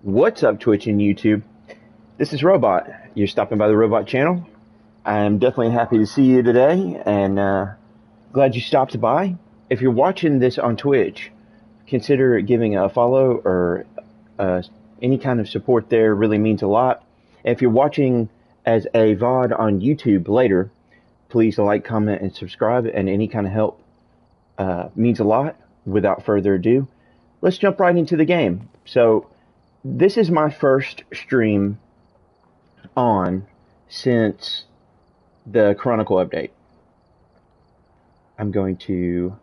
What's up, Twitch and YouTube? This is Robot. You're stopping by the Robot channel. I'm definitely happy to see you today, and glad you stopped by. If you're watching this on Twitch, consider giving a follow or any kind of support there. Really means a lot. If you're watching as a VOD on YouTube later, please like, comment, and subscribe, and any kind of help means a lot. Without further ado, let's jump right into the game. So, this is my first stream on since the Chronicle update. I'm going to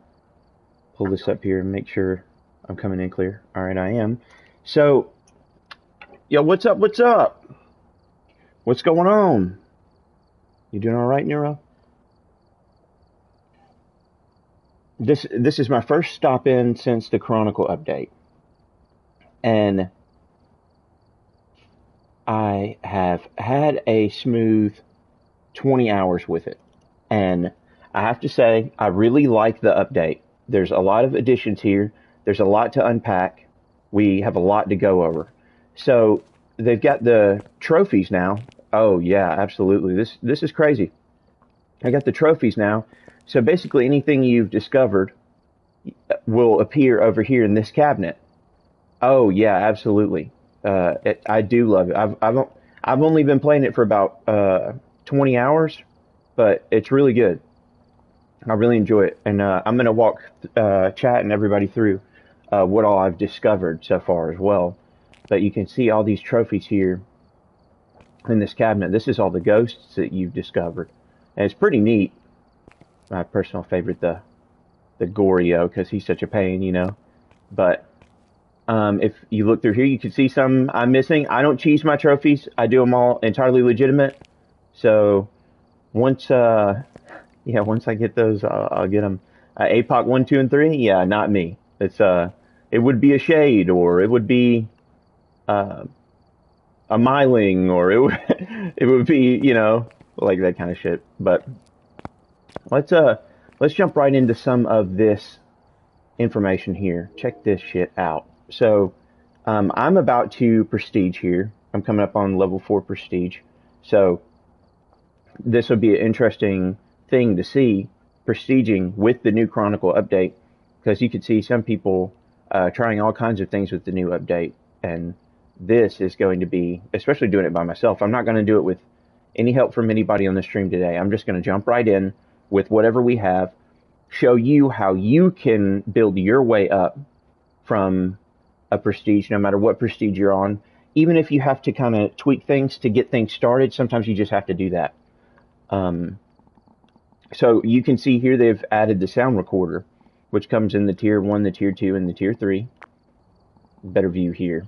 pull this up here and make sure I'm coming in clear. Alright, I am. So, yo, what's up, what's up? What's going on? You doing alright, Nero? This is my first stop in since the Chronicle update. And I have had a smooth 20 hours with it. And I have to say, I really like the update. There's a lot of additions here. There's a lot to unpack. We have a lot to go over. So they've got the trophies now. Oh yeah, absolutely. This is crazy. I got the trophies now. So basically anything you've discovered will appear over here in this cabinet. Oh yeah, absolutely. I do love it. I've only been playing it for about 20 hours, but it's really good. I really enjoy it, and I'm gonna walk chat and everybody through what all I've discovered so far as well. But you can see all these trophies here in this cabinet. This is all the ghosts that you've discovered, and it's pretty neat. My personal favorite, the Goryo, because he's such a pain, you know. But if you look through here, you can see some I'm missing. I don't cheese my trophies. I do them all entirely legitimate. So once I get those, I'll get them. APOC 1, 2, and 3. Yeah, not me. It's it would be a Shade, or it would be a Myling, or it would be, you know, like that kind of shit. But let's jump right into some of this information here. Check this shit out. So, I'm about to prestige here. I'm coming up on level 4 prestige. So, this will be an interesting thing to see, prestiging with the new Chronicle update, because you could see some people trying all kinds of things with the new update, and this is going to be, especially doing it by myself, I'm not going to do it with any help from anybody on the stream today. I'm just going to jump right in with whatever we have, show you how you can build your way up from a prestige, no matter what prestige you're on. Even if you have to kind of tweak things to get things started, sometimes you just have to do that. So you can see here they've added the sound recorder, which comes in the tier 1, the tier 2, and the tier 3. Better view here.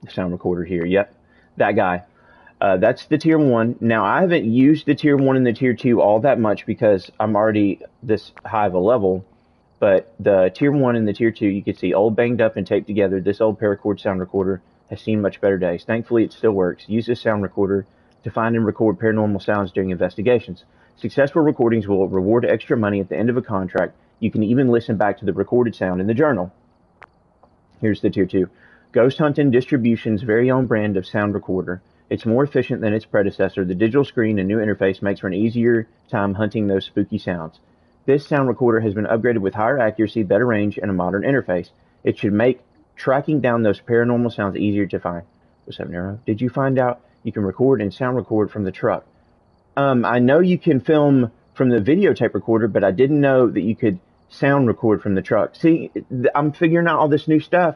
The sound recorder here. Yep, that guy. That's the tier 1. Now, I haven't used the tier 1 and the tier 2 all that much because I'm already this high of a level. But the tier 1 and the tier 2, you can see old, banged up, and taped together. This old paracord sound recorder has seen much better days. Thankfully, it still works. Use this sound recorder to find and record paranormal sounds during investigations. Successful recordings will reward extra money at the end of a contract. You can even listen back to the recorded sound in the journal. Here's the tier 2. Ghost Hunting Distribution's very own brand of sound recorder. It's more efficient than its predecessor. The digital screen and new interface makes for an easier time hunting those spooky sounds. This sound recorder has been upgraded with higher accuracy, better range, and a modern interface. It should make tracking down those paranormal sounds easier to find. What's up, Nero? Did you find out you can record and sound record from the truck? I know you can film from the videotape recorder, but I didn't know that you could sound record from the truck. See, I'm figuring out all this new stuff.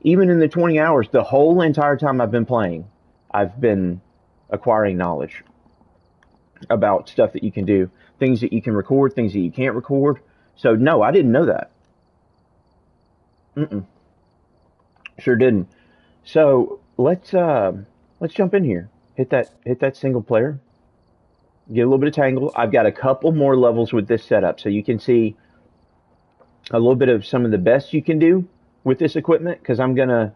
Even in the 20 hours, the whole entire time I've been playing, I've been acquiring knowledge about stuff that you can do, things that you can record, things that you can't record. So no, I didn't know that. Sure didn't. So let's jump in here. Hit that single player. Get a little bit of tangle. I've got a couple more levels with this setup, so you can see a little bit of some of the best you can do with this equipment, because I'm gonna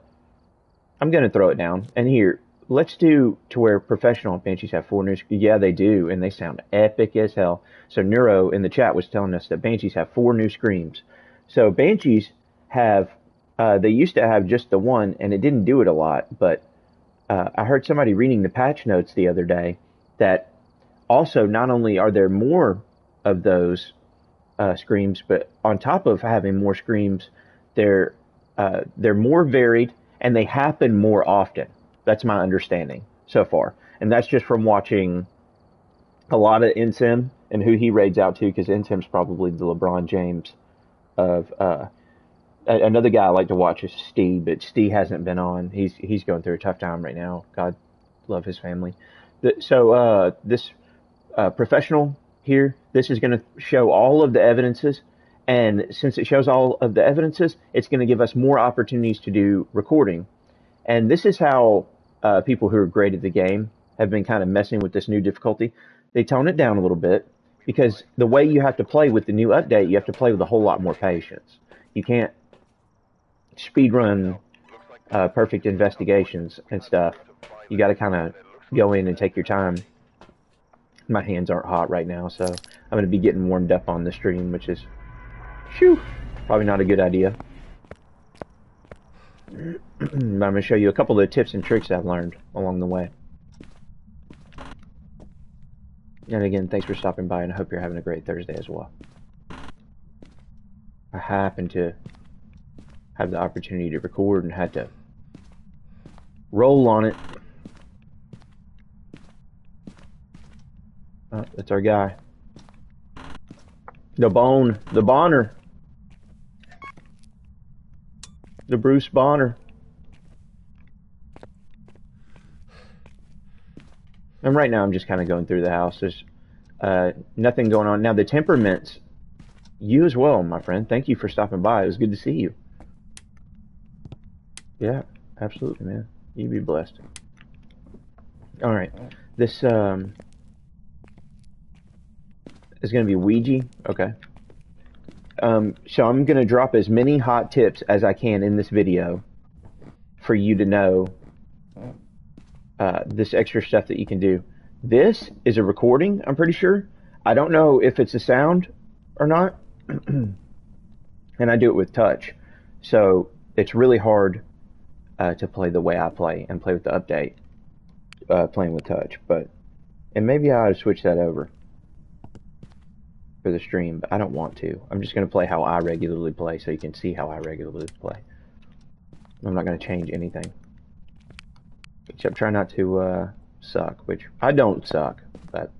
throw it down. And here, let's do to where professional Banshees have 4 new. Yeah, they do, and they sound epic as hell. So Neuro in the chat was telling us that Banshees have 4 new screams. So Banshees have They used to have just the one, and it didn't do it a lot. But I heard somebody reading the patch notes the other day that also not only are there more of those screams, but on top of having more screams, they're more varied and they happen more often. That's my understanding so far, and that's just from watching a lot of NSIM and who he raids out to, because NSIM's probably the LeBron James of another guy I like to watch is Steve, but Steve hasn't been on. He's going through a tough time right now. God love his family. So this professional here, this is going to show all of the evidences, and since it shows all of the evidences, it's going to give us more opportunities to do recording. And this is how people who are great at the game have been kind of messing with this new difficulty. They tone it down a little bit because the way you have to play with the new update, you have to play with a whole lot more patience. You can't speedrun perfect investigations and stuff. You got to kind of go in and take your time. My hands aren't hot right now, so I'm going to be getting warmed up on the stream, which is, probably not a good idea. But I'm going to show you a couple of the tips and tricks I've learned along the way. And again, thanks for stopping by, and I hope you're having a great Thursday as well. I happen to have the opportunity to record and had to roll on it. Oh, that's our guy. The Bonner. The Bruce Bonner. And right now I'm just kind of going through the house. There's nothing going on. Now the temperaments, you as well, my friend. Thank you for stopping by. It was good to see you. Yeah, absolutely, man. You be blessed. All right. This is going to be Ouija. Okay. So I'm going to drop as many hot tips as I can in this video for you to know this extra stuff that you can do. This is a recording, I'm pretty sure. I don't know if it's a sound or not. And I do it with touch. So it's really hard to play the way I play and play with the update, playing with touch. And maybe I ought to switch that over for the stream, but I don't want to. I'm just going to play how I regularly play so you can see how I regularly play. I'm not going to change anything. Except try not to suck, which I don't suck, but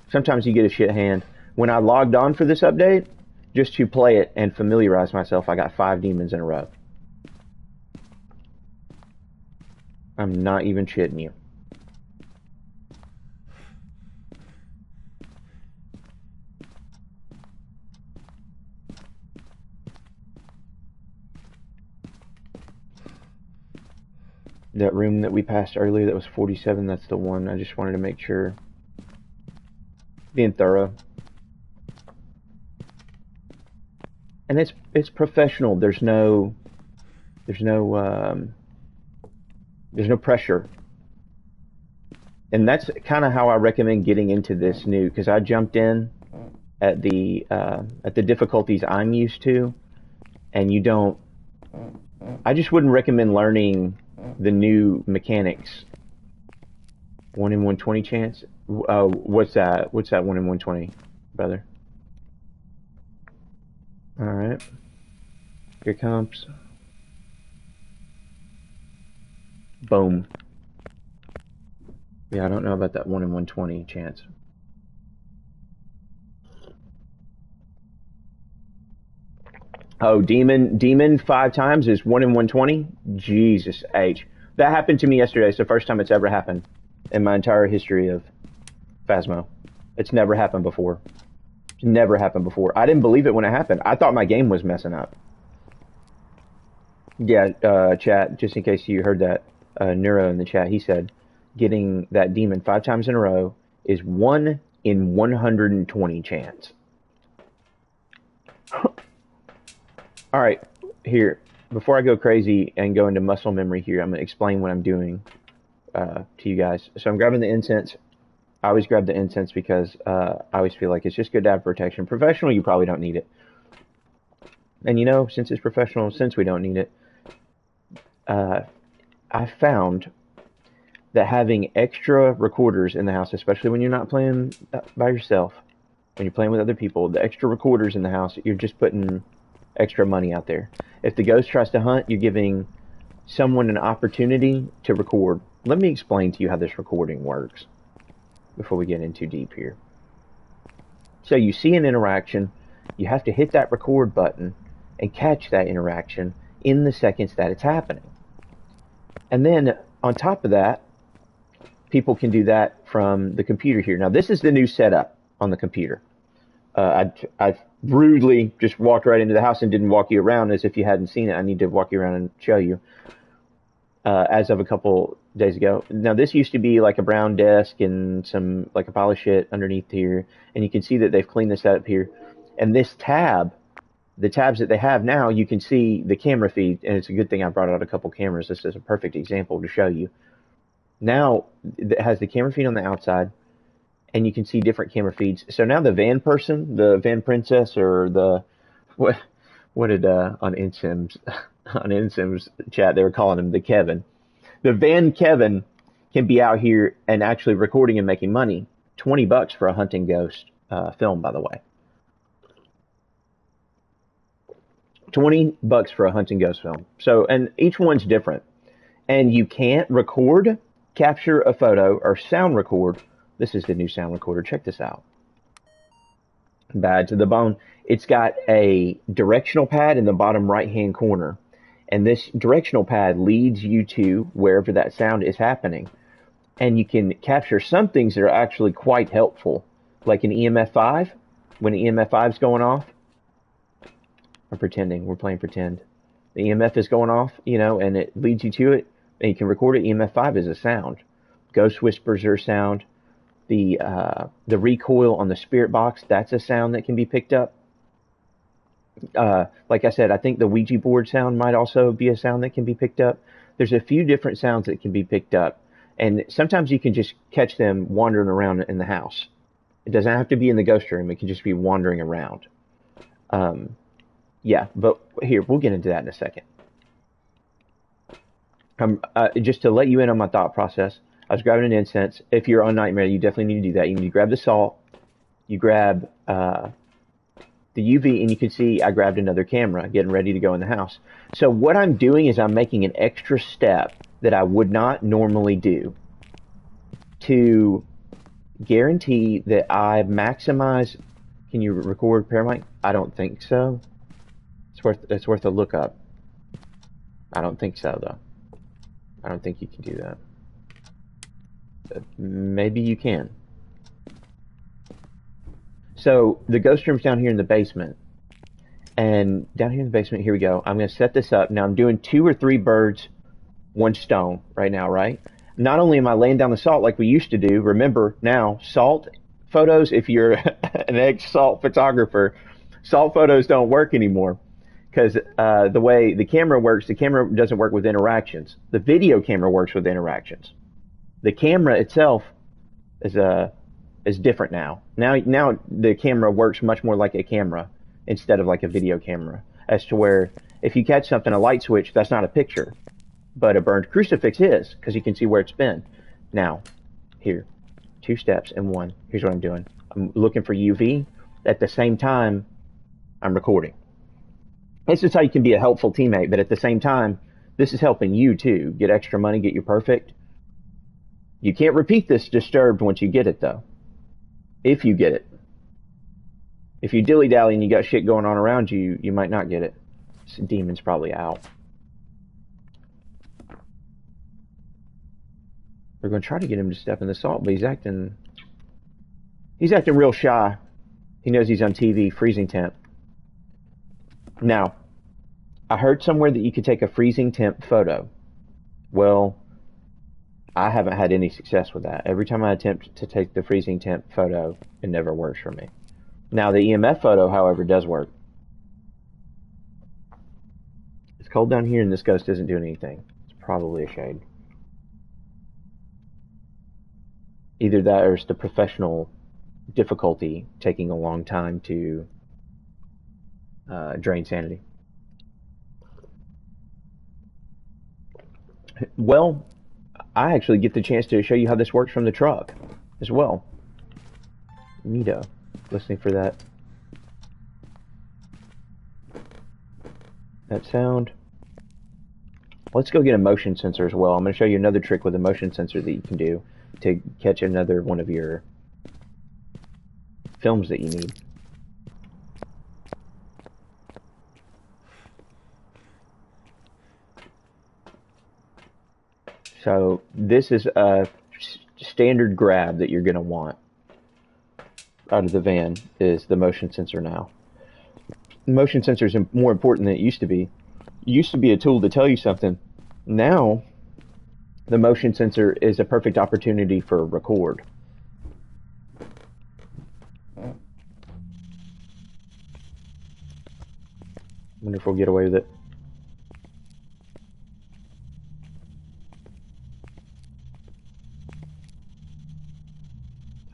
sometimes you get a shit hand. When I logged on for this update, just to play it and familiarize myself, I got 5 demons in a row. I'm not even shitting you. That room that we passed earlier that was 47, that's the one. I just wanted to make sure. Being thorough. And it's professional. There's no pressure. And that's kind of how I recommend getting into this new, because I jumped in at the difficulties I'm used to, and you don't. I just wouldn't recommend learning the new mechanics. 1 in 120 chance. What's that? What's that 1 in 120, brother? All right. Here comes. Boom. Yeah, I don't know about that 1 in 120 chance. Oh, demon 5 times is 1 in 120? Jesus H. That happened to me yesterday. It's the first time it's ever happened in my entire history of Phasmo. It's never happened before. It's never happened before. I didn't believe it when it happened. I thought my game was messing up. Yeah, chat, just in case you heard that, Neuro in the chat, he said getting that demon 5 times in a row is 1 in 120 chance. All right, here, before I go crazy and go into muscle memory here, I'm going to explain what I'm doing to you guys. So I'm grabbing the incense. I always grab the incense because I always feel like it's just good to have protection. Professional, you probably don't need it. And you know, since it's professional, since we don't need it, I found that having extra recorders in the house, especially when you're not playing by yourself, when you're playing with other people, the extra recorders in the house, you're just putting extra money out there. If the ghost tries to hunt, you're giving someone an opportunity to record. Let me explain to you how this recording works before we get in too deep here. So you see an interaction, you have to hit that record button and catch that interaction in the seconds that it's happening. And then on top of that, people can do that from the computer here. Now this is the new setup on the computer. I rudely just walked right into the house and didn't walk you around as if you hadn't seen it. I need to walk you around and show you. As of a couple days ago. Now this used to be like a brown desk and some like a pile of shit underneath here, and you can see that they've cleaned this up here. And this tab, the tabs that they have now, you can see the camera feed, and it's a good thing I brought out a couple cameras. This is a perfect example to show you. Now it has the camera feed on the outside, and you can see different camera feeds. So now the van person, the van princess, or the what did on InSim's chat they were calling him the Kevin. The Van Kevin can be out here and actually recording and making money. $20 for a hunting ghost film, by the way. $20 for a hunting ghost film. So, and each one's different. And you can't record, capture a photo, or sound record. This is the new sound recorder. Check this out. Bad to the bone. It's got a directional pad in the bottom right-hand corner. And this directional pad leads you to wherever that sound is happening. And you can capture some things that are actually quite helpful. Like an EMF5. When an EMF5 is going off. I'm pretending. We're playing pretend. The EMF is going off, you know, and it leads you to it. And you can record it. EMF5 is a sound. Ghost whispers are a sound. The recoil on the spirit box, that's a sound that can be picked up. Like I said, I think the Ouija board sound might also be a sound that can be picked up. There's a few different sounds that can be picked up. And sometimes you can just catch them wandering around in the house. It doesn't have to be in the ghost room. It can just be wandering around. Yeah, but here, we'll get into that in a second. Just to let you in on my thought process, I was grabbing an incense. If you're on Nightmare, you definitely need to do that. You need to grab the salt. You grab the UV, and you can see I grabbed another camera, getting ready to go in the house. So what I'm doing is I'm making an extra step that I would not normally do to guarantee that I maximize. Can you record Paramount? I don't think so. It's worth a look up. I don't think so though. I don't think you can do that. Maybe you can. So the ghost room's down here in the basement. And down here in the basement, here we go. I'm going to set this up. Now I'm doing 2 or 3 birds, 1 stone right now, right? Not only am I laying down the salt like we used to do, remember now, salt photos, if you're an ex-salt photographer, salt photos don't work anymore. Because the way the camera works, the camera doesn't work with interactions. The video camera works with interactions. The camera itself is different now. Now the camera works much more like a camera instead of like a video camera. As to where if you catch something, a light switch, that's not a picture. But a burned crucifix is, because you can see where it's been. Now, here, 2 steps and 1. Here's what I'm doing. I'm looking for UV. At the same time, I'm recording. This is how you can be a helpful teammate, but at the same time, this is helping you too. Get extra money, get you perfect. You can't repeat this disturbed once you get it though. If you get it. If you dilly-dally and you got shit going on around you, you might not get it. This demon's probably out. We're going to try to get him to step in the salt, but he's acting real shy. He knows he's on TV, freezing temp. Now, I heard somewhere that you could take a freezing temp photo. Well, I haven't had any success with that. Every time I attempt to take the freezing temp photo, it never works for me. Now, the EMF photo, however, does work. It's cold down here and this ghost isn't doing anything. It's probably a shade. Either that or it's the professional difficulty taking a long time to drain sanity. Well, I actually get the chance to show you how this works from the truck as well. Neato. Listening for that sound. Let's go get a motion sensor as well. I'm going to show you another trick with a motion sensor that you can do to catch another one of your films that you need. So this is a standard grab that you're going to want out of the van, is the motion sensor now. The motion sensor is more important than it used to be. It used to be a tool to tell you something. Now, the motion sensor is a perfect opportunity for a record. I wonder if we'll get away with it.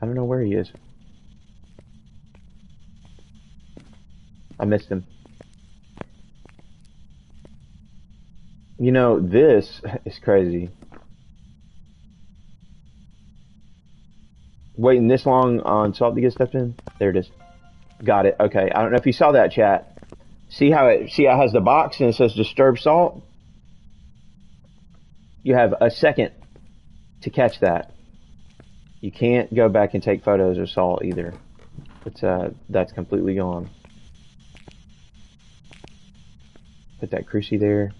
I don't know where he is. I missed him. You know, this is crazy. Waiting this long on salt to get stuff in? There it is. Got it. Okay. I don't know if you saw that, chat. See how it has the box and it says disturb salt? You have a second to catch that. You can't go back and take photos of salt either. It's that's completely gone. Put that crucie there.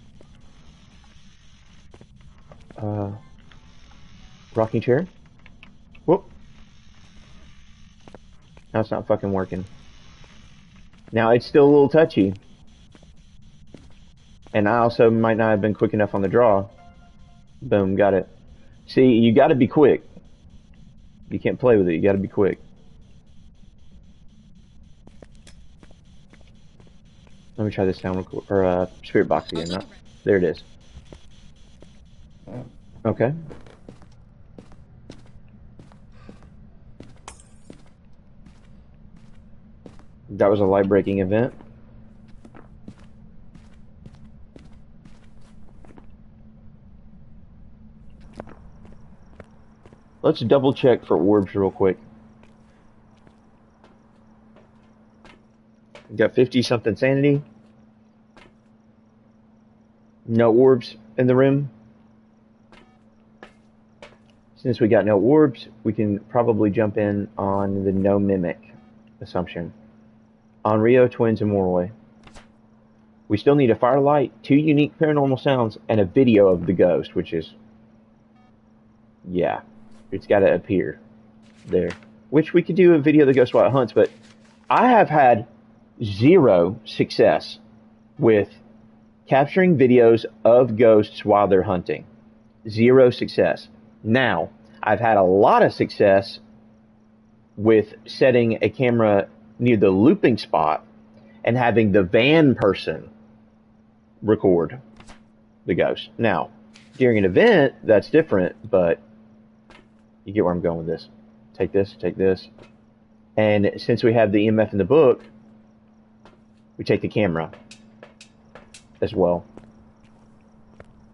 Rocking chair. Whoop. Now it's not fucking working. Now it's still a little touchy. And I also might not have been quick enough on the draw. Boom, got it. See, you gotta be quick. You can't play with it, you gotta be quick. Let me try this sound record, or spirit box again. No, there it is. Okay. That was a light-breaking event. Let's double check for orbs real quick. Got 50-something sanity. No orbs in the room. Since we got no orbs, we can probably jump in on the no mimic assumption. On Rio, Twins, and Morway. We still need a firelight, 2 unique paranormal sounds, and a video of the ghost, which is... yeah. It's got to appear there. Which we could do a video of the ghost while it hunts, but I have had 0 success with capturing videos of ghosts while they're hunting. 0 success. Now, I've had a lot of success with setting a camera near the looping spot and having the van person record the ghost. Now, during an event, that's different, but you get where I'm going with this. Take this, take this. And since we have the EMF in the book, we take the camera as well.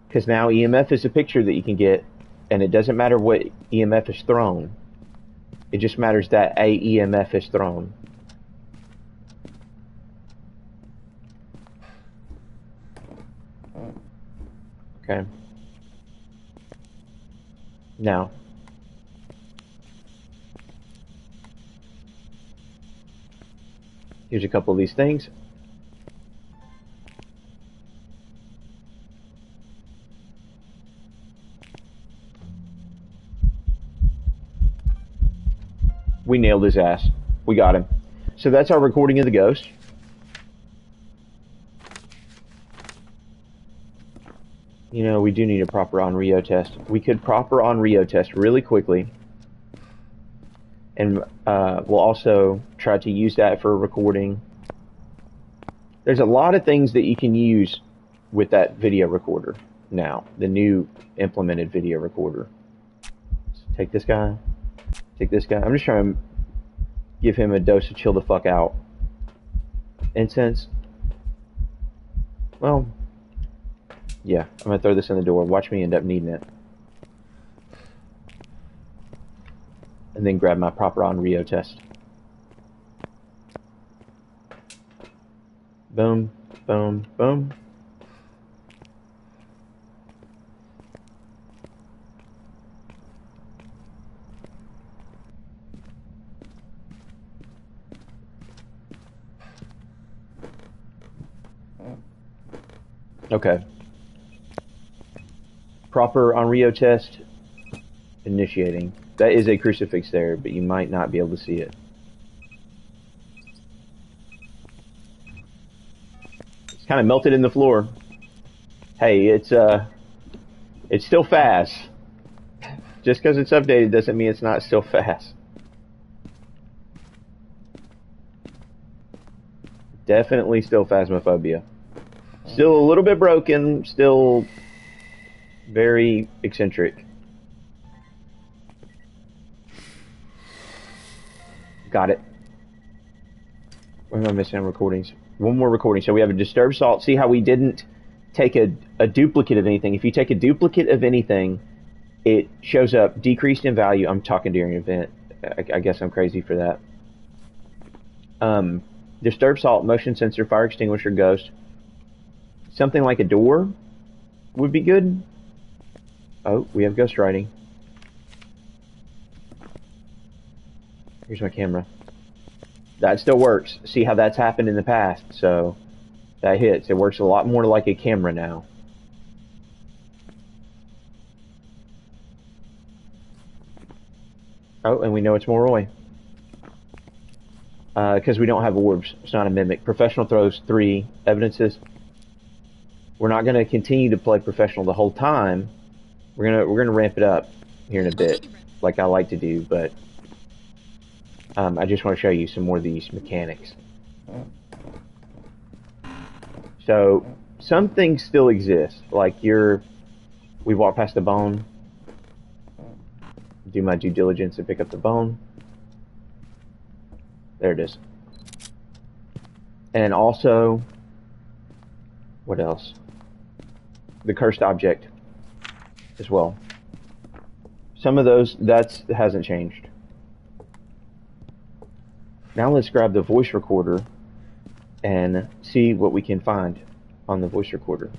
Because now EMF is a picture that you can get, and it doesn't matter what EMF is thrown. It just matters that a EMF is thrown. Okay. Now, here's a couple of these things. We nailed his ass. We got him. So that's our recording of the ghost. You know, we do need a proper on Rio test. We could proper on Rio test really quickly. And we'll also try to use that for recording. There's a lot of things that you can use with that video recorder now. The new implemented video recorder. So take this guy. Take this guy. I'm just trying to give him a dose of chill the fuck out. Incense. Well, Yeah, I'm gonna throw this in the door. Watch me end up needing it. And then grab my proper on Rio test. Boom, boom, boom. Okay. Proper on Rio test. Initiating. That is a crucifix there, but you might not be able to see it. It's kind of melted in the floor. Hey, it's still fast. Just because it's updated doesn't mean it's not still fast. Definitely still Phasmophobia. Still a little bit broken, still very eccentric. Got it. What am I missing on recordings? One more recording. So we have a disturbed salt. See how we didn't take a duplicate of anything. If you take a duplicate of anything, it shows up decreased in value. I'm talking during an event. I guess I'm crazy for that. Disturbed salt, motion sensor, fire extinguisher, ghost. Something like a door would be good. Oh, we have ghost writing. Here's my camera. That still works. See how that's happened in the past. So that hits. It works a lot more like a camera now. Oh, and we know it's Moroi. Because we don't have orbs. It's not a mimic. Professional throws 3 evidences. We're not going to continue to play professional the whole time. We're gonna ramp it up here in a bit, like I like to do. But I just want to show you some more of these mechanics. So some things still exist, like we walk past the bone, do my due diligence and pick up the bone. There it is. And also, what else? The cursed object as well. Some of those, that hasn't changed. Now let's grab the voice recorder and see what we can find on the voice recorder.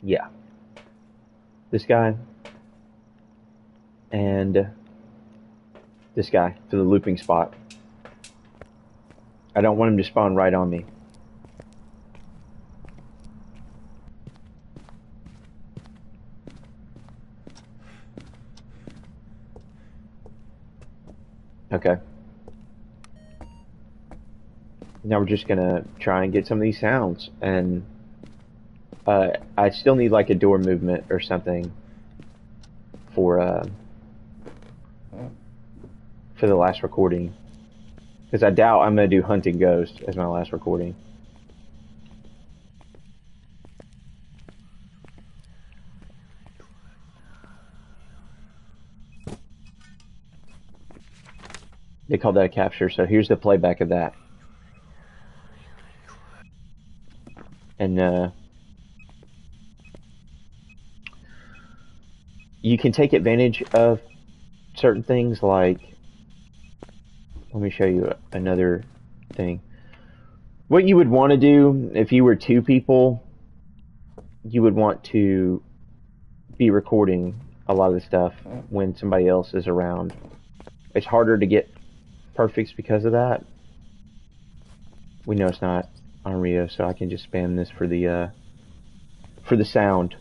Yeah. This guy and this guy for the looping spot. I don't want him to spawn right on me. Okay. Now we're just gonna try and get some of these sounds, and I still need like a door movement or something for the last recording, because I doubt I'm gonna do Hunting Ghost as my last recording. They call that a capture, so here's the playback of that. And you can take advantage of certain things, like, let me show you another thing. What you would want to do if you were 2 people, you would want to be recording a lot of the stuff when somebody else is around. It's harder to get perfects because of that. We know it's not on Rio, so I can just spam this for the sound.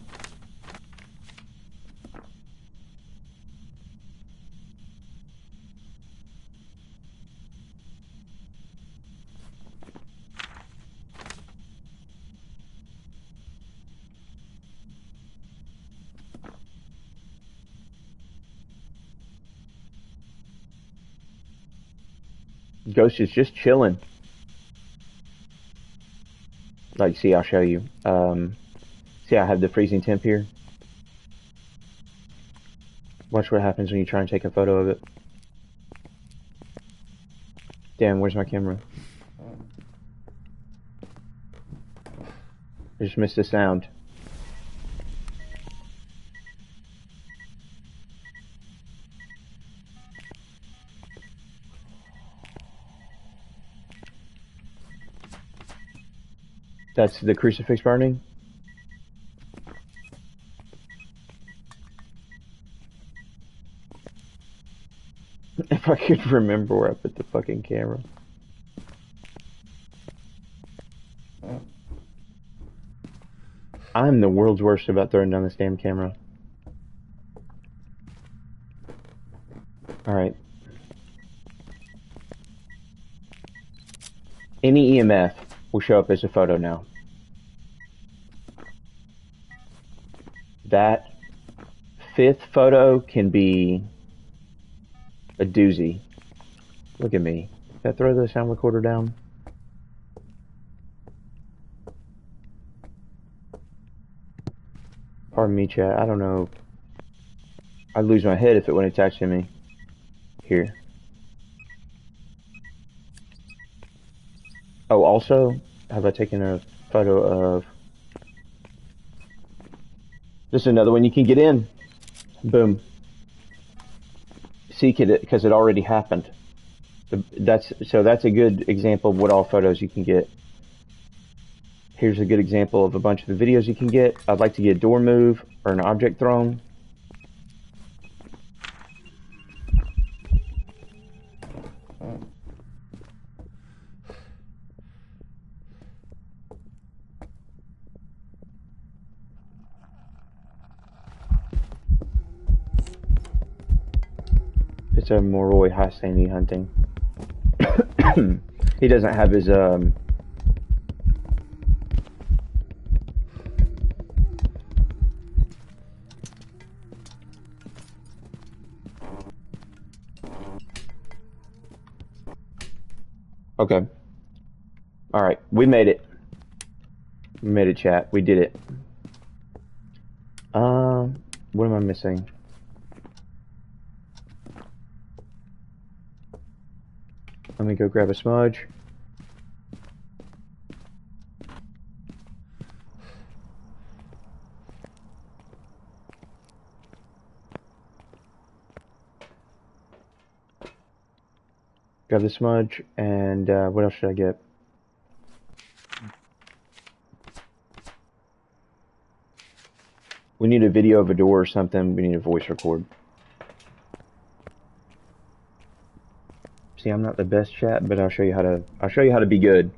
Ghost is just chilling. Like, see, I'll show you. See, I have the freezing temp here. Watch what happens when you try and take a photo of it. Damn, where's my camera? I just missed the sound. That's the crucifix burning? If I could remember where I put the fucking camera. I'm the world's worst about throwing down this damn camera. Alright. Any EMF will show up as a photo now. That fifth photo can be a doozy. Look at me. Did I throw the sound recorder down? Pardon me, chat. I don't know. I'd lose my head if it wouldn't attach to me. Here. Oh, also, have I taken a photo of... This is another one you can get in. Boom. Seek it, because it already happened. That's a good example of what all photos you can get. Here's a good example of a bunch of the videos you can get. I'd like to get a door move or an object thrown. It's a Moroi Hassani hunting. He doesn't have his Okay. Alright, we made it. We made it, chat. We did it. What am I missing? Let me go grab a smudge. Grab the smudge, and what else should I get? We need a video of a door or something. We need a voice record. See, I'm not the best chat, but I'll show you how to be good.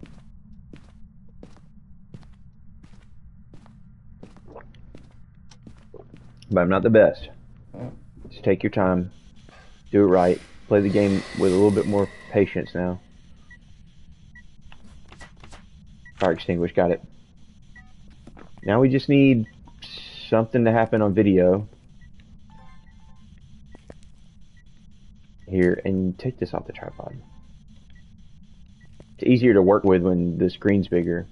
But I'm not the best. Just take your time. Do it right. Play the game with a little bit more patience now. Fire extinguish, got it. Now we just need something to happen on video. Here, and take this off the tripod. It's easier to work with when the screen's bigger.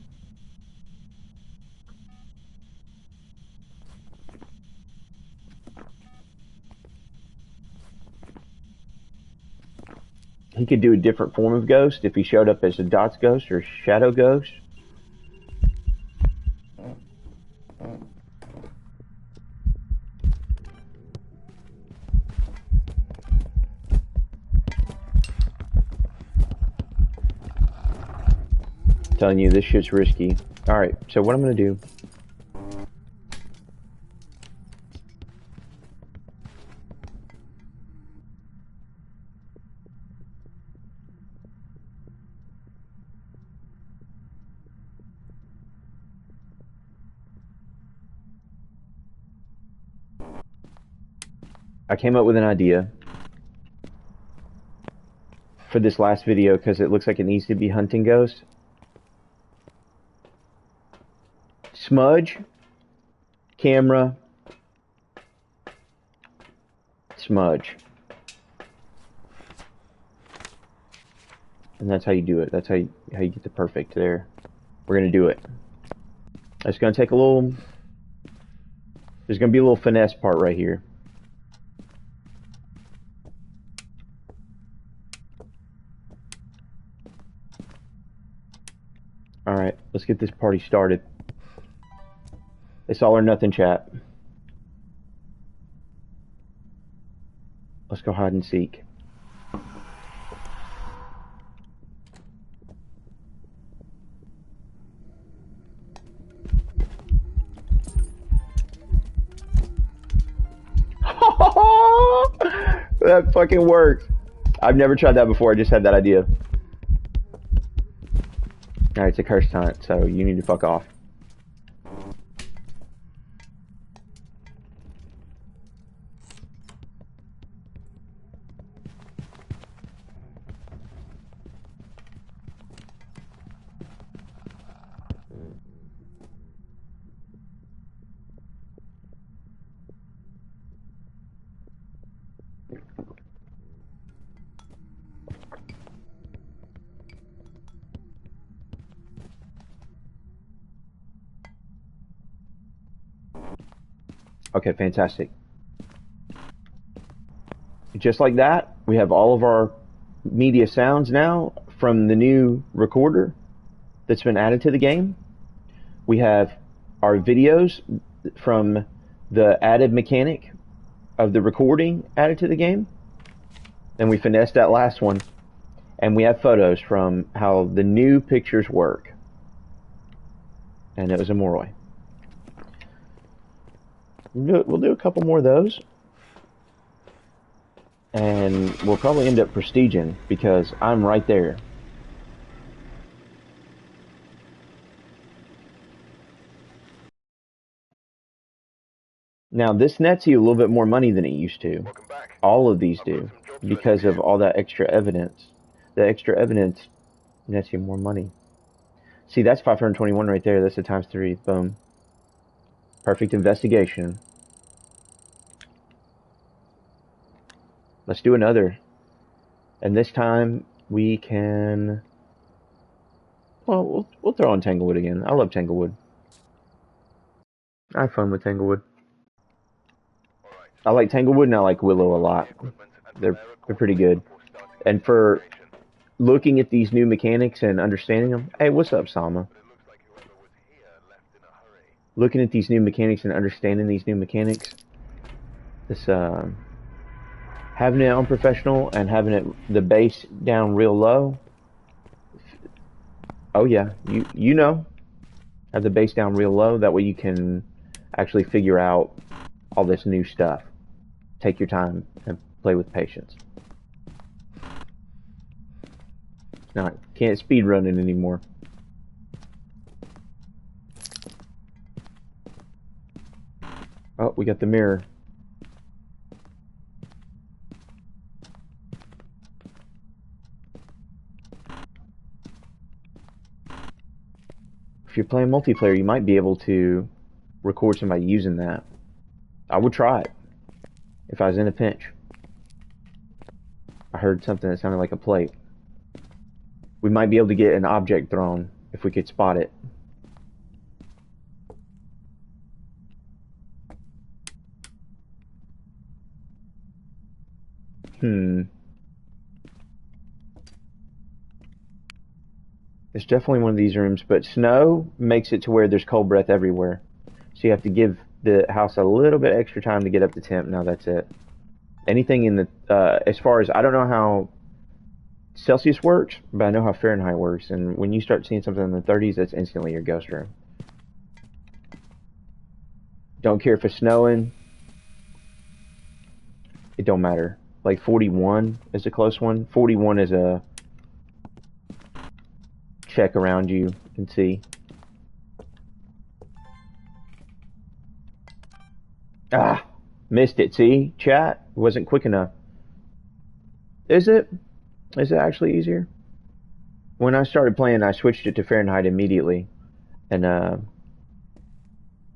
He could do a different form of ghost if he showed up as a dots ghost or shadow ghost. Telling you, this shit's risky. Alright, so what I'm gonna do... I came up with an idea for this last video because it looks like it needs to be hunting ghosts. Smudge, camera, smudge. And that's how you do it. That's how you get the perfect there. We're going to do it. It's going to take a little... There's going to be a little finesse part right here. Alright, let's get this party started. It's all or nothing, chat. Let's go hide and seek. That fucking works. I've never tried that before. I just had that idea. Alright, it's a curse hunt, so you need to fuck off. Okay, fantastic. Just like that, we have all of our media sounds now from the new recorder that's been added to the game. We have our videos from the added mechanic of the recording added to the game. Then we finessed that last one. And we have photos from how the new pictures work. And it was a Moroi. We'll do a couple more of those. And we'll probably end up prestiging because I'm right there. Now this nets you a little bit more money than it used to. All of these do. Because of all that extra evidence. The extra evidence nets you more money. See, that's 521 right there. That's a times 3. Boom. Perfect investigation. Let's do another. And this time we can... Well, we'll throw on Tanglewood again. I love Tanglewood. I have fun with Tanglewood. I like Tanglewood and I like Willow a lot. They're pretty good. And for looking at these new mechanics and understanding them... Hey, what's up, Sama? Looking at these new mechanics and understanding these new mechanics, this having it on professional and having it the bass down real low. Oh yeah, you know, have the bass down real low. That way you can actually figure out all this new stuff. Take your time and play with patience. Not can't speed run it anymore. Oh, we got the mirror. If you're playing multiplayer, you might be able to record somebody using that. I would try it if I was in a pinch. I heard something that sounded like a plate. We might be able to get an object thrown if we could spot it. It's definitely one of these rooms, but snow makes it to where there's cold breath everywhere. So you have to give the house a little bit extra time to get up to temp. Now that's it. Anything in the, as far as, I don't know how Celsius works, but I know how Fahrenheit works. And when you start seeing something in the 30s, that's instantly your ghost room. Don't care if it's snowing. It don't matter. Like 41 is a close one. 41 is a check around you and see. Ah, missed it. See, chat wasn't quick enough. Is it? Is it actually easier? When I started playing, I switched it to Fahrenheit immediately, and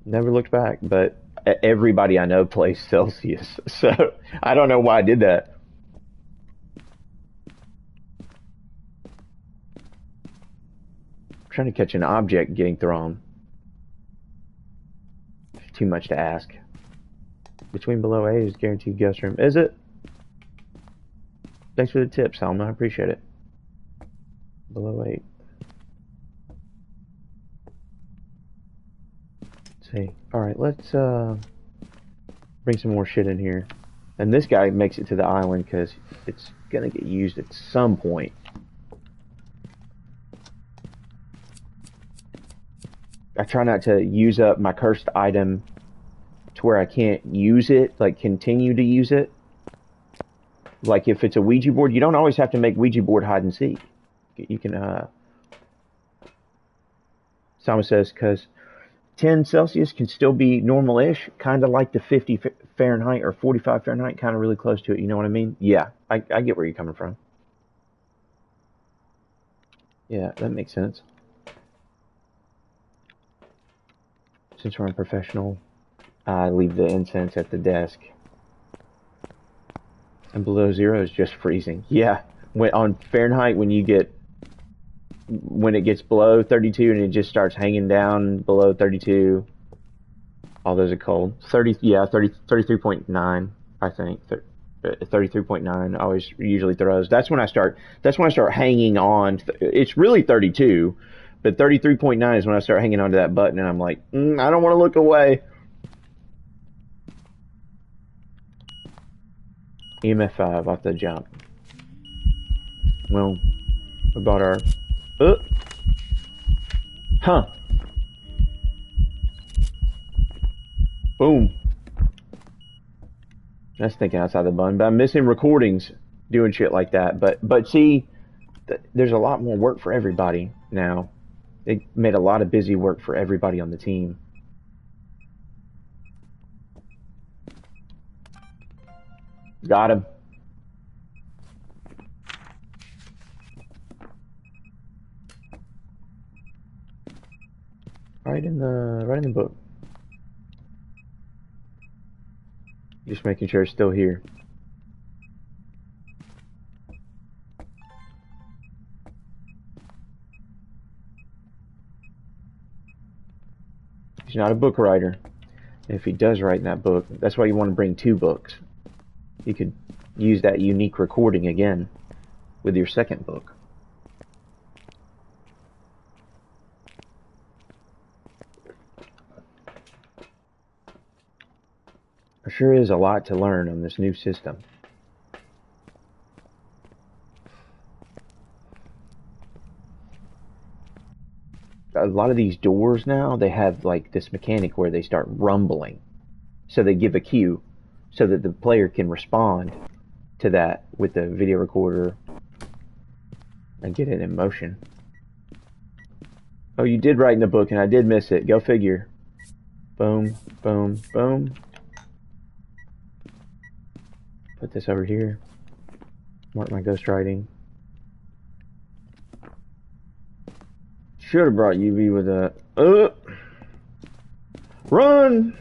never looked back. But everybody I know plays Celsius, so I don't know why I did that. I'm trying to catch an object getting thrown. Too much to ask. Between below 8 is guaranteed guest room. Is it? Thanks for the tip, Salma. I appreciate it. Below 8. Let's see. Alright, let's bring some more shit in here. And this guy makes it to the island because it's gonna get used at some point. I try not to use up my cursed item to where I can't use it, like continue to use it. Like if it's a Ouija board, you don't always have to make Ouija board hide and seek. You can, Sama says, because 10 Celsius can still be normal-ish, kind of like the 50 Fahrenheit or 45 Fahrenheit, kind of really close to it, you know what I mean? Yeah, I get where you're coming from. Yeah, that makes sense. Since we're unprofessional, I leave the incense at the desk. And below zero is just freezing. Yeah, on Fahrenheit, when it gets below 32 and it just starts hanging down below 32, all those are cold. 33.9, I think. 33.9 always usually throws. That's when I start hanging on. It's really 32, but 33.9 is when I start hanging onto that button and I'm like, I don't want to look away. EMF 5 off the jump. Well, we bought our... Huh. Boom. That's thinking outside the bun. But I'm missing recordings doing shit like that. But see, there's a lot more work for everybody now. They made a lot of busy work for everybody on the team. Got him. Right in the book. Just making sure it's still here. He's not a book writer. And if he does write in that book, that's why you want to bring 2 books. You could use that unique recording again with your second book. There sure is a lot to learn on this new system. A lot of these doors now, they have like this mechanic where they start rumbling. So they give a cue so that the player can respond to that with the video recorder and get it in motion. Oh, you did write in the book and I did miss it. Go figure. Boom, boom, boom. Put this over here. Mark my ghostwriting. Should have brought UV with a... Run!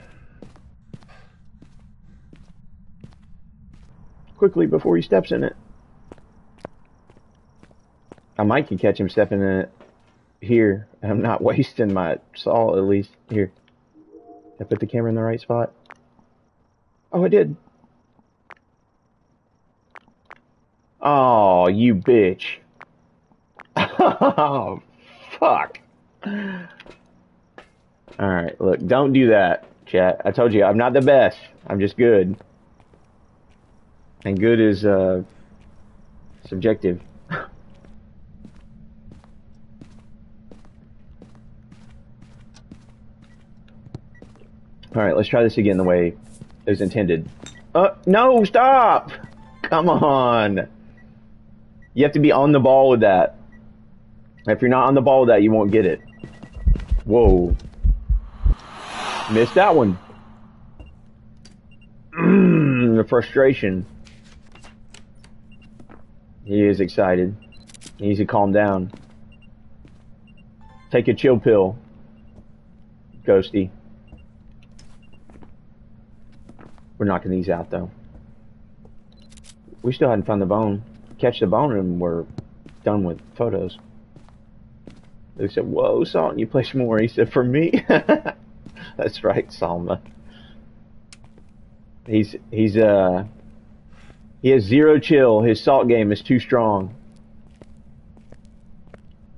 Quickly before he steps in it. I might can catch him stepping in it here. And I'm not wasting my saw, at least. Here. Did I put the camera in the right spot? Oh, I did. Oh, you bitch. Oh, fuck. Alright, look, don't do that, chat. I told you, I'm not the best. I'm just good. And good is, subjective. Alright, let's try this again the way it was intended. No, stop! Come on! You have to be on the ball with that. If you're not on the ball with that, you won't get it. Whoa. Missed that one. The frustration. He is excited. He needs to calm down. Take a chill pill, Ghosty. We're knocking these out, though. We still hadn't found the bone. Catch the bone and we're done with photos. They said, whoa, Salt, you play some more. He said, for me? That's right, Salma. He has 0 chill. His Salt game is too strong.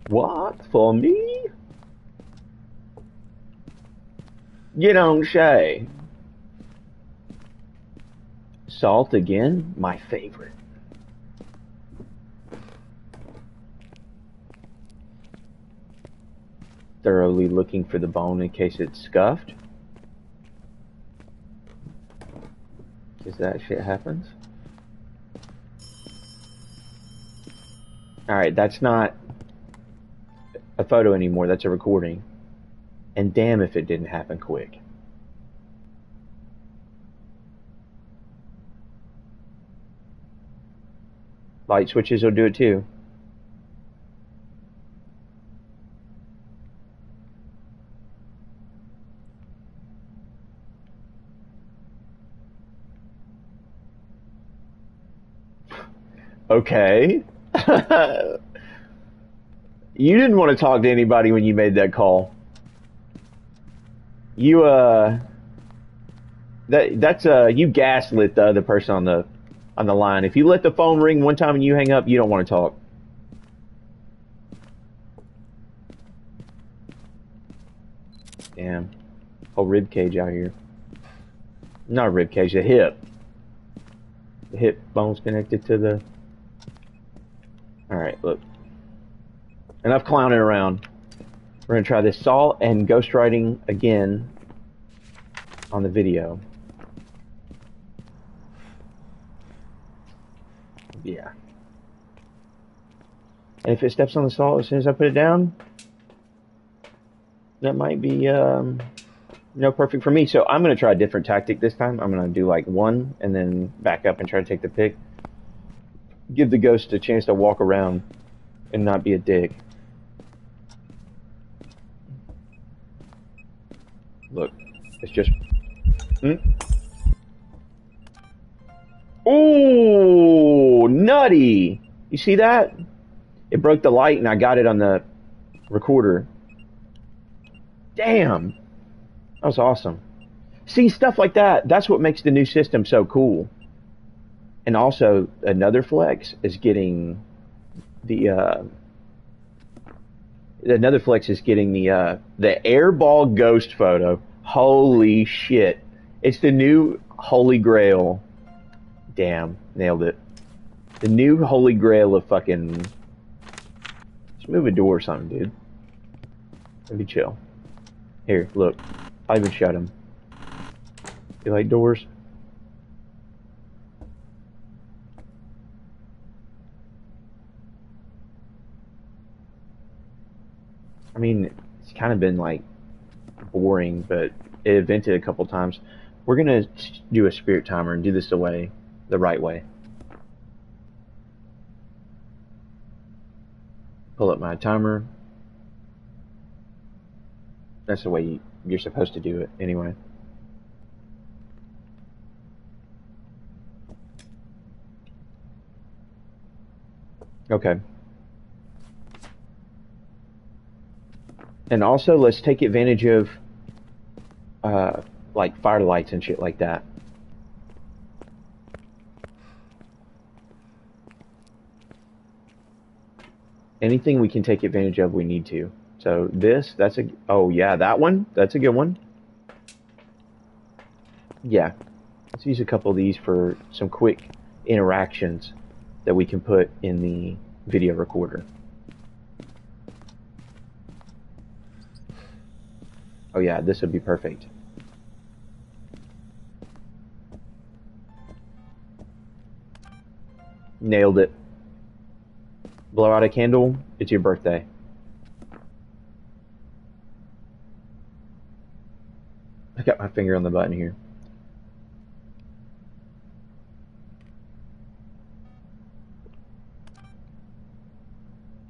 What? For me? You don't say. Salt again, my favorite. Thoroughly looking for the bone in case it's scuffed. Because that shit happens. Alright, that's not a photo anymore, that's a recording. And damn if it didn't happen quick. Light switches will do it too. Okay. You didn't want to talk to anybody when you made that call. You you gaslit the other person on the line. If you let the phone ring one time and you hang up, you don't want to talk. Damn. Whole rib cage out here. Not a rib cage, a hip. The hip bone's connected to the... Alright, look. Enough clowning around. We're gonna try this salt and ghostwriting again on the video. Yeah. And if it steps on the salt as soon as I put it down, that might be perfect for me. So I'm gonna try a different tactic this time. I'm gonna do like one and then back up and try to take the pick. Give the ghost a chance to walk around and not be a dick. Look, it's just... Ooh, nutty! You see that? It broke the light and I got it on the recorder. Damn! That was awesome. See, stuff like that, that's what makes the new system so cool. And also, another flex is getting the airball ghost photo. Holy shit. It's the new holy grail. Damn, nailed it. The new holy grail of fucking... Let's move a door or something, dude. Let me chill. Here, look. I even shut him. You like doors? I mean, it's kind of been like boring, but it vented a couple times. We're gonna do a spirit timer and do this the right way. Pull up my timer. That's the way you're supposed to do it anyway. Okay. And also, let's take advantage of, like, firelights and shit like that. Anything we can take advantage of, we need to. So that's a... Oh, yeah, that one? That's a good one. Yeah. Let's use a couple of these for some quick interactions that we can put in the video recorder. Oh yeah, this would be perfect. Nailed it. Blow out a candle, it's your birthday. I got my finger on the button here.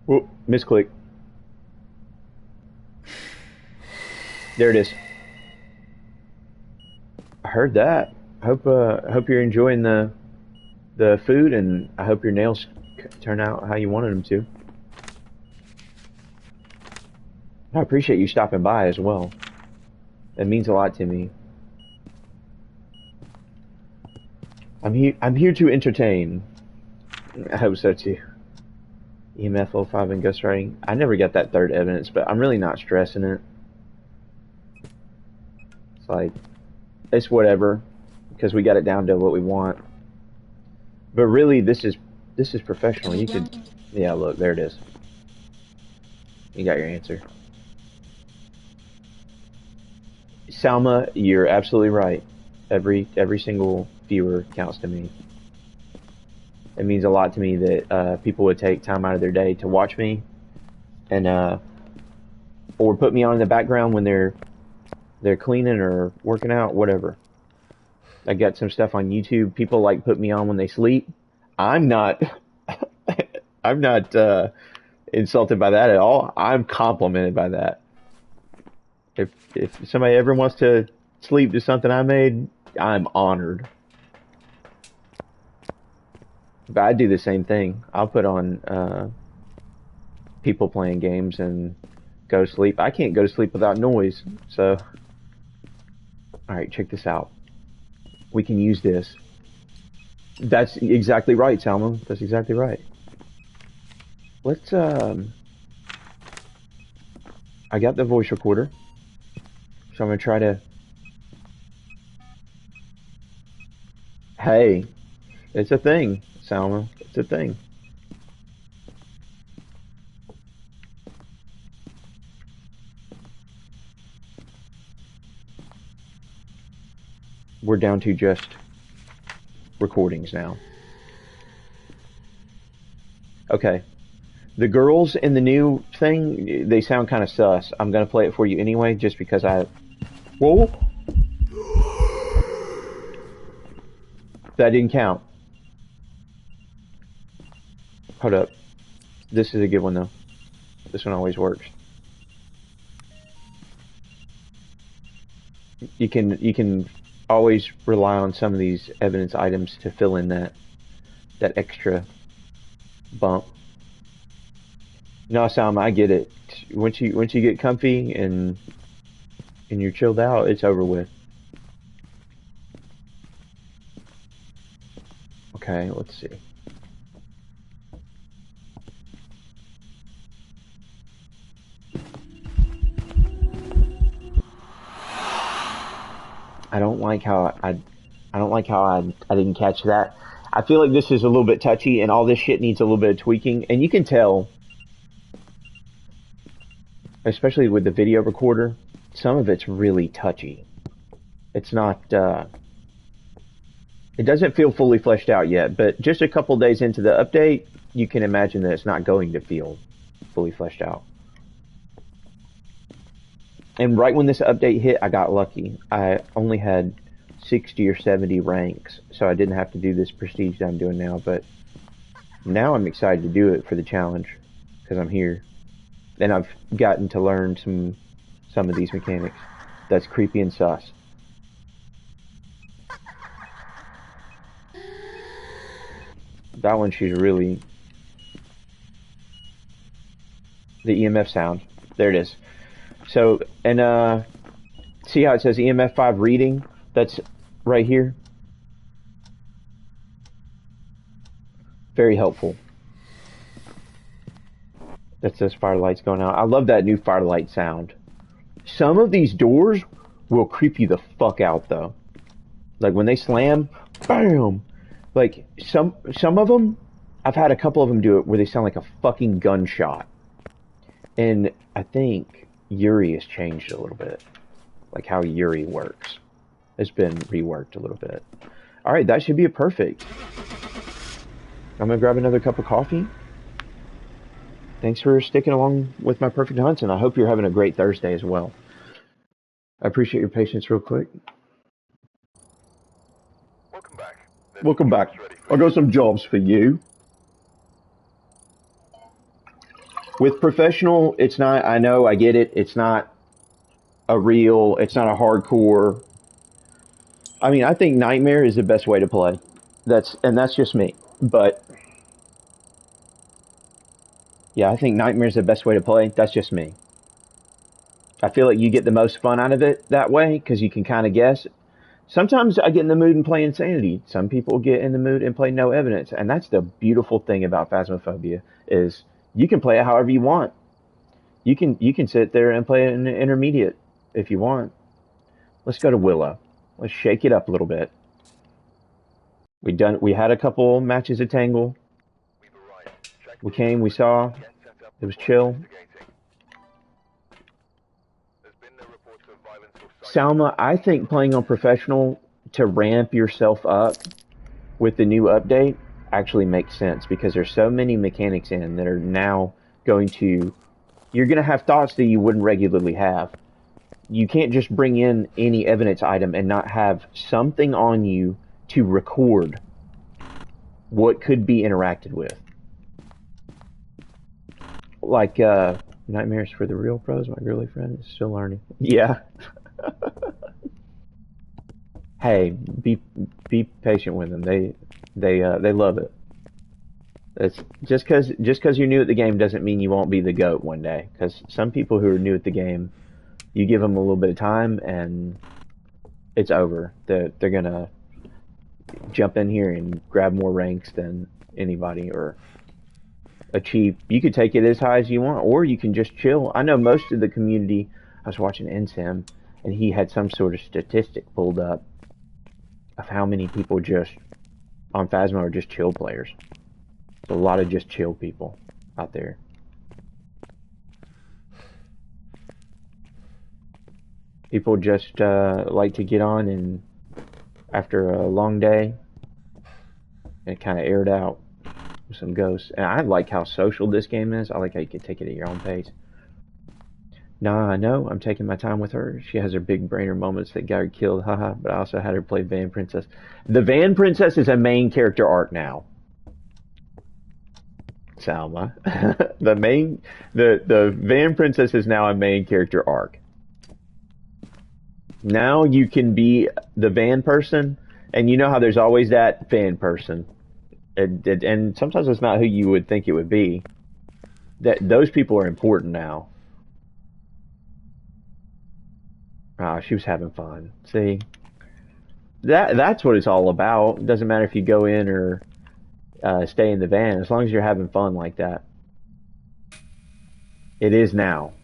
Whoop, misclick. There it is. I heard that. I hope you're enjoying the food, and I hope your nails turn out how you wanted them to. I appreciate you stopping by as well. It means a lot to me. I'm here to entertain. I hope so too. EMF 05 and ghostwriting. I never got that third evidence, but I'm really not stressing it. It's like, it's whatever, because we got it down to what we want. But really, this is professional. You could, yeah, look, there it is. You got your answer. Salma, you're absolutely right. Every single viewer counts to me. It means a lot to me that people would take time out of their day to watch me, and or put me on in the background when they're cleaning or working out, whatever. I got some stuff on YouTube. People like put me on when they sleep. I'm not. I'm not insulted by that at all. I'm complimented by that. If somebody ever wants to sleep to something I made, I'm honored. But I do the same thing. I'll put on people playing games and go to sleep. I can't go to sleep without noise. So, all right, check this out. We can use this. That's exactly right, Salma. That's exactly right. Let's I got the voice recorder, so I'm gonna try to. Hey, it's a thing, Salma. It's a thing. We're down to just recordings now. Okay. The girls in the new thing, they sound kind of sus. I'm gonna play it for you anyway, just because I. Whoa! That didn't count. Hold up. This is a good one though. This one always works. You can always rely on some of these evidence items to fill in that extra bump. No, Sam, I get it. Once you get comfy and you're chilled out, it's over with. Okay, let's see. I don't like how I didn't catch that. I feel like this is a little bit touchy, and all this shit needs a little bit of tweaking, and you can tell, especially with the video recorder, some of it's really touchy. It's not, it doesn't feel fully fleshed out yet, but just a couple days into the update, you can imagine that it's not going to feel fully fleshed out. And right when this update hit, I got lucky. I only had 60 or 70 ranks, so I didn't have to do this prestige that I'm doing now, but now I'm excited to do it for the challenge, because I'm here. And I've gotten to learn some of these mechanics. That's creepy and sus. That one, she's really... The EMF sound. There it is. So, and see how it says EMF 5 reading? That's right here. Very helpful. That says firelights going out. I love that new firelight sound. Some of these doors will creep you the fuck out though. Like when they slam, bam! Like some of them, I've had a couple of them do it where they sound like a fucking gunshot. And I think Yuri has changed a little bit. Like how Yuri works. It's been reworked a little bit. Alright, that should be a perfect. I'm gonna grab another cup of coffee. Thanks for sticking along with my perfect hunts, and I hope you're having a great Thursday as well. I appreciate your patience real quick. Welcome back. Welcome back. I got some jobs for you. With professional, it's not, I know, I get it, it's not a real, it's not a hardcore. I mean, I think Nightmare is the best way to play. That's just me. But yeah, I think Nightmare is the best way to play. That's just me. I feel like you get the most fun out of it that way because you can kind of guess. Sometimes I get in the mood and play Insanity. Some people get in the mood and play No Evidence. And that's the beautiful thing about Phasmophobia is you can play it however you want. You can sit there and play it in the intermediate if you want. Let's go to Willow. Let's shake it up a little bit. We had a couple matches at Tangle. We came, we saw. It was chill. Salma, I think playing on professional to ramp yourself up with the new update actually makes sense because there's so many mechanics in that are now going to... You're going to have thoughts that you wouldn't regularly have. You can't just bring in any evidence item and not have something on you to record what could be interacted with. Like, Nightmares for the Real Pros, my girly friend is still learning. Yeah. Hey, be patient with them. They love it. It's just because you're new at the game doesn't mean you won't be the GOAT one day. Because some people who are new at the game, you give them a little bit of time and it's over. They're gonna jump in here and grab more ranks than anybody or achieve. You could take it as high as you want, or you can just chill. I know most of the community. I was watching NSIM, and he had some sort of statistic pulled up of how many people just on Phasmo are just chill players. There's a lot of just chill people out there. People just like to get on and after a long day and kind of air it out with some ghosts. And I like how social this game is. I like how you can take it at your own pace. Nah, I know. I'm taking my time with her. She has her big brainer moments that got her killed. Haha. But I also had her play Van Princess. The Van Princess is a main character arc now. Salma. the Van Princess is now a main character arc. Now you can be the van person, and you know how there's always that van person. And sometimes it's not who you would think it would be. Those people are important now. She was having fun. See, that's what it's all about. It doesn't matter if you go in or stay in the van, as long as you're having fun like that. It is now,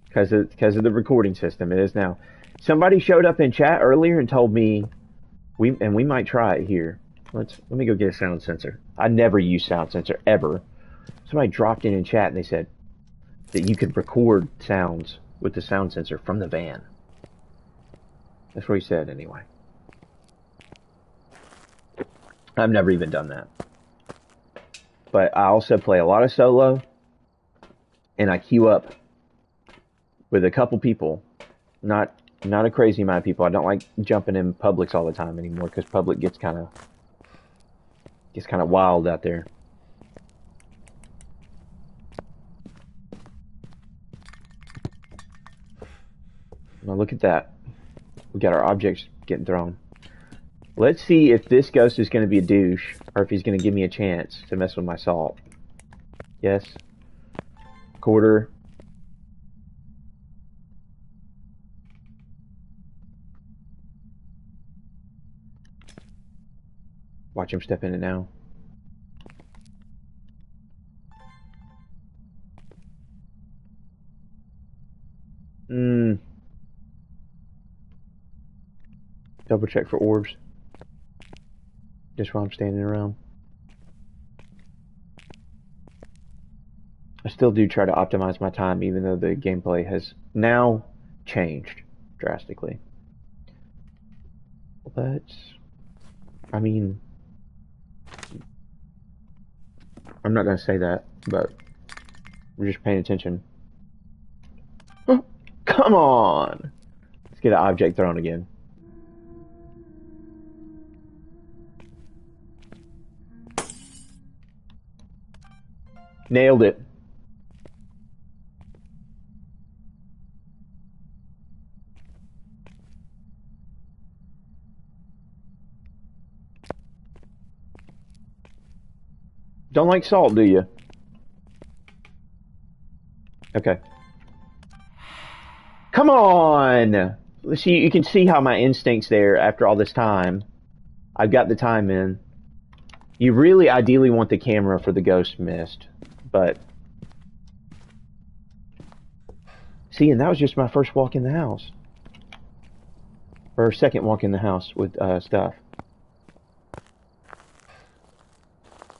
because of the recording system. It is now. Somebody showed up in chat earlier and told me we might try it here. Let me go get a sound sensor. I never use sound sensor ever. Somebody dropped in chat and they said that you could record sounds with the sound sensor from the van. That's what he said anyway. I've never even done that. But I also play a lot of solo, and I queue up with a couple people. Not a crazy amount of people. I don't like jumping in Publix all the time anymore because public gets kind of wild out there. Now look at that. We got our objects getting thrown. Let's see if this ghost is going to be a douche or if he's going to give me a chance to mess with my salt. Yes. Quarter. Watch him step in it now. Double check for orbs. Just while I'm standing around. I still do try to optimize my time even though the gameplay has now changed drastically. I mean, I'm not going to say that, but we're just paying attention. Oh, come on! Let's get an object thrown again. Nailed it. Don't like salt, do you? Okay. Come on! See, you can see how my instincts there after all this time. I've got the time in. You really ideally want the camera for the ghost mist, but... See, and that was just my first walk in the house. Or second walk in the house with stuff.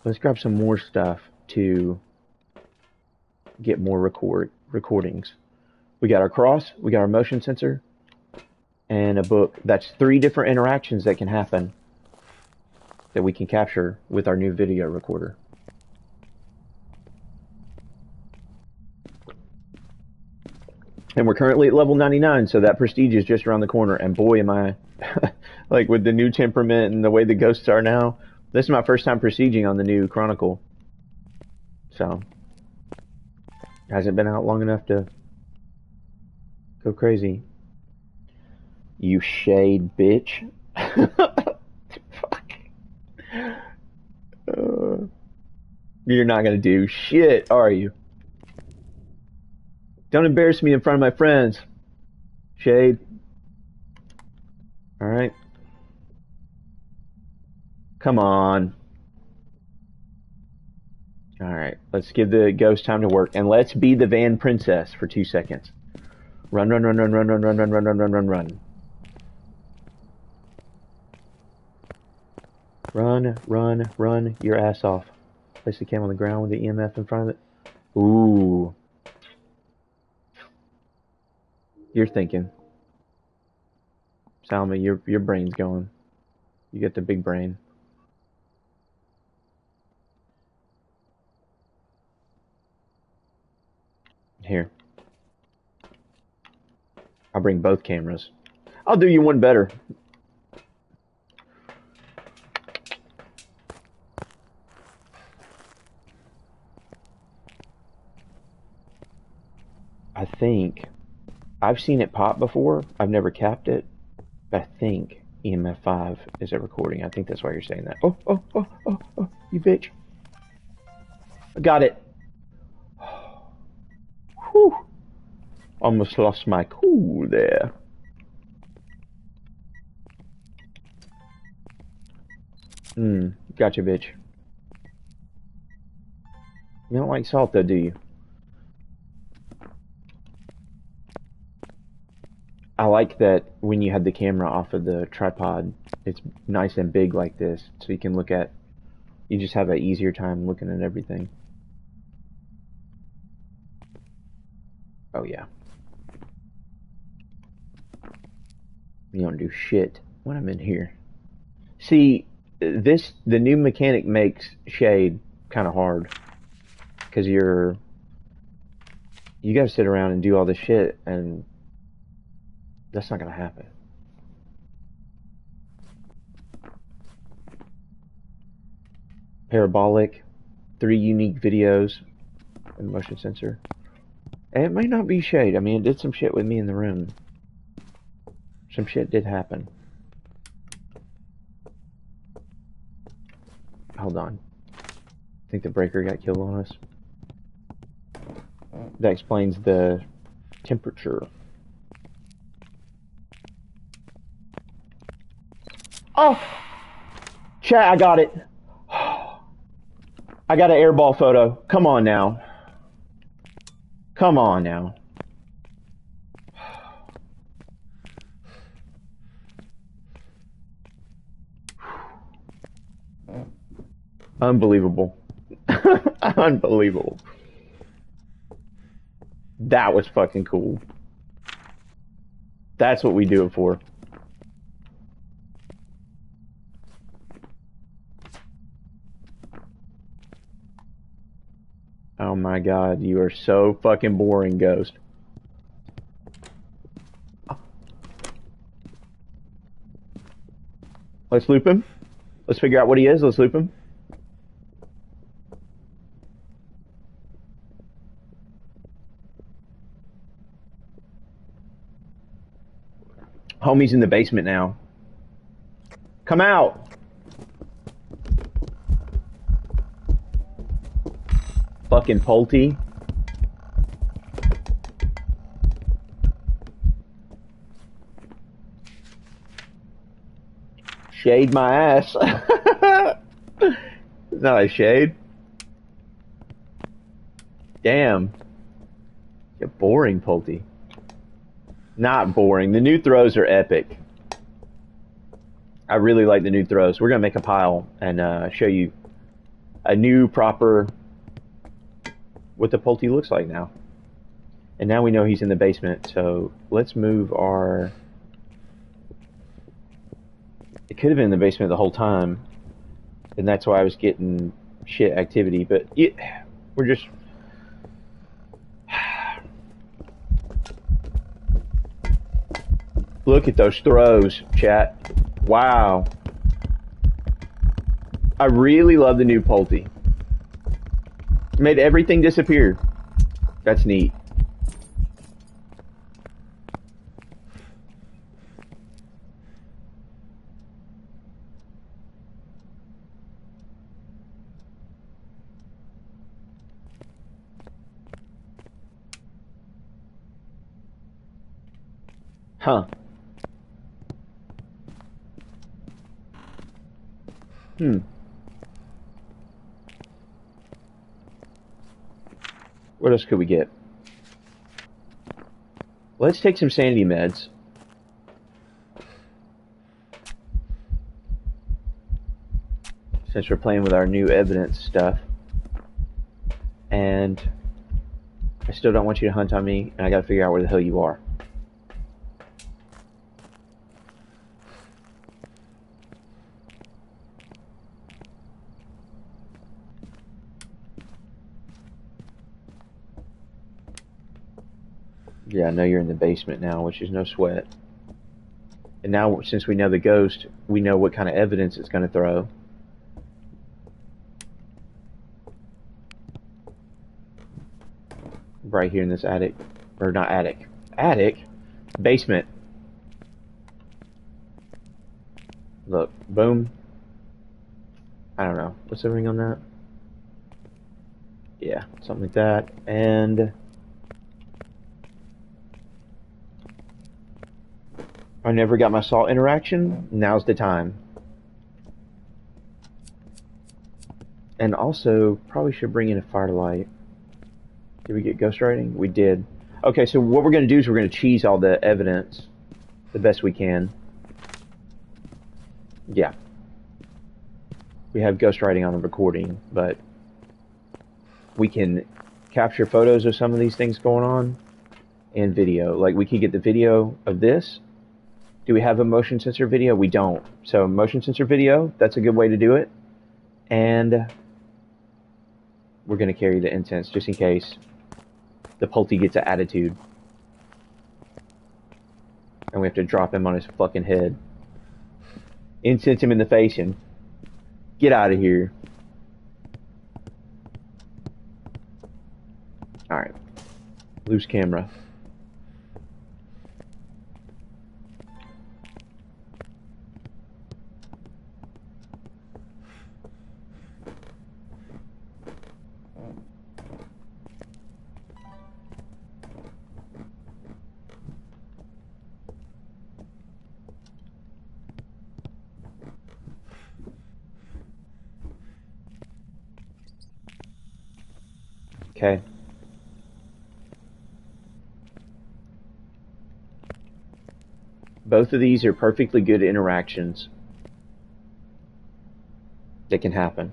Let's grab some more stuff to get more recordings. We got our cross, we got our motion sensor, and a book. That's 3 different interactions that can happen that we can capture with our new video recorder. And we're currently at level 99, so that prestige is just around the corner. And boy, am I, like with the new temperament and the way the ghosts are now, this is my first time prestiging on the new Chronicle. So, hasn't been out long enough to go crazy. You shade bitch. Fuck. You're not gonna do shit, are you? Don't embarrass me in front of my friends. Shade. Alright. Come on. Alright, let's give the ghost time to work. And let's be the van princess for 2 seconds. Run, run, run, run, run, run, run, run, run, run, run, run, run. Run, run, run your ass off. Place the cam on the ground with the EMF in front of it. Ooh. You're thinking. Salma, your brain's going. You get the big brain. Here. I'll bring both cameras. I'll do you one better. I think I've seen it pop before. I've never capped it. But I think EMF 5 is a recording. I think that's why you're saying that. Oh, oh, oh, oh, oh, you bitch. I got it. Whew. Almost lost my cool there. Gotcha, bitch. You don't like salt, though, do you? I like that when you had the camera off of the tripod, it's nice and big like this, so you can look at, you just have an easier time looking at everything. Oh yeah. You don't do shit when I'm in here. See, the new mechanic makes shade kind of hard, because you gotta sit around and do all this shit, and that's not gonna happen. Parabolic, 3 unique videos, and motion sensor. And it might not be shade. I mean, it did some shit with me in the room. Some shit did happen. Hold on. I think the breaker got killed on us. That explains the temperature. Oh! Chat, I got it. I got an airball photo. Come on now. Come on now. Unbelievable. Unbelievable. That was fucking cool. That's what we do it for. Oh my god, you are so fucking boring, Ghost. Let's loop him. Let's figure out what he is. Let's loop him. Homie's in the basement now. Come out! Fucking Pulte. Shade my ass. It's not a shade. Damn. You're boring, Pulte. Not boring. The new throws are epic. I really like the new throws. We're gonna make a pile and show you a new proper what the Pulte looks like now. And now we know he's in the basement, so let's move our... It could have been in the basement the whole time, and that's why I was getting shit activity, but we're just... Look at those throws, chat. Wow. I really love the new Pulte. Made everything disappear. That's neat. Huh. What else could we get? Let's take some sanity meds. Since we're playing with our new evidence stuff. And I still don't want you to hunt on me, and I gotta figure out where the hell you are. Yeah, I know you're in the basement now, which is no sweat. And now, since we know the ghost, we know what kind of evidence it's going to throw. Right here in this attic. Or not attic. Attic? Basement. Look, boom. I don't know. What's the ring on that? Yeah, something like that. And... I never got my salt interaction. Now's the time. And also, probably should bring in a firelight. Did we get ghostwriting? We did. Okay, so what we're going to do is we're going to cheese all the evidence the best we can. Yeah. We have ghostwriting on a recording, but we can capture photos of some of these things going on and video. Like, we could get the video of this. Do we have a motion sensor video? We don't. So motion sensor video, that's a good way to do it. And we're going to carry the incense just in case the Pulte gets an attitude. And we have to drop him on his fucking head. Incense him in the face and get out of here. Alright. Loose camera. Okay. Both of these are perfectly good interactions that can happen.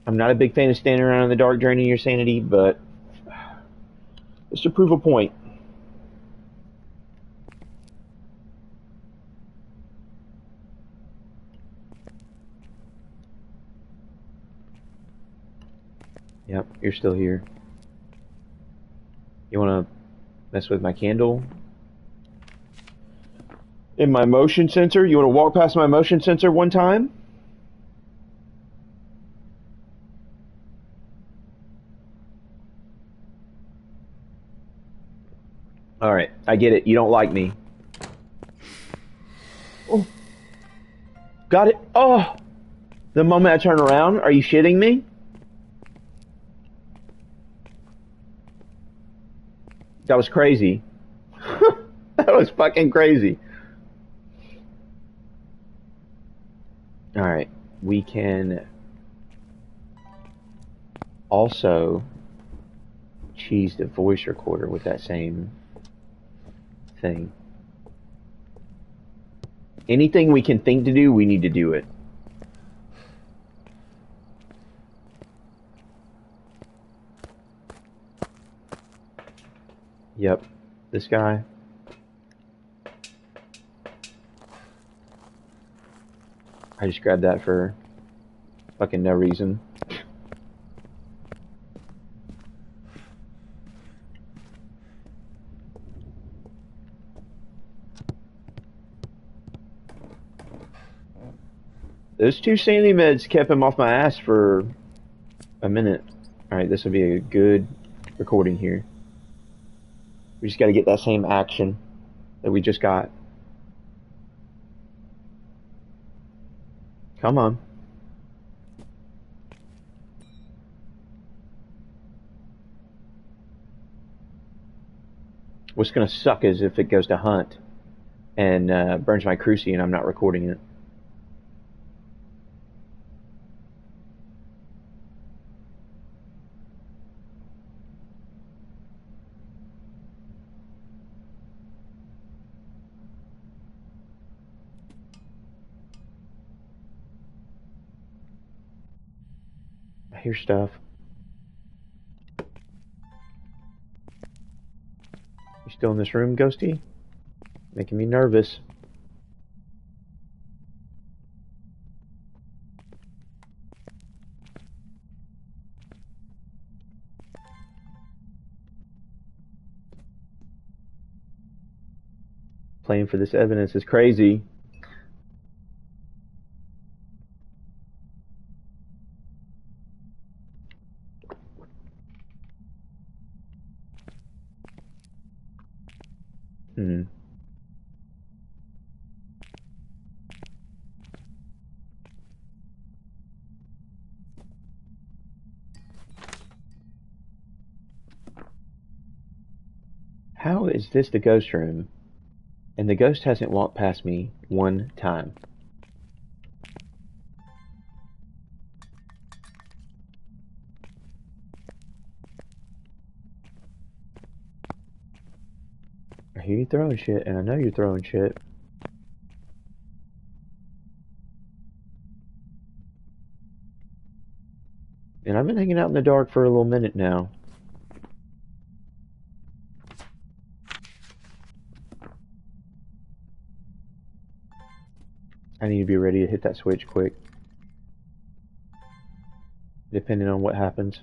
I'm not a big fan of standing around in the dark draining your sanity, but just to prove a point. Yep, you're still here. You want to mess with my candle? In my motion sensor? You want to walk past my motion sensor one time? Alright, I get it. You don't like me. Oh. Got it. Oh! The moment I turn around, are you shitting me? That was crazy. That was fucking crazy. Alright, we can... also cheesed a voice recorder with that same thing. Anything we can think to do, we need to do it. Yep, this guy. I just grabbed that for fucking no reason. Those 2 Stanley meds kept him off my ass for a minute. Alright, this will be a good recording here. We just gotta get that same action that we just got. Come on. What's gonna suck is if it goes to hunt and burns my crucie and I'm not recording it. I hear stuff. You still in this room, Ghosty? Making me nervous. Playing for this evidence is crazy. How is this the ghost room? And the ghost hasn't walked past me one time. I hear you throwing shit, and I know you're throwing shit. And I've been hanging out in the dark for a little minute now. I need to be ready to hit that switch quick. Depending on what happens.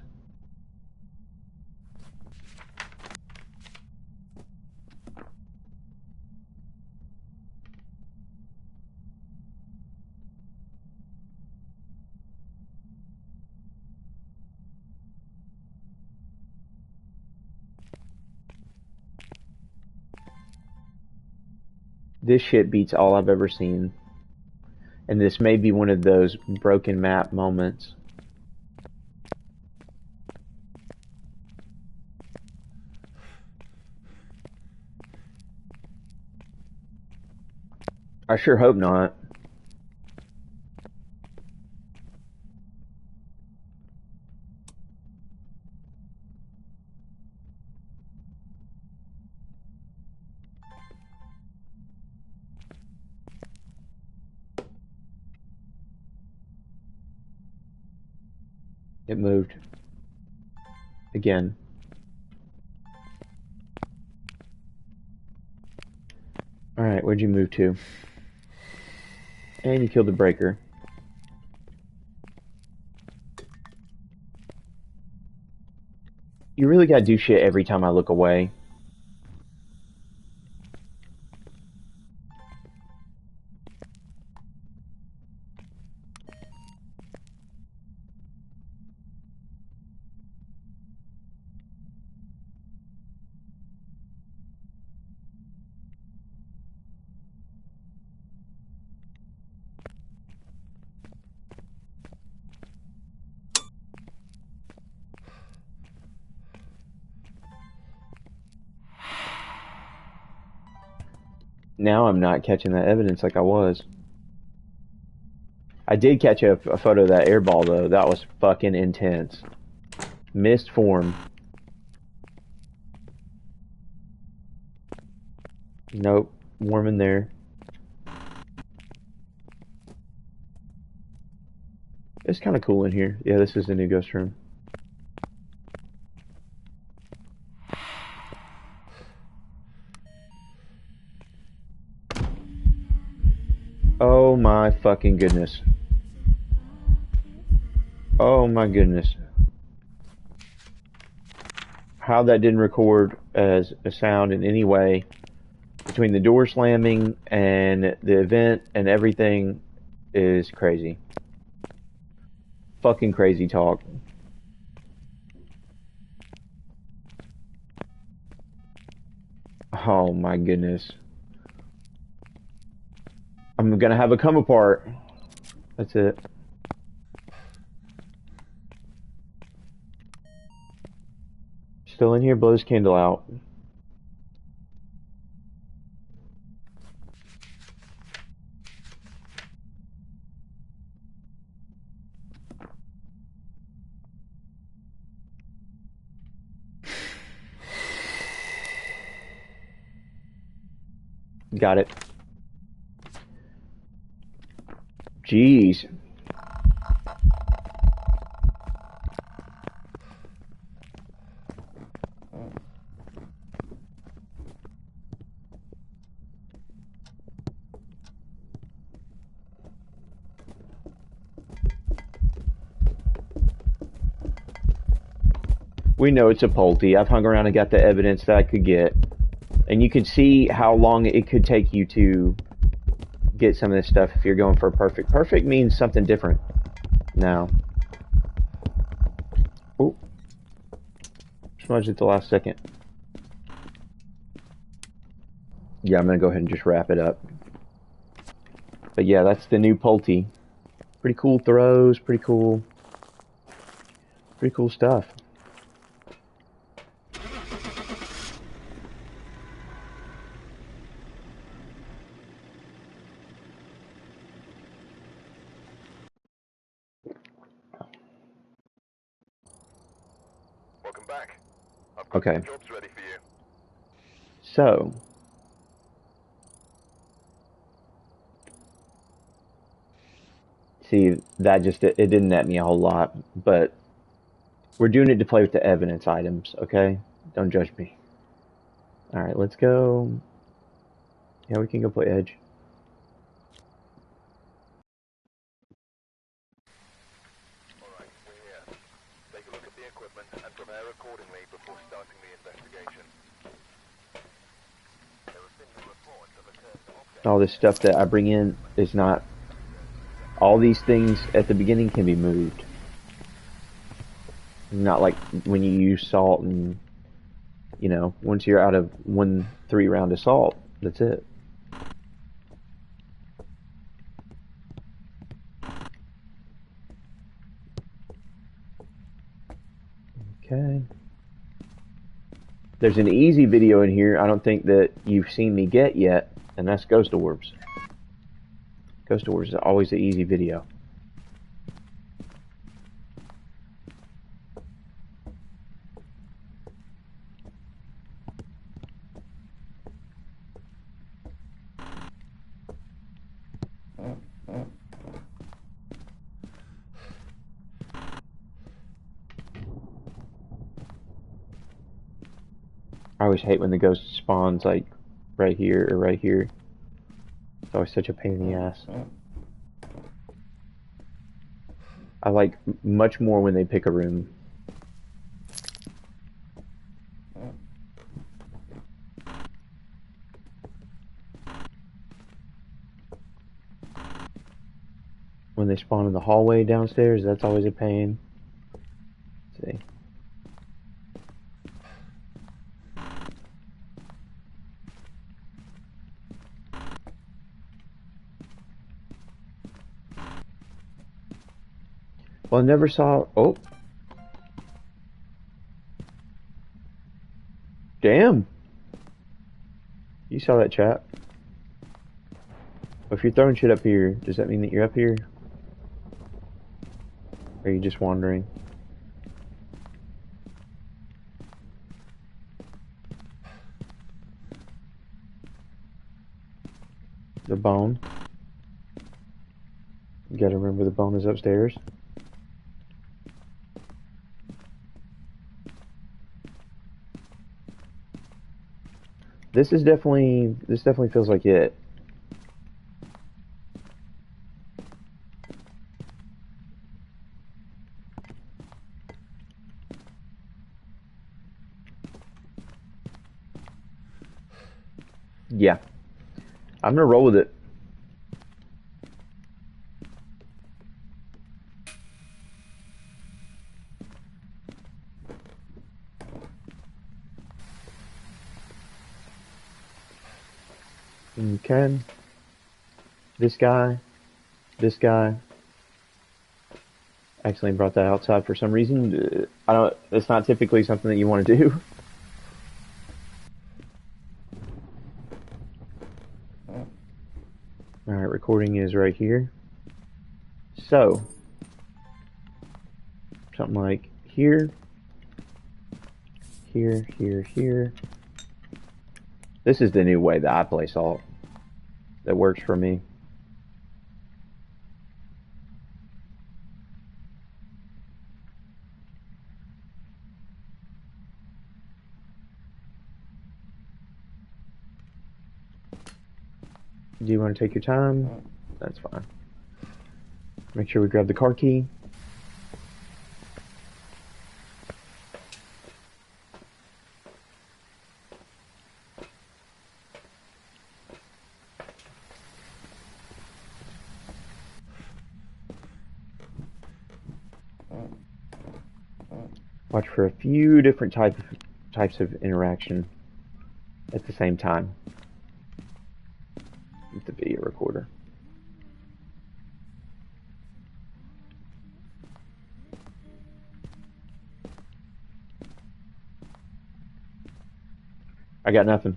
This shit beats all I've ever seen. And this may be one of those broken map moments. I sure hope not. It moved. Again. Alright, where'd you move to? And you killed the breaker. You really gotta do shit every time I look away. Now I'm not catching that evidence like I was. I did catch a photo of that airball though. That was fucking intense. Mist form. Nope. Warm in there. It's kind of cool in here. Yeah, this is the new ghost room. Oh my fucking goodness. Oh my goodness. How that didn't record as a sound in any way between the door slamming and the event and everything is crazy. Fucking crazy talk. Oh my goodness. I'm gonna have a come apart. That's it. Still in here, blow this candle out. Got it. Jeez. We know it's a Pulte. I've hung around and got the evidence that I could get. And you can see how long it could take you to get some of this stuff if you're going for a perfect. Perfect means something different. Now. Oh. Smudged at the last second. Yeah, I'm going to go ahead and just wrap it up. But yeah, that's the new Pulte. Pretty cool throws, pretty cool stuff. Welcome back. I've got Okay. jobs ready for you. So, see, that just, it didn't net me a whole lot, but we're doing it to play with the evidence items, okay? Don't judge me. Alright, let's go. Yeah, we can go play Edge. Alright, we're here. Take a look at the equipment and prepare accordingly before starting the investigation. There have been no reports of a cursed object. All this stuff that I bring in is not... All these things at the beginning can be moved. Not like when you use salt and, you know, once you're out of 1 3-round assault, that's it. Okay. There's an easy video in here I don't think that you've seen me get yet, and that's Ghost Orbs. Ghost Orbs is always the easy video. I always hate when the ghost spawns like right here or right here. It's always such a pain in the ass. I like much more when they pick a room. When they spawn in the hallway downstairs, that's always a pain. Let's see. Well, I never saw... Oh. Damn. You saw that, chat. If you're throwing shit up here, does that mean that you're up here? Or are you just wandering? The bone. You gotta remember the bone is upstairs. This definitely feels like it. Yeah. I'm gonna roll with it. Okay. This guy. Accidentally brought that outside for some reason. I don't. It's not typically something that you want to do. All right, recording is right here. So, something like here, here, here, here. This is the new way that I play Salt. That works for me. Do you want to take your time? That's fine. Make sure we grab the car key. Watch for a few different types of interaction at the same time with the video recorder. I got nothing.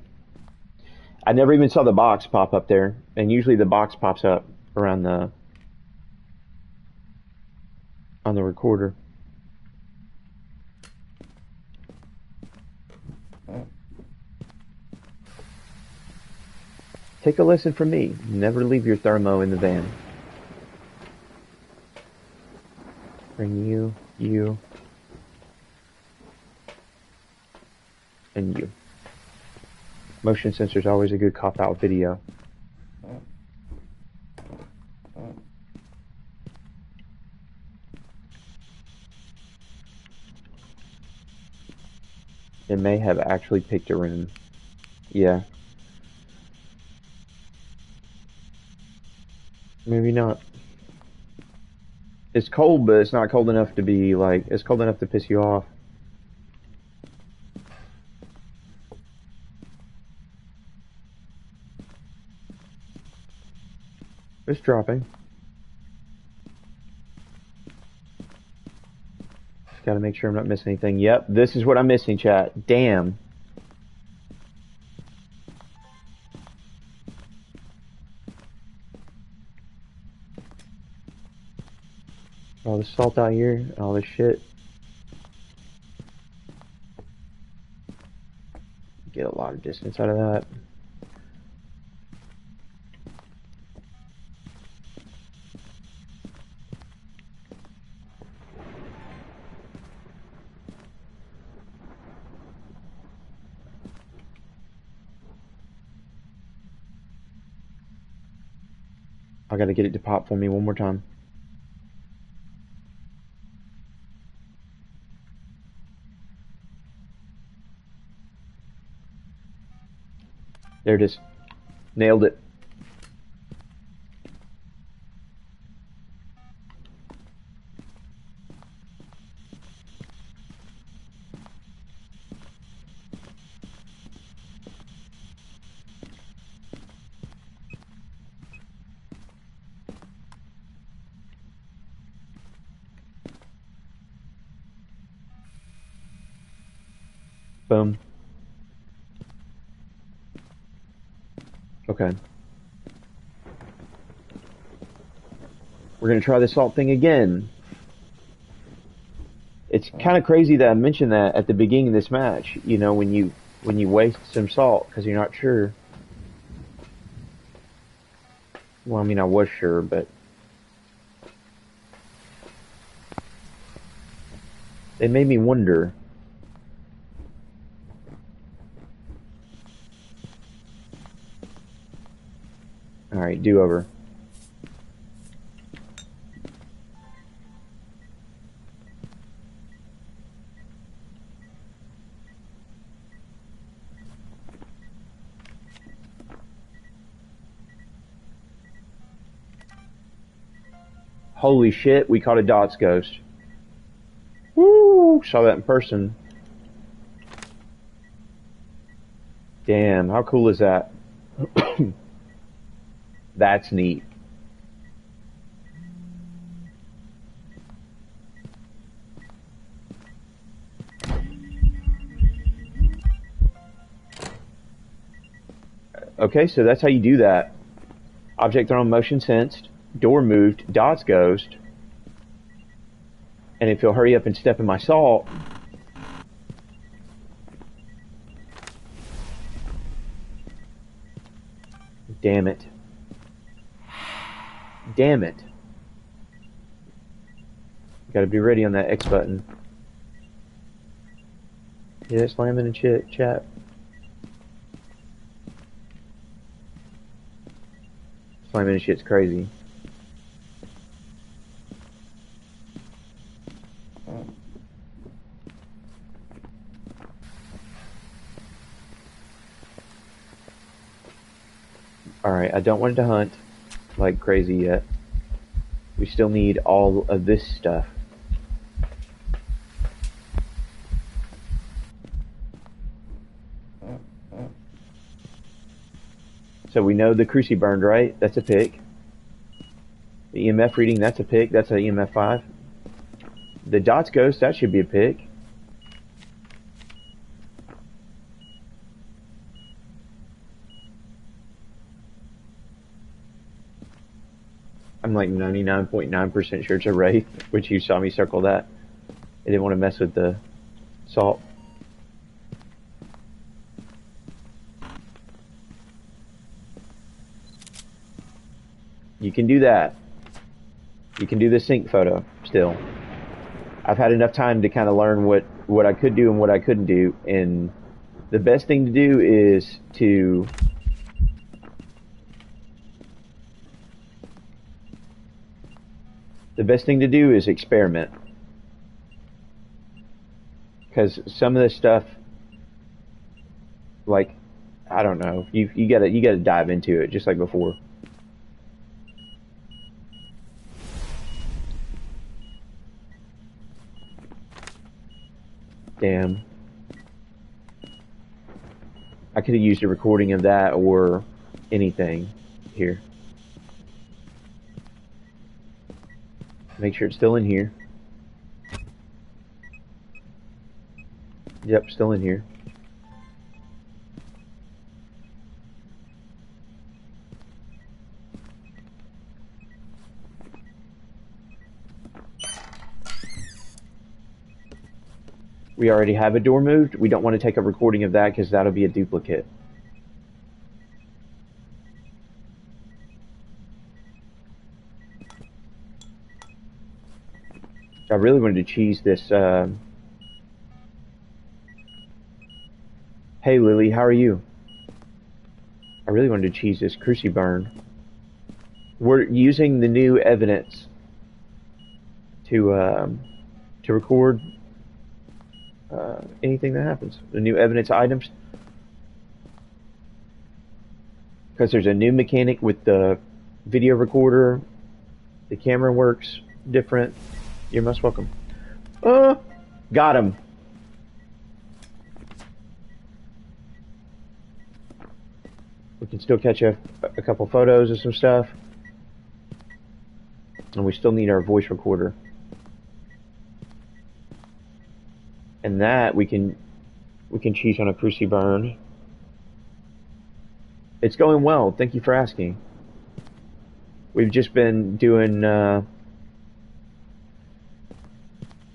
I never even saw the box pop up there, and usually the box pops up around on the recorder. Take a lesson from me. Never leave your thermo in the van. Bring you, and you. Motion sensor is always a good cop-out video. It may have actually picked a room. Yeah. Maybe not. It's cold, but it's not cold enough to be like, it's cold enough to piss you off. It's dropping. Just gotta make sure I'm not missing anything. Yep, this is what I'm missing, chat. Damn. All this salt out here, all this shit. Get a lot of distance out of that. I gotta get it to pop for me one more time. There it is. Nailed it. Boom. Okay. We're gonna try the salt thing again. It's kind of crazy that I mentioned that at the beginning of this match. You know, when you waste some salt because you're not sure. Well, I mean, I was sure, but they made me wonder. Alright, do over. Holy shit, we caught a dots ghost. Woo! Saw that in person. Damn, how cool is that? That's neat. Okay, so that's how you do that. Object thrown, motion sensed, door moved, dots ghost. And if you'll hurry up and step in my salt. Damn it. Damn it. Gotta be ready on that X button. Yeah, slamming and shit, chat. Slamming and shit's crazy. Alright, I don't want to hunt like crazy yet. We still need all of this stuff. So we know the Cruci burned, right? That's a pick. The EMF reading, that's a pick. That's an EMF 5. The dots ghost, that should be a pick. I'm like 99.9% sure it's a wraith, which you saw me circle that. I didn't want to mess with the salt. You can do that. You can do the sync photo still. I've had enough time to kind of learn what I could do and what I couldn't do, and the best thing to do is to experiment, because some of this stuff, like, I don't know, you gotta dive into it just like before. Damn. I could have used a recording of that or anything here. Make sure it's still in here. Yep, still in here. We already have a door moved. We don't want to take a recording of that because that'll be a duplicate. I really wanted to cheese this. Hey Lily, how are you? I really wanted to cheese this Cruci burn. We're using the new evidence to record anything that happens. The new evidence items. Because there's a new mechanic with the video recorder. The camera works different. You're most welcome. Got him. We can still catch a couple photos of some stuff. And we still need our voice recorder. And that we can cheese on a Cruci burn. It's going well. Thank you for asking. We've just been doing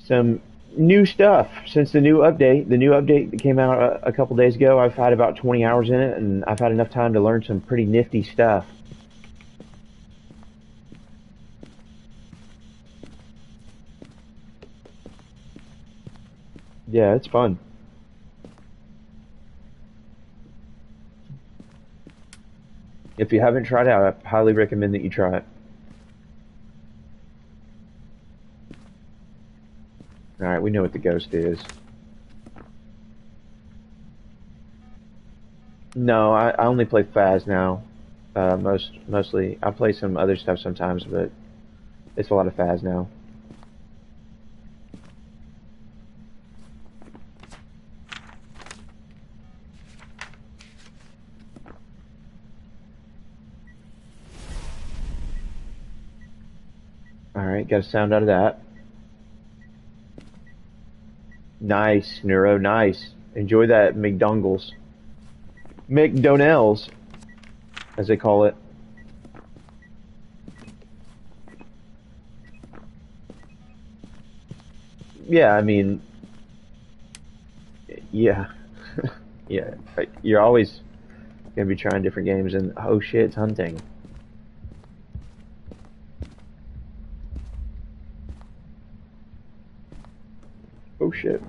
some new stuff since the new update. The new update that came out a couple days ago. I've had about 20 hours in it, and I've had enough time to learn some pretty nifty stuff. Yeah, it's fun. If you haven't tried it out, I highly recommend that you try it. Alright, we know what the ghost is. No, I only play Phas now. Mostly. I play some other stuff sometimes, but it's a lot of Phas now. Alright, got a sound out of that. Nice, Neuro, nice. Enjoy that McDongles. McDonell's, as they call it. Yeah, I mean, yeah. Yeah, you're always gonna be trying different games, and oh shit, it's hunting. Oh shit.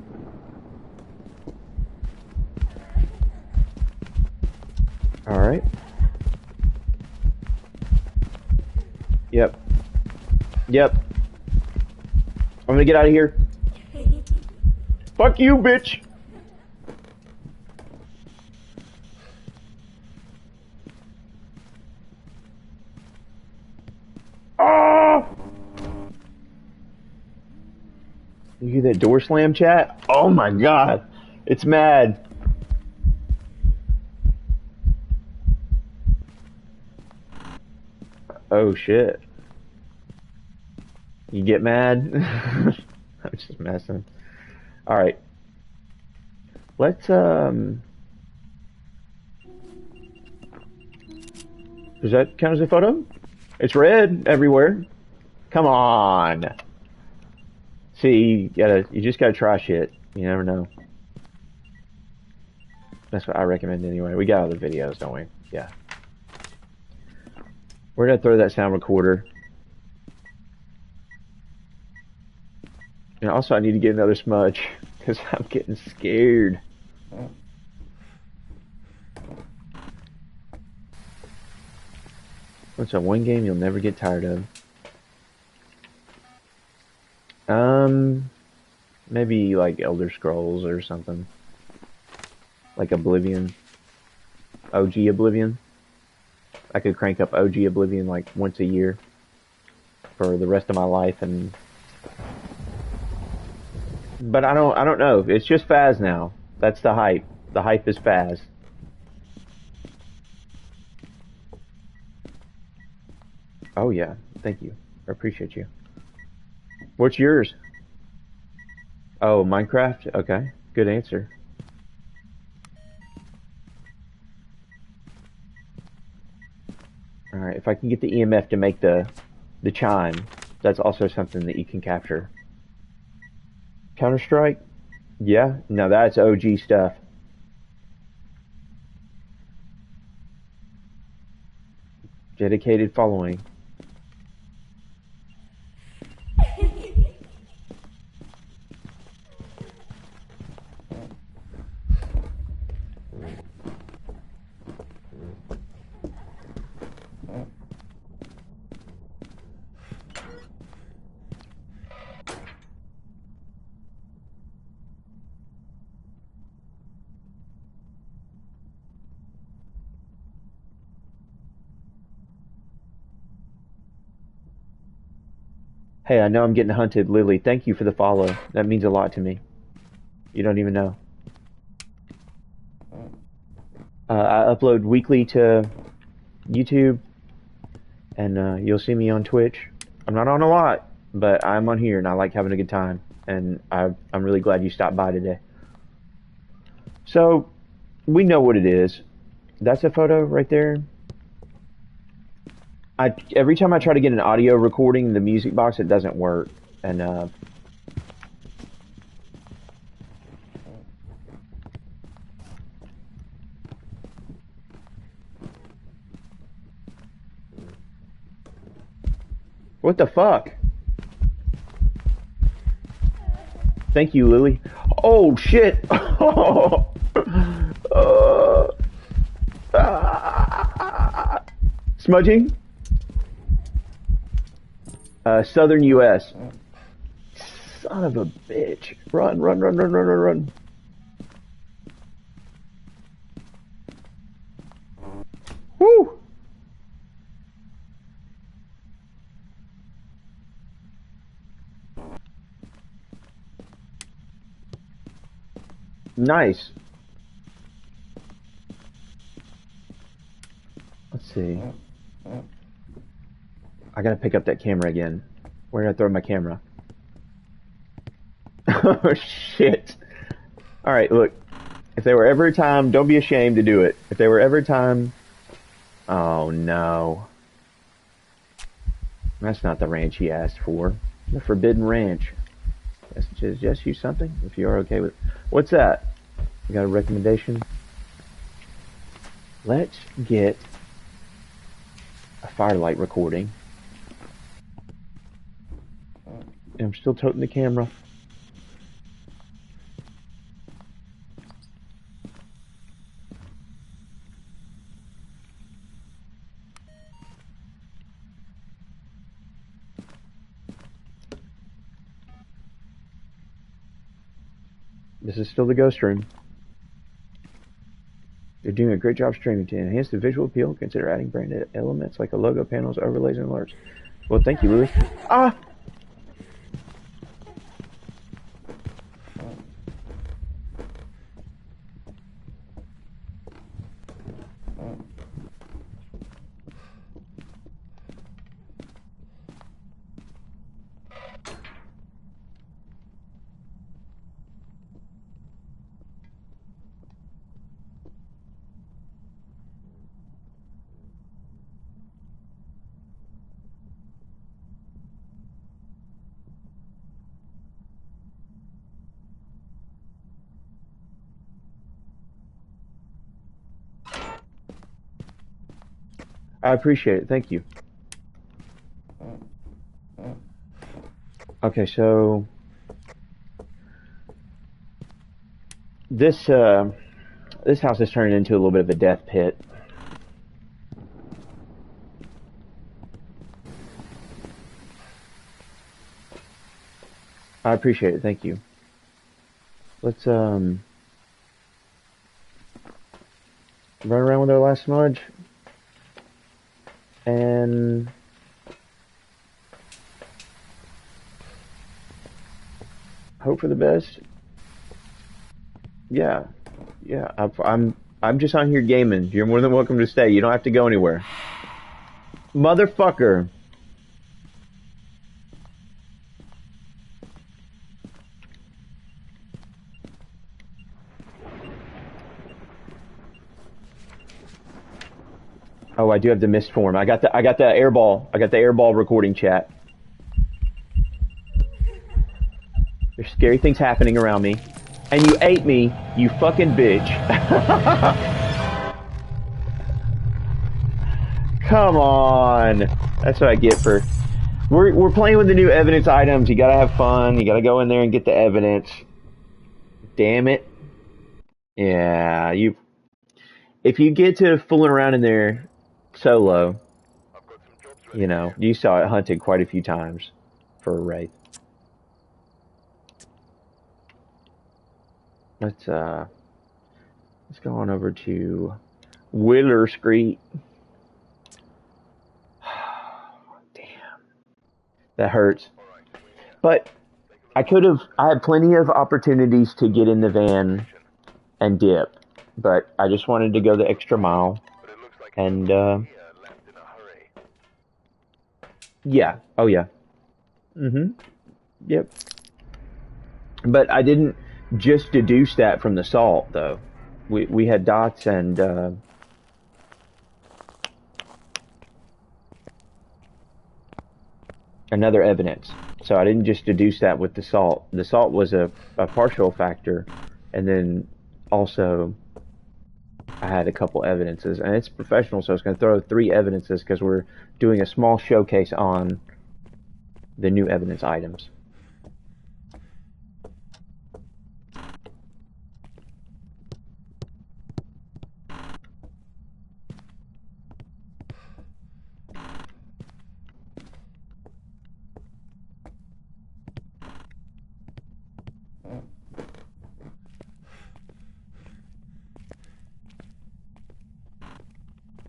Alright. Yep. Yep. I'm gonna get out of here. Fuck you, bitch! Ah! You hear that door slam, chat? Oh my god. It's mad. Oh shit. You get mad? I'm just messing. Alright. Let's, does that count as a photo? It's red everywhere. Come on. See, you just gotta try shit. You never know. That's what I recommend anyway. We got other videos, don't we? Yeah. We're gonna throw that sound recorder. And also I need to get another smudge, because I'm getting scared. What's that one game you'll never get tired of? Maybe like Elder Scrolls or something. Like Oblivion. OG Oblivion. I could crank up OG Oblivion like once a year for the rest of my life, but I don't know. It's just Phas now. That's the hype. The hype is Phas. Oh yeah, thank you. I appreciate you. What's yours? Oh, Minecraft? Okay, good answer. Alright, if I can get the EMF to make the chime, that's also something that you can capture. Counter-Strike? Yeah, no, that's OG stuff. Dedicated following. Hey, I know I'm getting hunted, Lily. Thank you for the follow. That means a lot to me. You don't even know. I upload weekly to YouTube, and you'll see me on Twitch. I'm not on a lot, but I'm on here, and I like having a good time. And I'm really glad you stopped by today. So, we know what it is. That's a photo right there. Every time I try to get an audio recording, the music box, it doesn't work. And, what the fuck? Thank you, Lily. Oh shit! Smudging? Southern U.S. Son of a bitch. Run, run, run, run, run, run, run. Woo! Nice. Let's see. I gotta pick up that camera again. Where did I throw my camera? Oh shit. Alright, look. If there were ever a time, don't be ashamed to do it. If there were ever a time... Oh no. That's not the ranch he asked for. The Forbidden Ranch. Just use something if you are okay with it. What's that? You got a recommendation? Let's get a firelight recording. I'm still toting the camera. This is still the ghost room. You're doing a great job streaming. To enhance the visual appeal, consider adding branded elements like a logo, panels, overlays, and alerts. Well, thank you, Louis. Ah! I appreciate it. Thank you. Okay, so this this house is turning into a little bit of a death pit. I appreciate it. Thank you. Let's run around with our last smudge and hope for the best. Yeah, yeah. I'm just on here gaming. You're more than welcome to stay. You don't have to go anywhere, motherfucker. Oh, I do have the mist form. I got the airball. I got the airball recording chat. There's scary things happening around me. And you ate me, you fucking bitch. Come on. That's what I get for... We're playing with the new evidence items. You gotta have fun. You gotta go in there and get the evidence. Damn it. Yeah, if you get to fooling around in there solo, you know, you saw it hunted quite a few times for a wraith. Let's go on over to Willer Street. Damn. That hurts. But I had plenty of opportunities to get in the van and dip, but I just wanted to go the extra mile. And, yeah. Oh, yeah. Yep. But I didn't just deduce that from the salt, though. We had dots and, another evidence. So I didn't just deduce that with the salt. The salt was a partial factor, and then also I had a couple evidences, and it's professional, so I was going to throw 3 evidences because we're doing a small showcase on the new evidence items.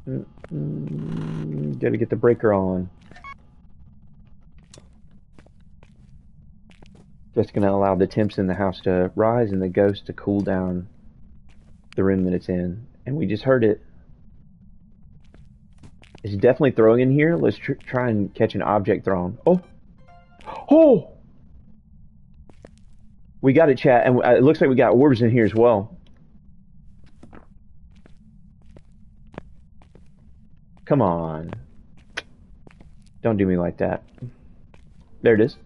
Gotta get the breaker on. Just gonna allow the temps in the house to rise and the ghost to cool down the room that it's in. And we just heard it. It's definitely throwing in here. Let's try and catch an object thrown. Oh! Oh! We got it, chat, and it looks like we got orbs in here as well. Come on. Don't do me like that. There it is.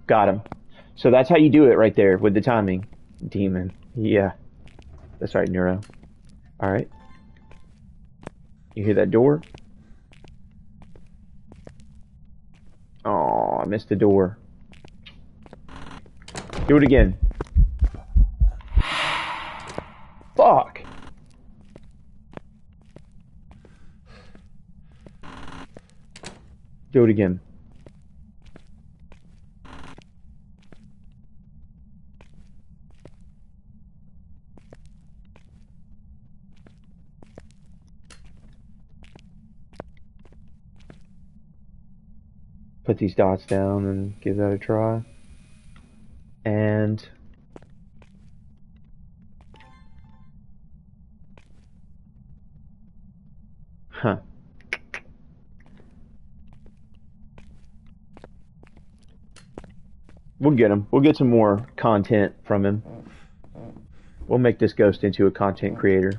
Got him. So that's how you do it right there with the timing. Demon. Yeah. That's right, Neuro. Alright. You hear that door? Oh, I missed the door. Do it again. Fuck! Do it again. Put these dots down and give that a try. And huh. We'll get him. We'll get some more content from him. We'll make this ghost into a content creator.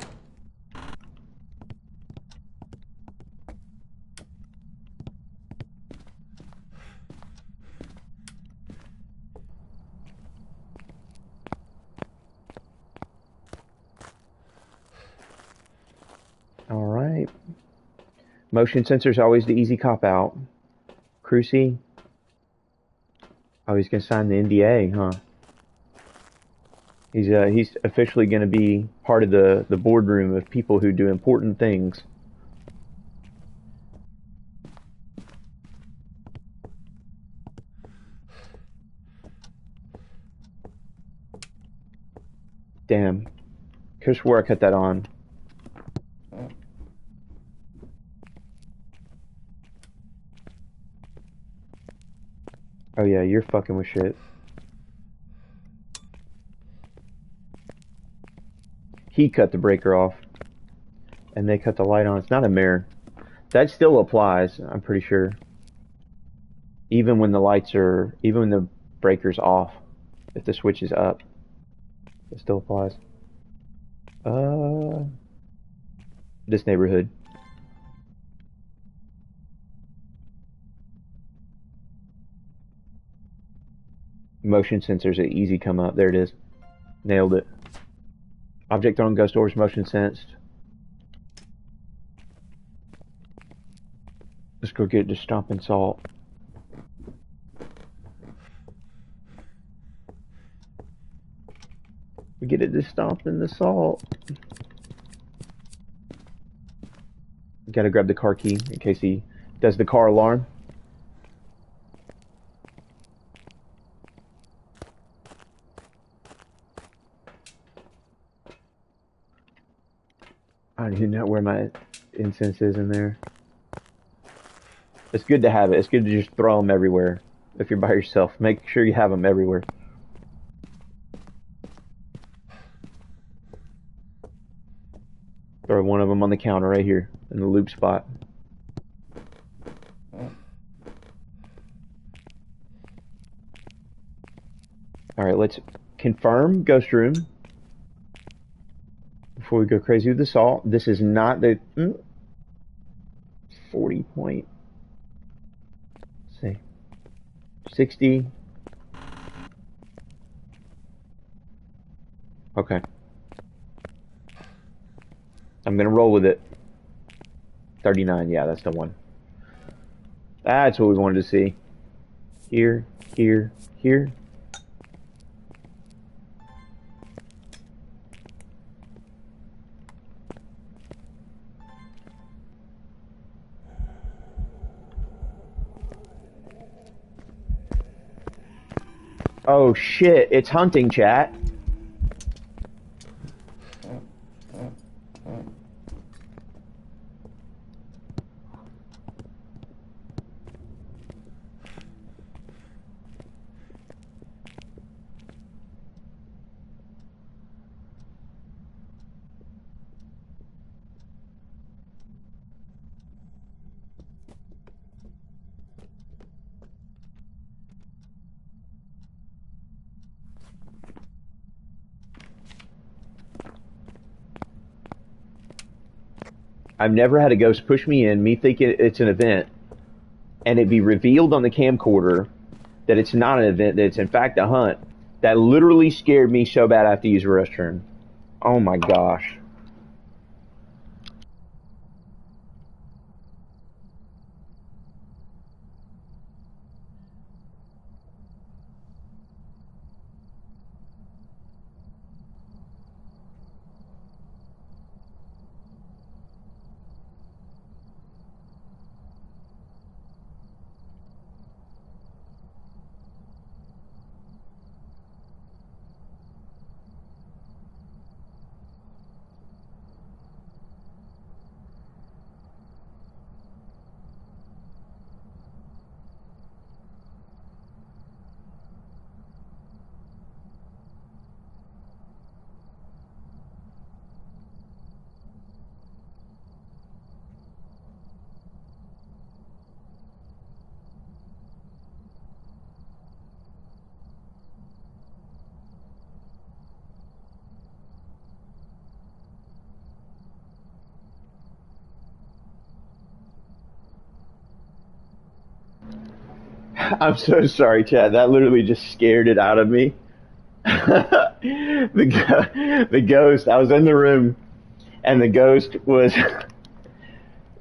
Alright. Motion sensor's always the easy cop-out. Crucy. Oh, he's gonna sign the NDA, huh? He's officially gonna be part of the boardroom of people who do important things. Damn. Could've swore I cut that on. Oh yeah, you're fucking with shit. He cut the breaker off. And they cut the light on. It's not a mirror. That still applies, I'm pretty sure. Even when the breaker's off. If the switch is up. It still applies. This neighborhood. Motion sensors an easy come up. There it is. Nailed it. Object thrown, ghost orbs, motion sensed. Let's go get the stomping salt. We get it to stomp in the salt. Gotta grab the car key in case he does the car alarm. I don't even know where my incense is in there. It's good to have it. It's good to just throw them everywhere. If you're by yourself, make sure you have them everywhere. Throw one of them on the counter right here in the loop spot. Alright, let's confirm ghost room. Before we go crazy with the salt. This is not the 40 point. Let's see. 60. Okay. I'm gonna roll with it. 39, yeah, that's the one. That's what we wanted to see. Here, here, here. Oh shit, it's hunting, chat. I've never had a ghost push me in, me thinking it's an event, and it be revealed on the camcorder that it's not an event, that it's in fact a hunt. That literally scared me so bad I have to use a restroom. Oh my gosh. I'm so sorry, Chad. That literally just scared it out of me. The ghost. I was in the room, and the ghost was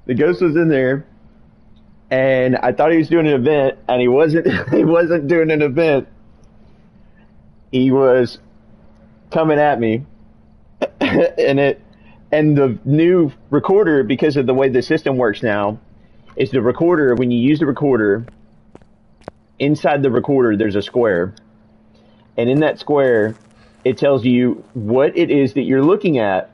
in there, and I thought he was doing an event, and he wasn't. He wasn't doing an event. He was coming at me, and the new recorder, because of the way the system works now, is the recorder. When you use the recorder, inside the recorder, there's a square. And in that square, it tells you what it is that you're looking at.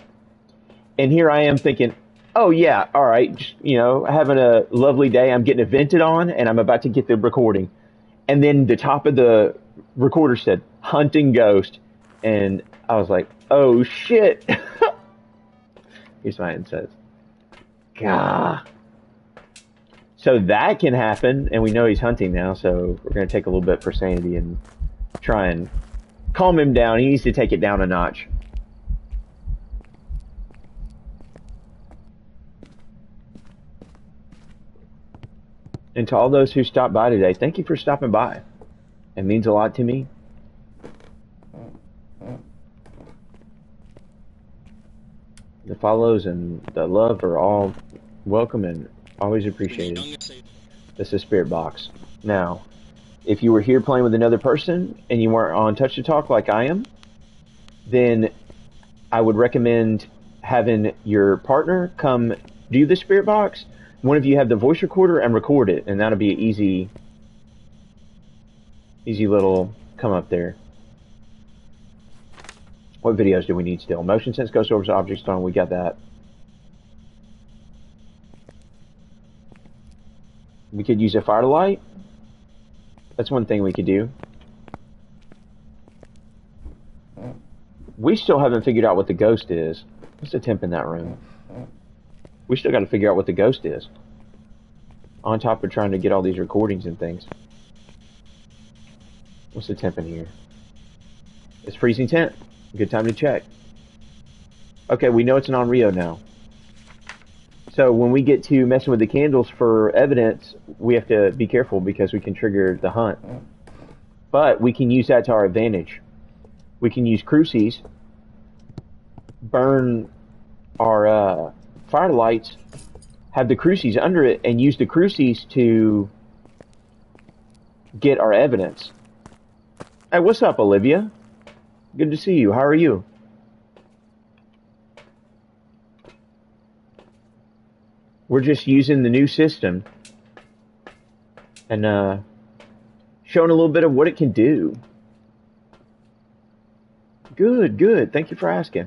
And here I am thinking, oh yeah, all right, just, having a lovely day. I'm getting vented on, and I'm about to get the recording. And then the top of the recorder said, hunting ghost. And I was like, oh shit. Here's my it says, Gah. So that can happen, and we know he's hunting now, so we're going to take a little bit for sanity and try and calm him down. He needs to take it down a notch. And to all those who stopped by today, thank you for stopping by. It means a lot to me. The follows and the love are all welcome and always appreciated. This is Spirit Box. Now, if you were here playing with another person and you weren't on Touch to Talk like I am, then I would recommend having your partner come do the Spirit Box. One of you have the voice recorder and record it, and that'll be an easy little come up there. What videos do we need still? Motion sense, ghost orbs, object stone. We got that. We could use a firelight. That's one thing we could do. We still haven't figured out what the ghost is. What's the temp in that room? We still got to figure out what the ghost is. On top of trying to get all these recordings and things. What's the temp in here? It's freezing temp. Good time to check. Okay, we know it's an on Rio now. So when we get to messing with the candles for evidence, we have to be careful because we can trigger the hunt. But we can use that to our advantage. We can use cruces, burn our firelights, have the cruces under it, and use the cruces to get our evidence. Hey, what's up, Olivia? Good to see you. How are you? We're just using the new system and showing a little bit of what it can do. Good, good. Thank you for asking.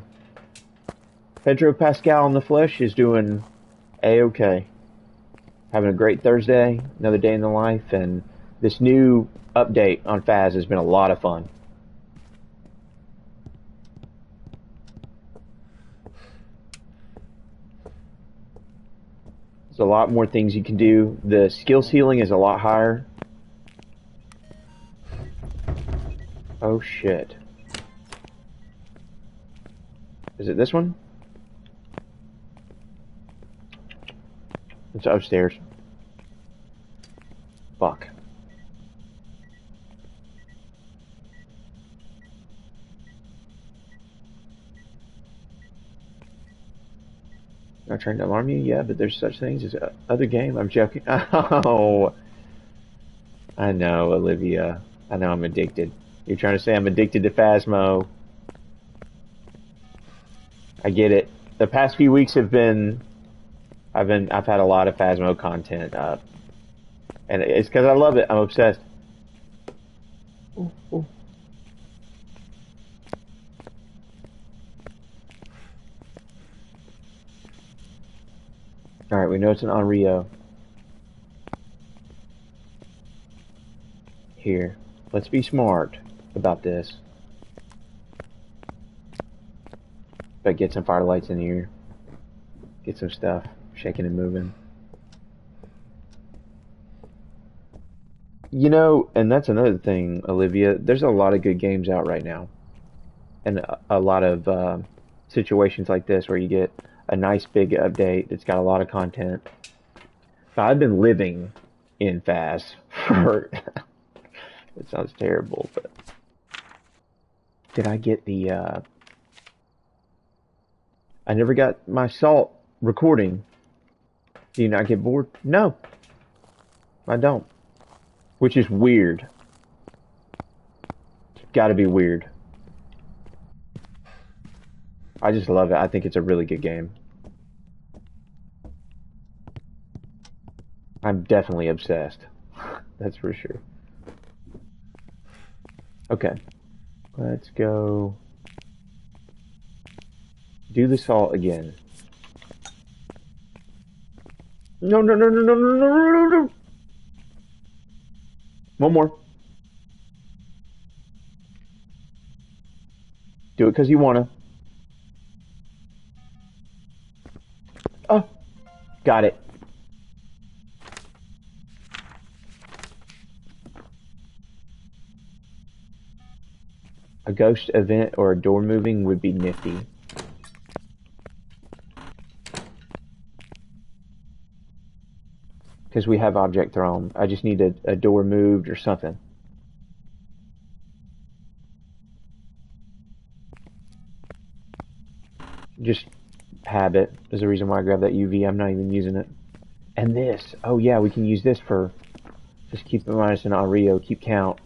Pedro Pascal in the flesh is doing A-okay. Having a great Thursday, another day in the life, and this new update on Phas has been a lot of fun. There's a lot more things you can do. The skill ceiling is a lot higher. Oh shit. Is it this one? It's upstairs. Fuck. Am I trying to alarm you? Yeah, but there's such things as other game. I'm joking. Oh, I know, Olivia. I know I'm addicted. You're trying to say I'm addicted to Phasmo. I get it. The past few weeks have been I've had a lot of Phasmo content up, and it's because I love it. I'm obsessed. Ooh, ooh. All right, we know it's an Onryo. Here, let's be smart about this. But get some firelights in here. Get some stuff shaking and moving. You know, and that's another thing, Olivia. There's a lot of good games out right now, and a lot of situations like this where you get a nice big update that's got a lot of content. But I've been living in Fast for. It sounds terrible, but did I get the? I never got my salt recording. Do you not get bored? No, I don't. Which is weird. Gotta be weird. I just love it. I think it's a really good game. I'm definitely obsessed. That's for sure. Okay. Let's go do the salt again. No, no, no, no, no, no, no, no, no. One more. Do it because you wanna. Oh, got it. A ghost event or a door moving would be nifty. Because we have object thrown. I just need a door moved or something. Just habit is the reason why I grabbed that UV. I'm not even using it. And this. Oh yeah, we can use this for just keep the minus and Rio, keep count.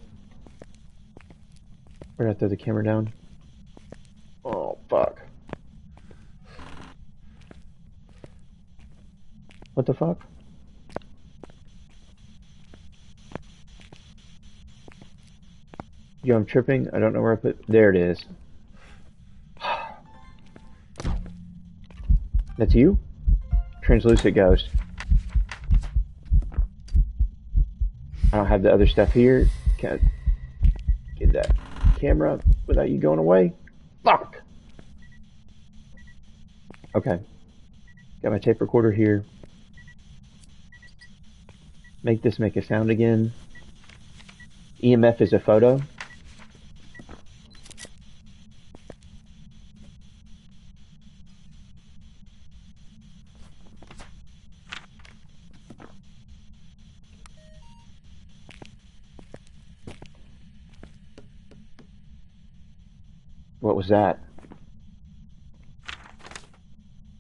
Where did I throw the camera down? Oh fuck. What the fuck? Yo, I'm tripping. I don't know where I put. There it is. That's you? Translucent ghost. I don't have the other stuff here. Can't get that camera without you going away. Fuck! Okay. Got my tape recorder here. Make this make a sound again. EMF is a photo. What was that?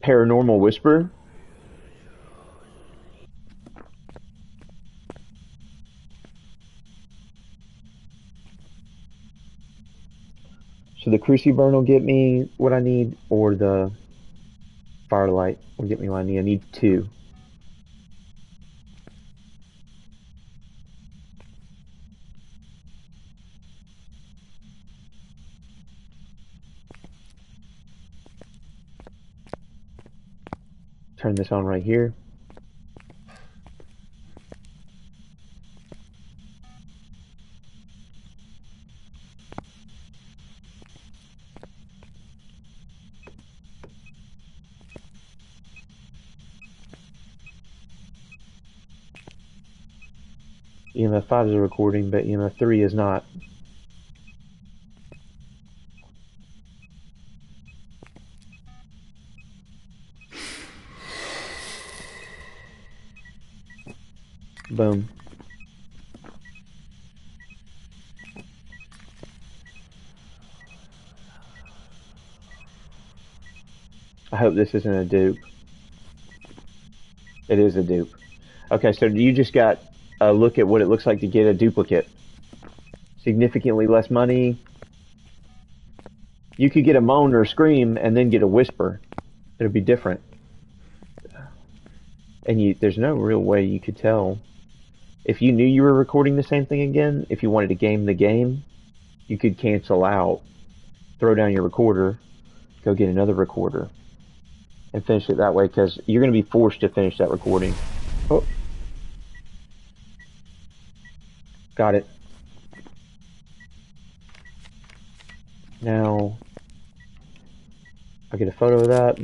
Paranormal whisper? So the cruciburn will get me what I need, or the firelight will get me what I need. I need two. Turn this on right here. EMF 5 is a recording, but EMF 3 is not. Boom. I hope this isn't a dupe. It is a dupe. Okay, so you just got a look at what it looks like to get a duplicate. Significantly less money. You could get a moan or a scream and then get a whisper. It'll be different. And there's no real way you could tell. If you knew you were recording the same thing again, if you wanted to game the game, you could cancel out, throw down your recorder, go get another recorder, and finish it that way, because you're going to be forced to finish that recording. Oh. Got it. Now, I'll get a photo of that.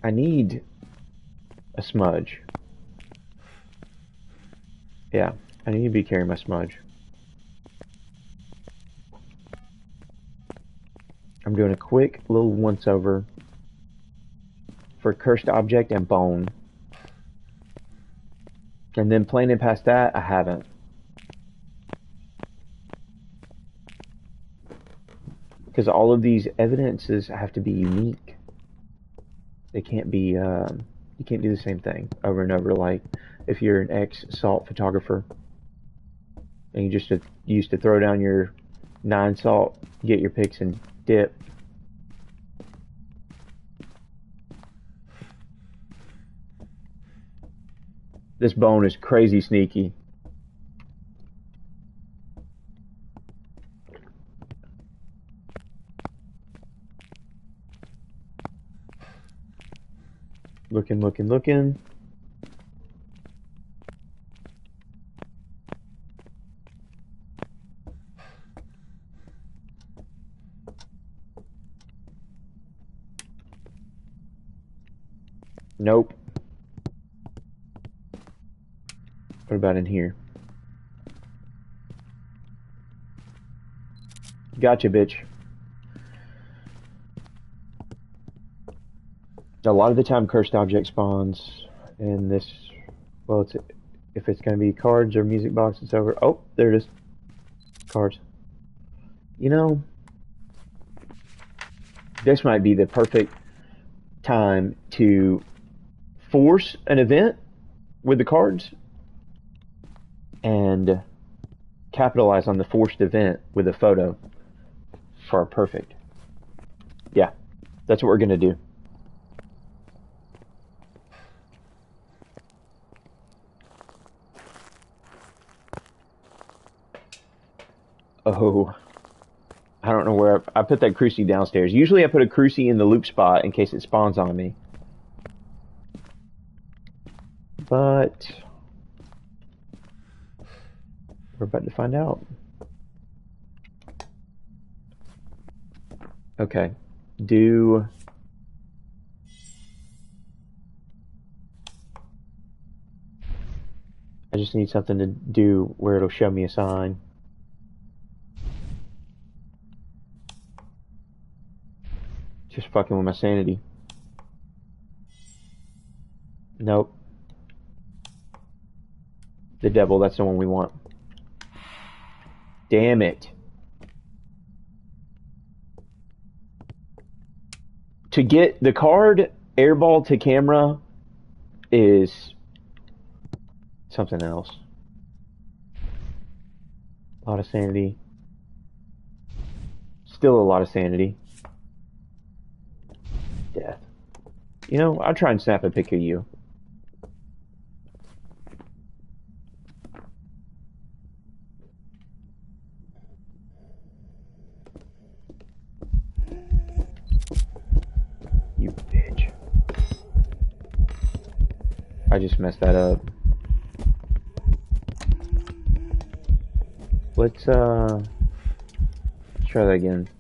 I need a smudge. Yeah, I need to be carrying my smudge. I'm doing a quick little once over for cursed object and bone. And then planning past that, I haven't. Because all of these evidences have to be unique. They can't be, you can't do the same thing over and over. Like, if you're an ex-salt photographer, and you just used to throw down your 9 salt, get your pics and dip. This bone is crazy sneaky. Looking, looking, looking. Nope. What about in here? Gotcha, bitch. A lot of the time, cursed object spawns in this. Well, if it's going to be cards or music box, it's over. Oh, there it is. Cards. You know, this might be the perfect time to force an event with the cards and capitalize on the forced event with a photo for our perfect. Yeah, that's what we're going to do. Oh, I don't know where I put that crucie downstairs. Usually I put a crucie in the loop spot in case it spawns on me. But we're about to find out. Okay. I just need something to do where it'll show me a sign. Just fucking with my sanity. Nope. The devil, that's the one we want. Damn it. To get the card airball to camera is something else. A lot of sanity. Still a lot of sanity. Death. You know, I'll try and snap a pic of you. You bitch. I just messed that up. Let's try that again.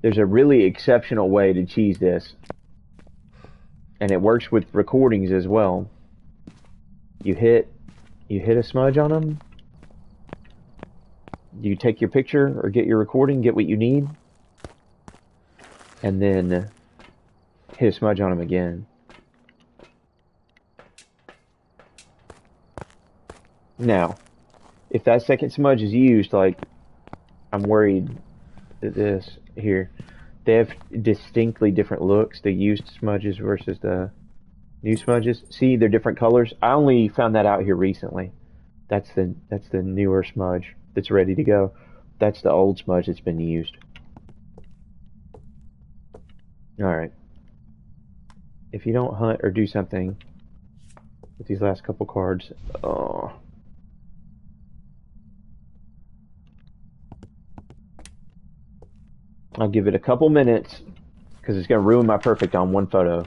There's a really exceptional way to cheese this, and it works with recordings as well. You hit a smudge on them. You take your picture or get your recording, get what you need, and then hit a smudge on them again. Now, if that second smudge is used, like, I'm worried that this here, they have distinctly different looks, the used smudges versus the new smudges. See, they're different colors. I only found that out here recently. That's the newer smudge that's ready to go. That's the old smudge that's been used. Alright. If you don't hunt or do something with these last couple cards, oh. I'll give it a couple minutes because it's going to ruin my perfect on one photo.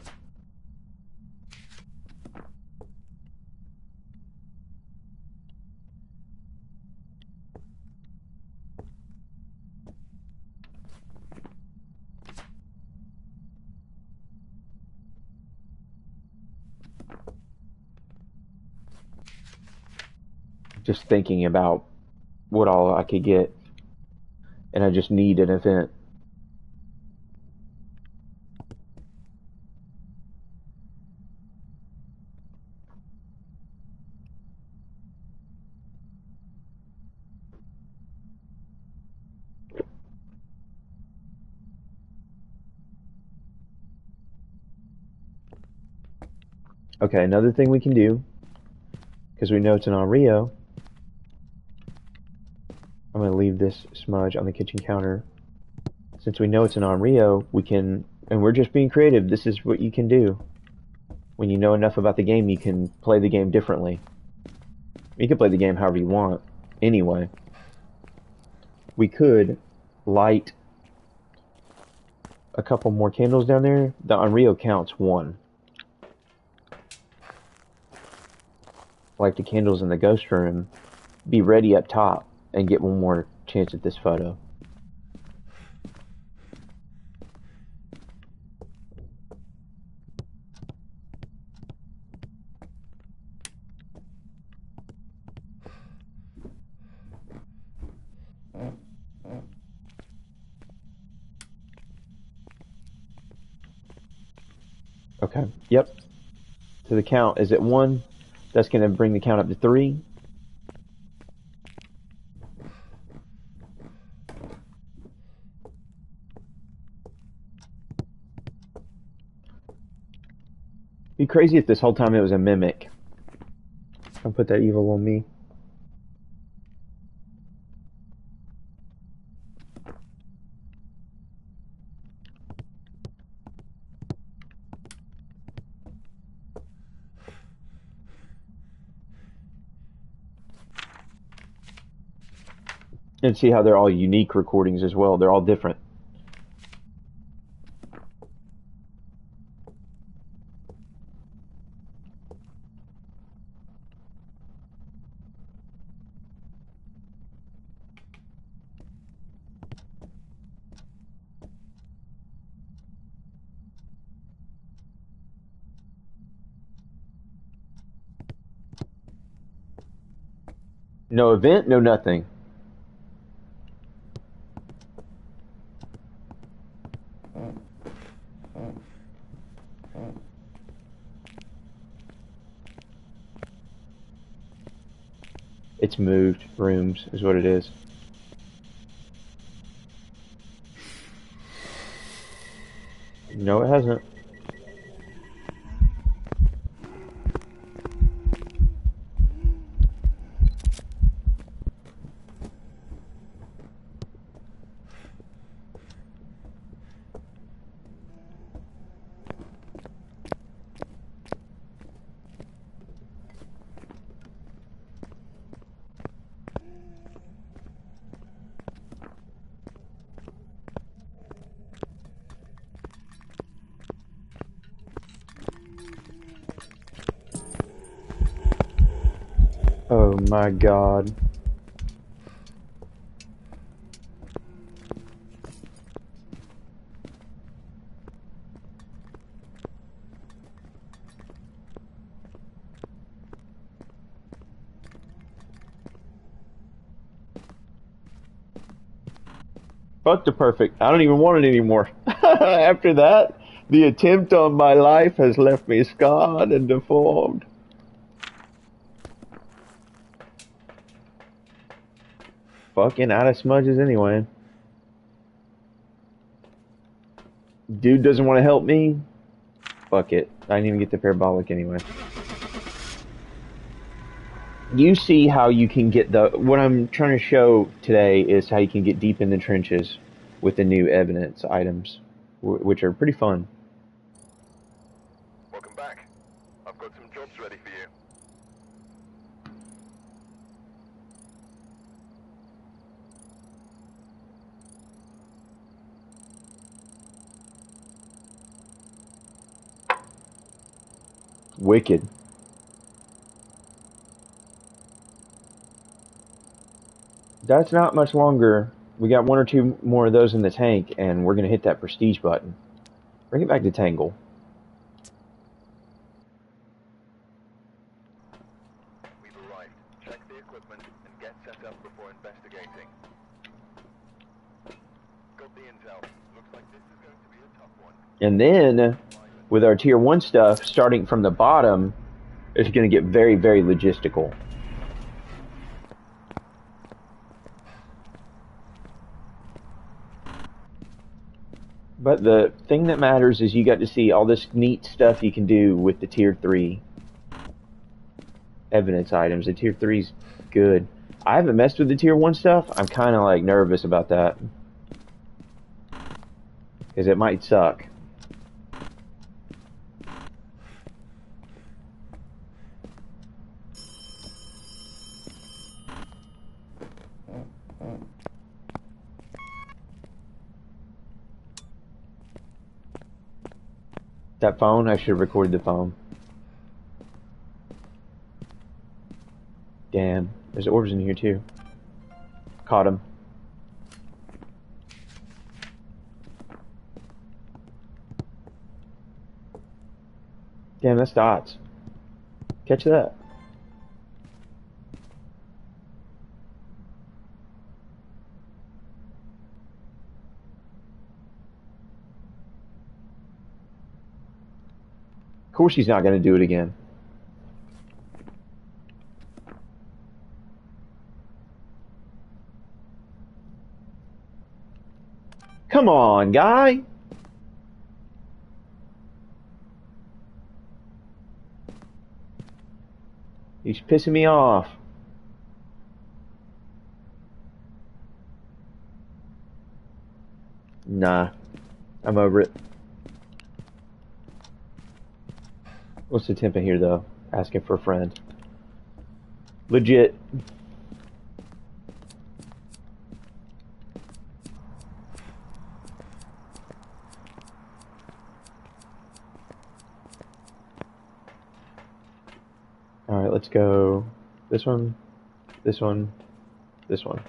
Just thinking about what all I could get, and I just need an event. Okay, another thing we can do, because we know it's an on Rio, I'm going to leave this smudge on the kitchen counter. Since we know it's an on Rio, we can, and we're just being creative, this is what you can do. When you know enough about the game, you can play the game differently. You can play the game however you want, anyway. We could light a couple more candles down there. The on Rio counts one. Like the candles in the ghost room, be ready up top and get one more chance at this photo. Okay, yep. So the count is at 1. That's going to bring the count up to 3. Be crazy if this whole time it was a mimic. I'll put that evil on me. And see how they're all unique recordings as well. They're all different. No event, no nothing. It's moved rooms is what it is. No, it hasn't. Oh my god. Fuck the perfect. I don't even want it anymore. After that, the attempt on my life has left me scarred and deformed. Fucking out of smudges anyway. Dude doesn't want to help me. Fuck it. I didn't even get the parabolic anyway. You see how you can get the... What I'm trying to show today is how you can get deep in the trenches with the new evidence items, which are pretty fun. Welcome back. I've got some jobs ready for you. Wicked. That's not much longer. We got one or two more of those in the tank, and we're going to hit that prestige button. Bring it back to Tangle. We've arrived. Check the equipment and get set up before investigating. Got the intel. Looks like this is going to be a tough one. And then, with our tier 1 stuff, starting from the bottom, it's going to get very, very logistical. But the thing that matters is you got to see all this neat stuff you can do with the tier 3 evidence items. The tier 3's good. I haven't messed with the tier 1 stuff. I'm kind of like nervous about that. Because it might suck. That phone, I should have recorded the phone. Damn, there's orbs in here too. Caught him. Damn, that's dots. Catch that. Of course he's not going to do it again. Come on, guy. He's pissing me off. Nah, I'm over it. What's the temp in here, though? Asking for a friend. Legit. Alright, let's go. This one, this one, this one.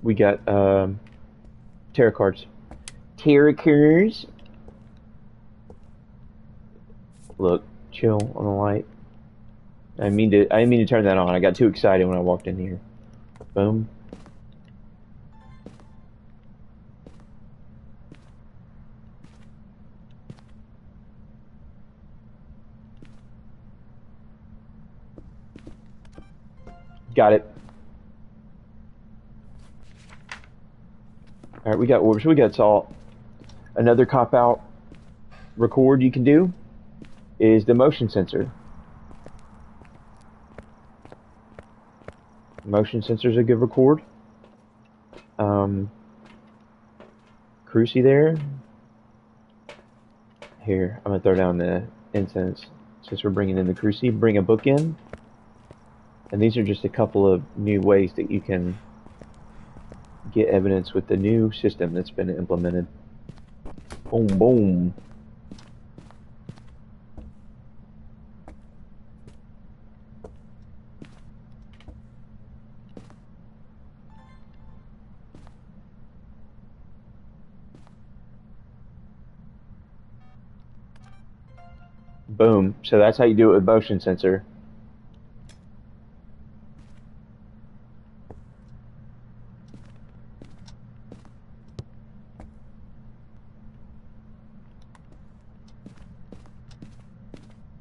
We got tarot cards. Tarot cards. Look, chill on the light. I didn't mean to turn that on. I got too excited when I walked in here. Boom. Got it. Alright, we got orbs, we got salt. Another cop-out record you can do is the motion sensor. Motion sensor's a good record. Cruci there. Here, I'm gonna throw down the incense since we're bringing in the Cruci. Bring a book in. And these are just a couple of new ways that you can get evidence with the new system that's been implemented. Boom, boom. Boom. So that's how you do it with motion sensor.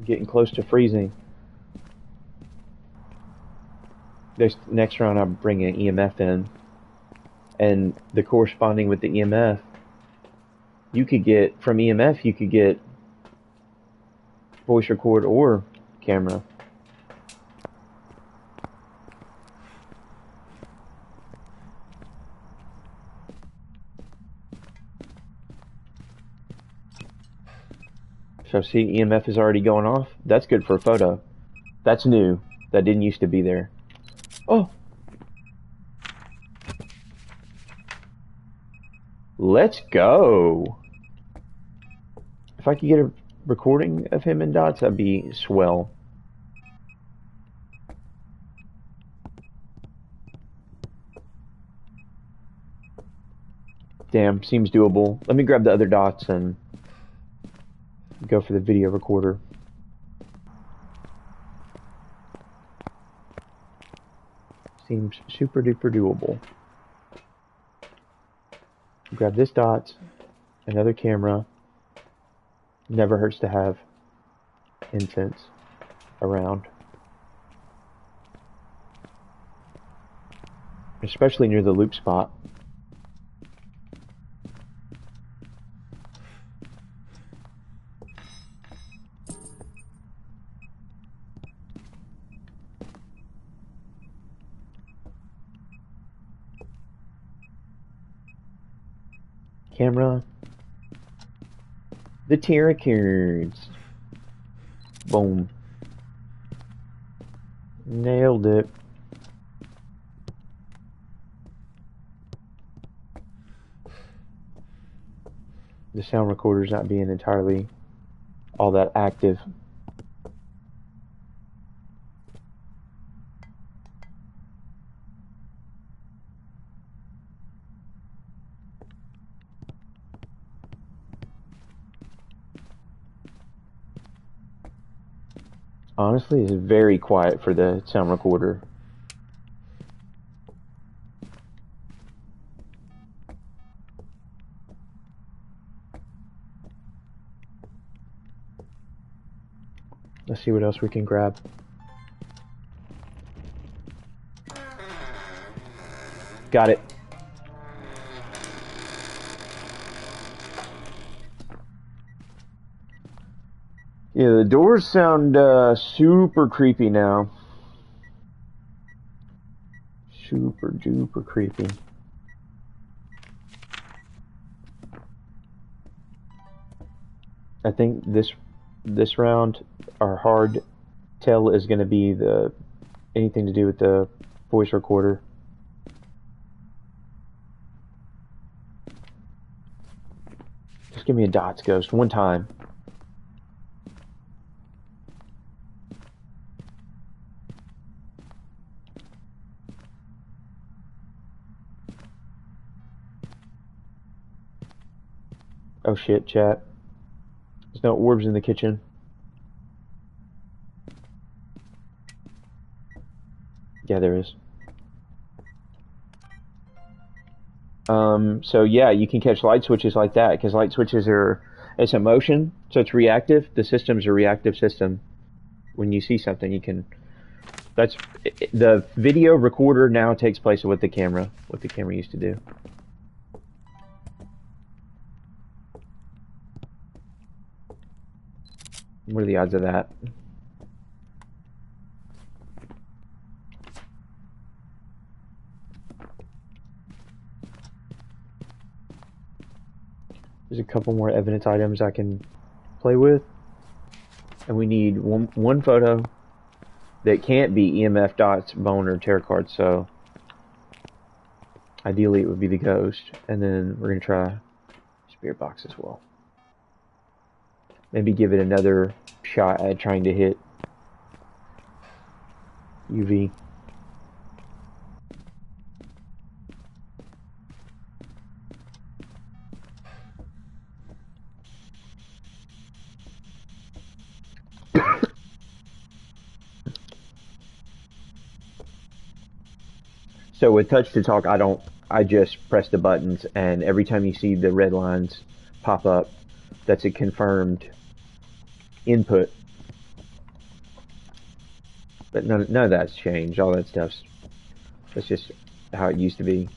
Getting close to freezing. This next round I'm bringing an EMF in, and the corresponding with the EMF, you could get from EMF you could get voice record or camera. So see, EMF is already going off. That's good for a photo. That's new. That didn't used to be there. Oh! Let's go! If I could get a recording of him and Dots, that'd be swell. Damn, seems doable. Let me grab the other Dots and go for the video recorder. Seems super duper doable. Grab this Dot, another camera. Never hurts to have incense around. Especially near the loop spot. Camera. The tier cards. Boom. Nailed it. The sound recorder's not being entirely all that active. Honestly, it's very quiet for the sound recorder. Let's see what else we can grab. Got it. Yeah, the doors sound super creepy now. Super duper creepy. I think this round our hard tell is going to be the anything to do with the voice recorder. Just give me a Dots ghost one time. Oh shit, chat. There's no orbs in the kitchen. Yeah, there is. So yeah, you can catch light switches like that, because light switches are, it's a motion, so it's reactive. The system's a reactive system. When you see something, you can, that's, the video recorder now takes place of what the camera used to do. What are the odds of that? There's a couple more evidence items I can play with. And we need one photo that can't be EMF, Dots, bone, or tarot card, so ideally it would be the ghost. And then we're going to try spirit box as well. Maybe give it another shot at trying to hit UV. So with touch to talk, I just press the buttons, and every time you see the red lines pop up, that's a confirmed input. But none of that's changed. All that that's just how it used to be.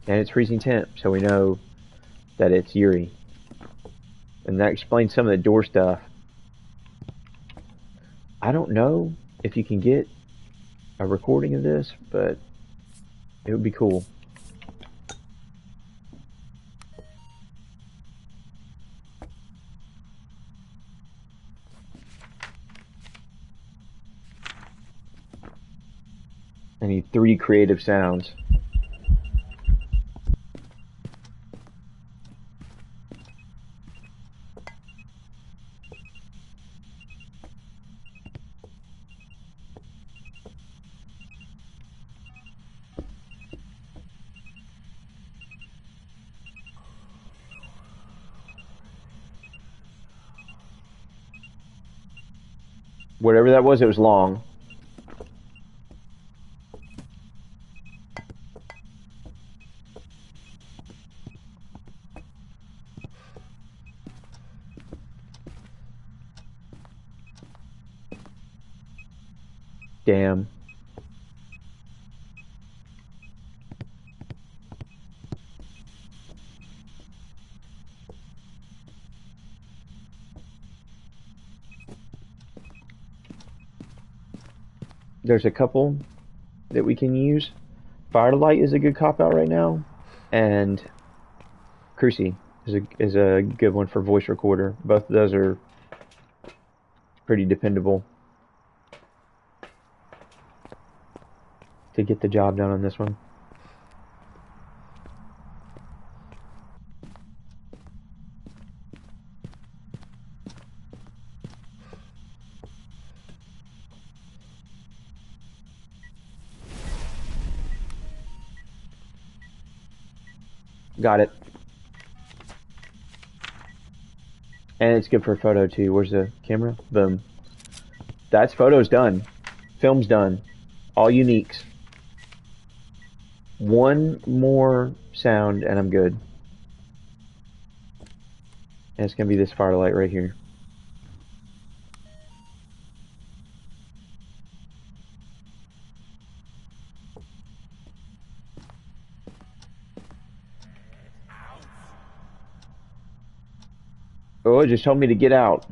And it's freezing temp, so we know that it's Yuri. And that explains some of the door stuff. I don't know if you can get a recording of this, but it would be cool. I need 3 creative sounds. Whatever that was, it was long. Damn. There's a couple that we can use. Firelight is a good cop out right now, and Cruci is a good one for voice recorder. Both of those are pretty dependable to get the job done on this one. Got it. And it's good for photo too. Where's the camera? Boom. That's photos done. Film's done. All uniques. One more sound and I'm good. And it's gonna be this firelight right here. Oh, it just told me to get out.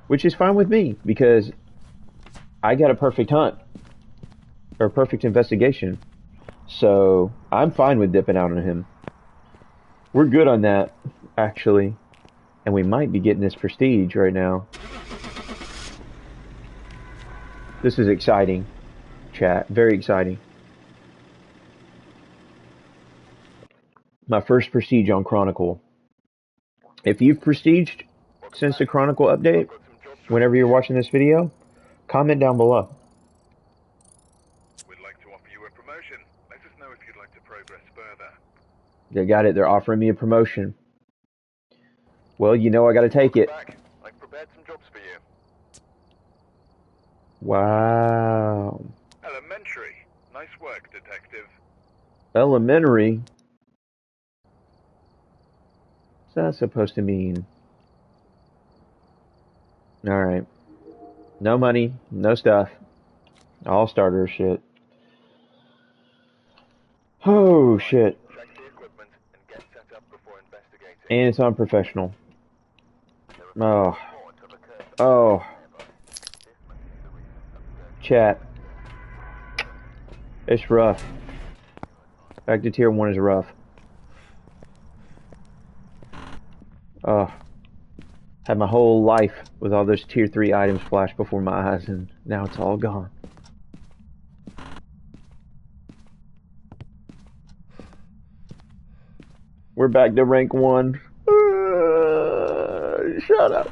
Which is fine with me, because I got a perfect hunt. Or a perfect investigation. So, I'm fine with dipping out on him. We're good on that, actually. And we might be getting this prestige right now. This is exciting, chat. Very exciting. My first prestige on Chronicle. If you've prestiged since the Chronicle update, whenever you're watching this video, comment down below. We'd like to offer you a promotion. Let us know if you'd like to progress further. They got it. They're offering me a promotion. Well, you know I gotta take it. I've prepared some jobs for you. Wow. Elementary. Nice work, detective. Elementary? What's that supposed to mean? Alright. No money, no stuff. All starter shit. Oh, shit. Check the equipment and get set up before investigating. And it's unprofessional. Oh. Oh. Chat. It's rough. Back to tier 1 is rough. Oh. Had my whole life with all those tier 3 items flash before my eyes, and now it's all gone. We're back to rank 1. Shut up.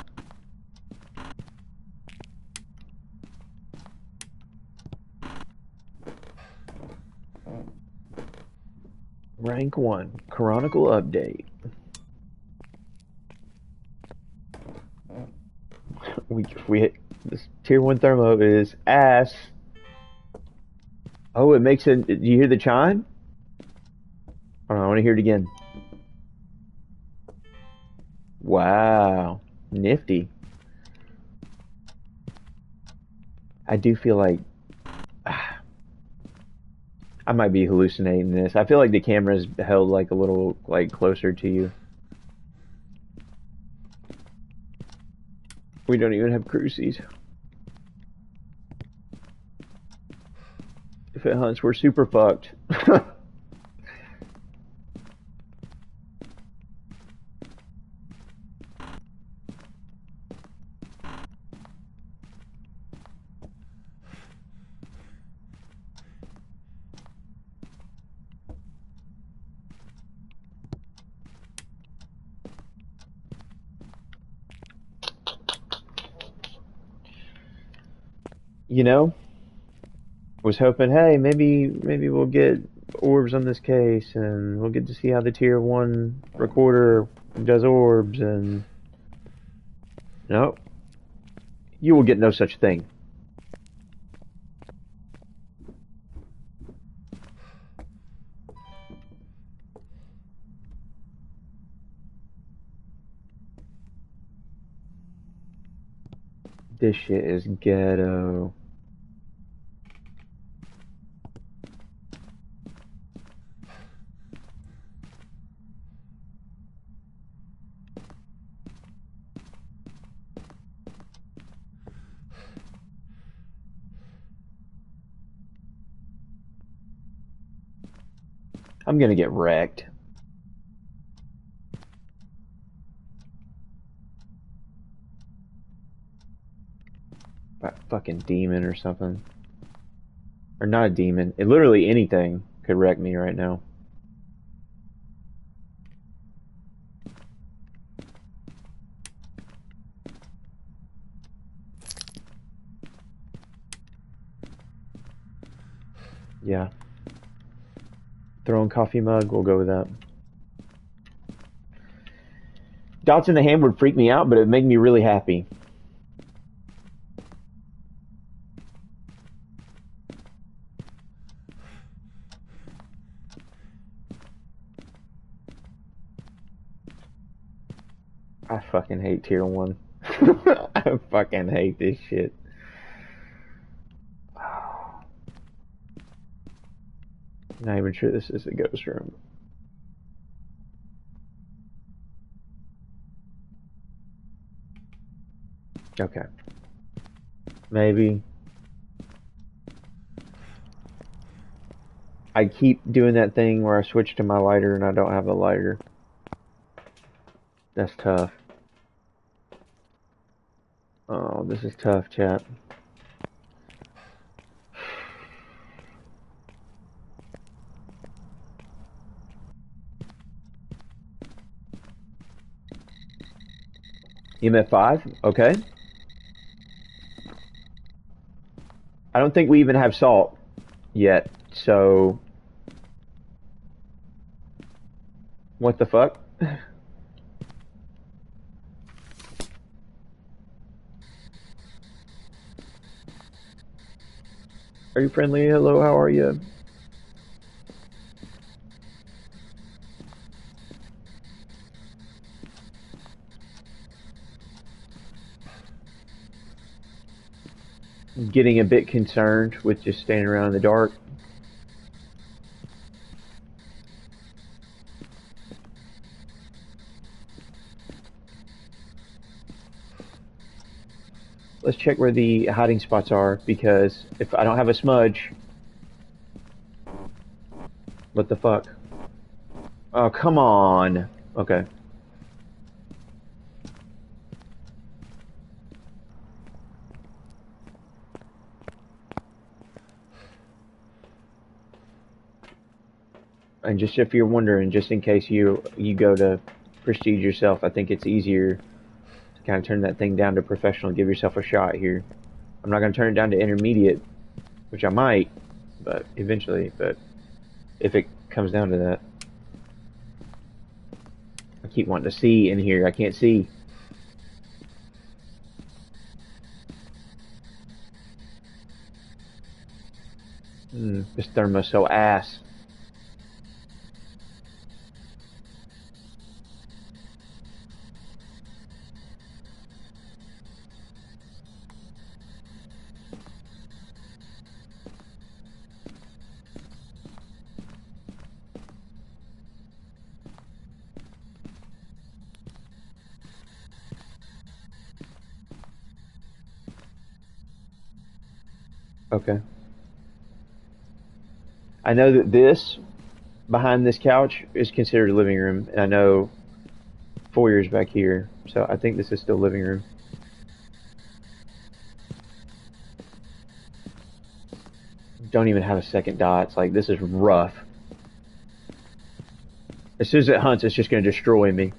Rank 1. Chronicle update. We hit this tier 1 thermo is ass. Oh, it makes it. Do you hear the chime? Hold on, I want to hear it again. Wow, nifty. I do feel like I might be hallucinating this. I feel like the camera's held like a little like closer to you. We don't even have crucies. If it hunts, we're super fucked. You know, was hoping, hey, maybe we'll get orbs on this case, and we'll get to see how the tier 1 recorder does orbs, and no, you will get no such thing. This shit is ghetto. I'm gonna get wrecked. By a fucking demon or something. Or not a demon. It literally anything could wreck me right now. Yeah. Throwing coffee mug, we'll go with that. Dots in the hand would freak me out, but it would make me really happy. I fucking hate tier 1. I fucking hate this shit. Not even sure this is a ghost room. Okay. Maybe. I keep doing that thing where I switch to my lighter and I don't have a lighter. That's tough. Oh, this is tough, chat. EMF 5? Okay. I don't think we even have salt yet, so... What the fuck? Are you friendly? Hello, how are you? Getting a bit concerned with just standing around in the dark. Let's check where the hiding spots are, because if I don't have a smudge... What the fuck? Oh, come on. Okay. And just if you're wondering, just in case you go to prestige yourself, I think it's easier to kind of turn that thing down to professional and give yourself a shot here. I'm not going to turn it down to intermediate, which I might, but eventually, but if it comes down to that. I keep wanting to see in here. I can't see. This thermo's so ass. Okay. I know that this, behind this couch, is considered a living room, and I know foyer's back here, so I think this is still living room. Don't even have a second dot. It's like, this is rough. As soon as it hunts, it's just going to destroy me.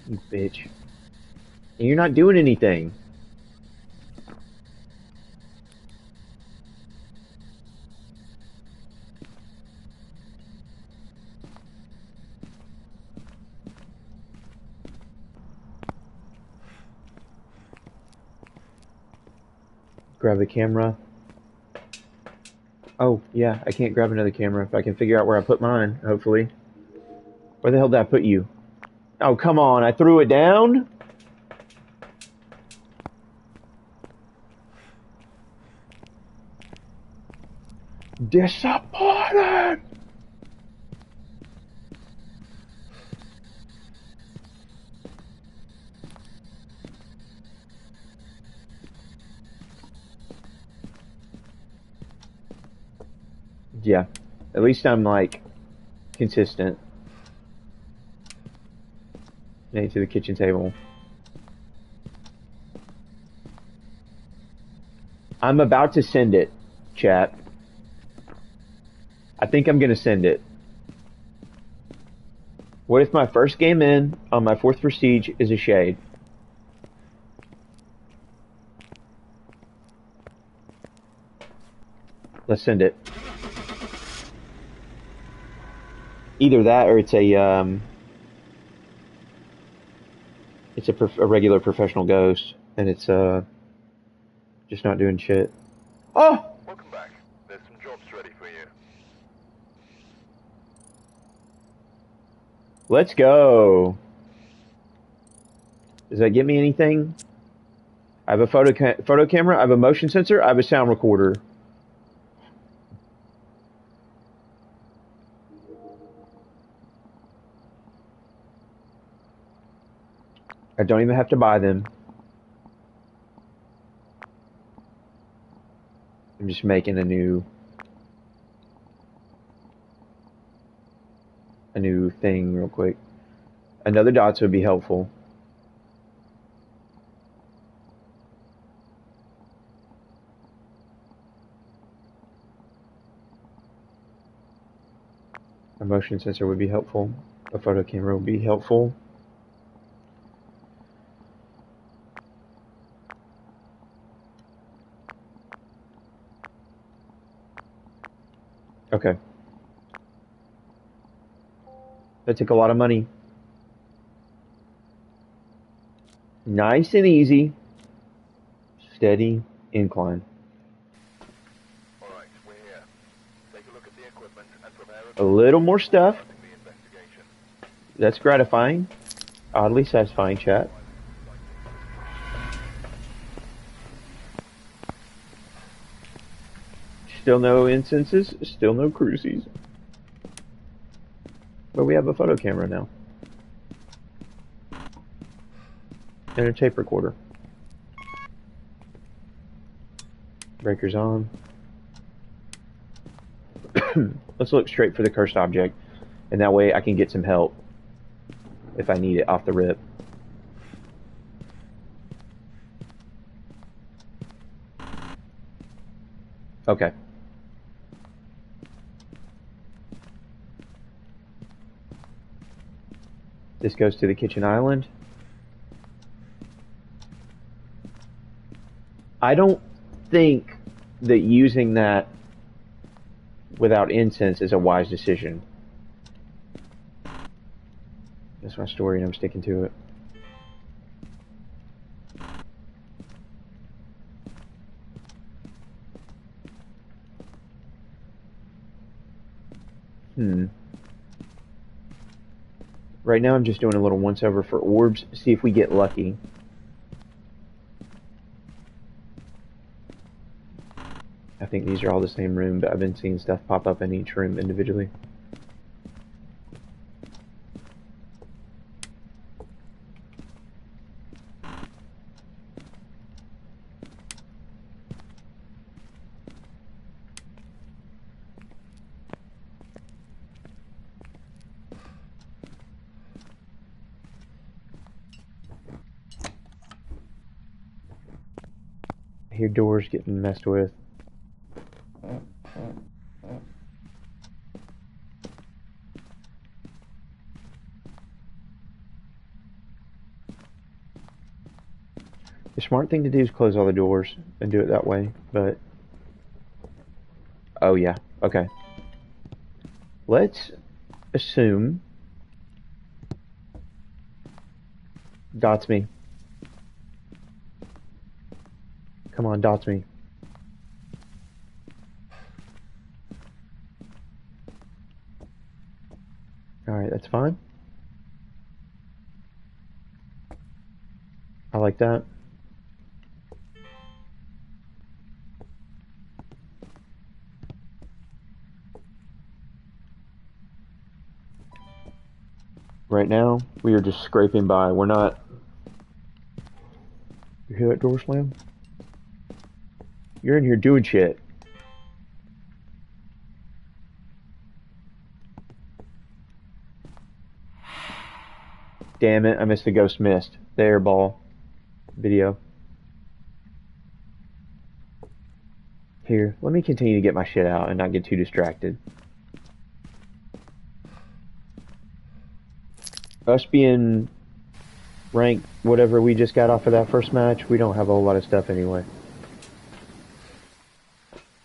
You bitch. And you're not doing anything. Grab a camera. Oh, yeah, I can't grab another camera if I can figure out where I put mine, hopefully. Where the hell did I put you? Oh, come on, I threw it down? Disappointed! Yeah, at least I'm, like, consistent. Made it to the kitchen table. I'm about to send it, chat. I think I'm gonna send it. What if my first game in on my 4th prestige is a shade? Let's send it. Either that or it's a regular professional ghost, and it's just not doing shit. Oh! Welcome back. There's some jobs ready for you. Let's go. Does that get me anything? I have a photo camera, I have a motion sensor, I have a sound recorder. I don't even have to buy them. I'm just making a new thing real quick. Another dots would be helpful. A motion sensor would be helpful. A photo camera would be helpful. Okay. That took a lot of money. Nice and easy. Steady incline. Alright, we're here. Take a look at the equipment and prepare A little more stuff. starting the investigation. That's gratifying. Oddly satisfying, chat. Still no incenses, still no cruises. But we have a photo camera now. And a tape recorder. Breaker's on. Let's look straight for the cursed object. And that way I can get some help if I need it off the rip. Okay. This goes to the kitchen island. I don't think that using that without incense is a wise decision. That's my story and I'm sticking to it. Right now I'm just doing a little once over for orbs, see if we get lucky. I think these are all the same room, but I've been seeing stuff pop up in each room individually. I hear doors getting messed with. The smart thing to do is close all the doors and do it that way, but... Oh yeah, okay. Let's assume... Dots me. Come on, dots me. Alright, that's fine. I like that. Right now, we are just scraping by. We're not... You hear that door slam? You're in here doing shit. Damn it, I missed the ghost mist. The airball video. Here, let me continue to get my shit out and not get too distracted. Us being ranked whatever we just got off of that first match, we don't have a whole lot of stuff anyway.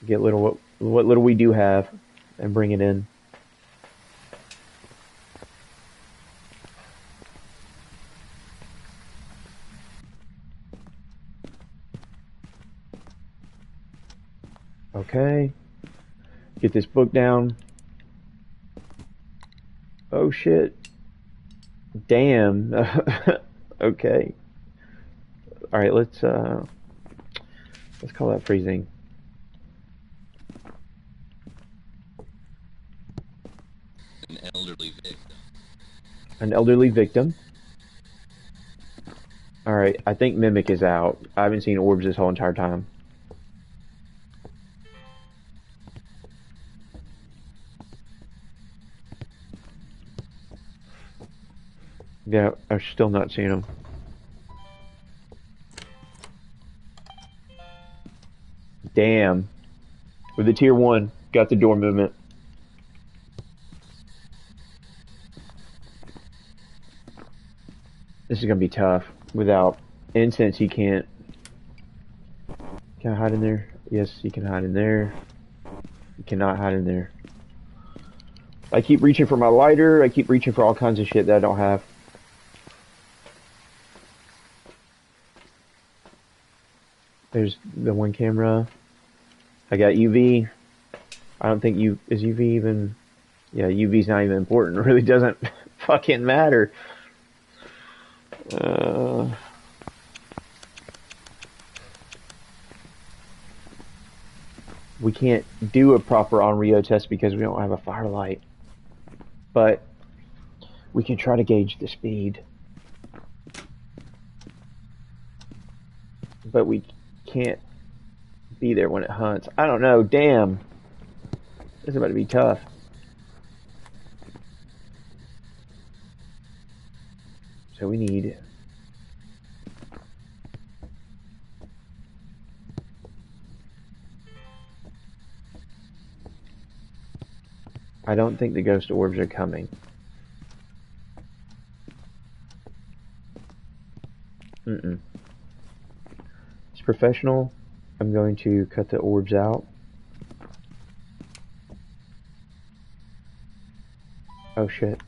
Get little what little we do have and bring it in. Okay. Get this book down. Oh shit. Damn. Okay. Alright, let's call that freezing. An elderly victim. An elderly victim. Alright, I think Mimic is out. I haven't seen orbs this whole entire time. Yeah, I'm still not seeing him. Damn. With the tier 1, got the door movement. This is gonna be tough. Without incense, he can't. Can I hide in there? Yes, you can hide in there. You cannot hide in there. I keep reaching for my lighter. I keep reaching for all kinds of shit that I don't have. There's the one camera. I got UV. I don't think is UV even... Yeah, UV's not even important. It really doesn't fucking matter. We can't do a proper Onryo test because we don't have a firelight. But we can try to gauge the speed. But we can't be there when it hunts. I don't know, damn. This is about to be tough. So we need... I don't think the ghost orbs are coming. It's professional. I'm going to cut the orbs out. Oh shit.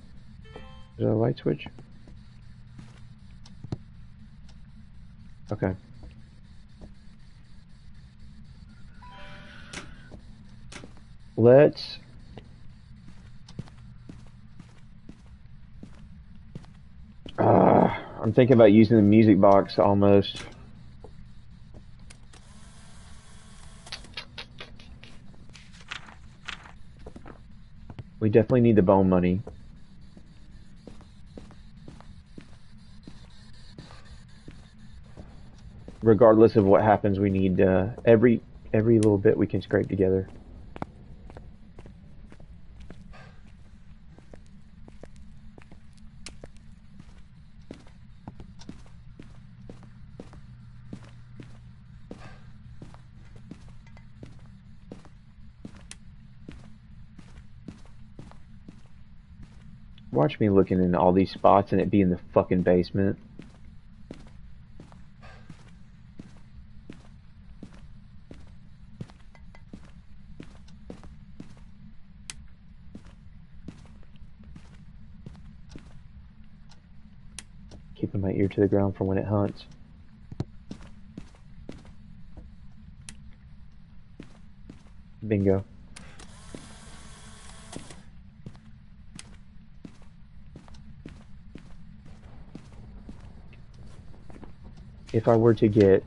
Is there a light switch? Okay. Let's I'm thinking about using the music box almost. We definitely need the bone money. Regardless of what happens, we need every little bit we can scrape together. Watch me looking in all these spots and it be in the fucking basement. Keeping my ear to the ground for when it hunts. Bingo. If I were to get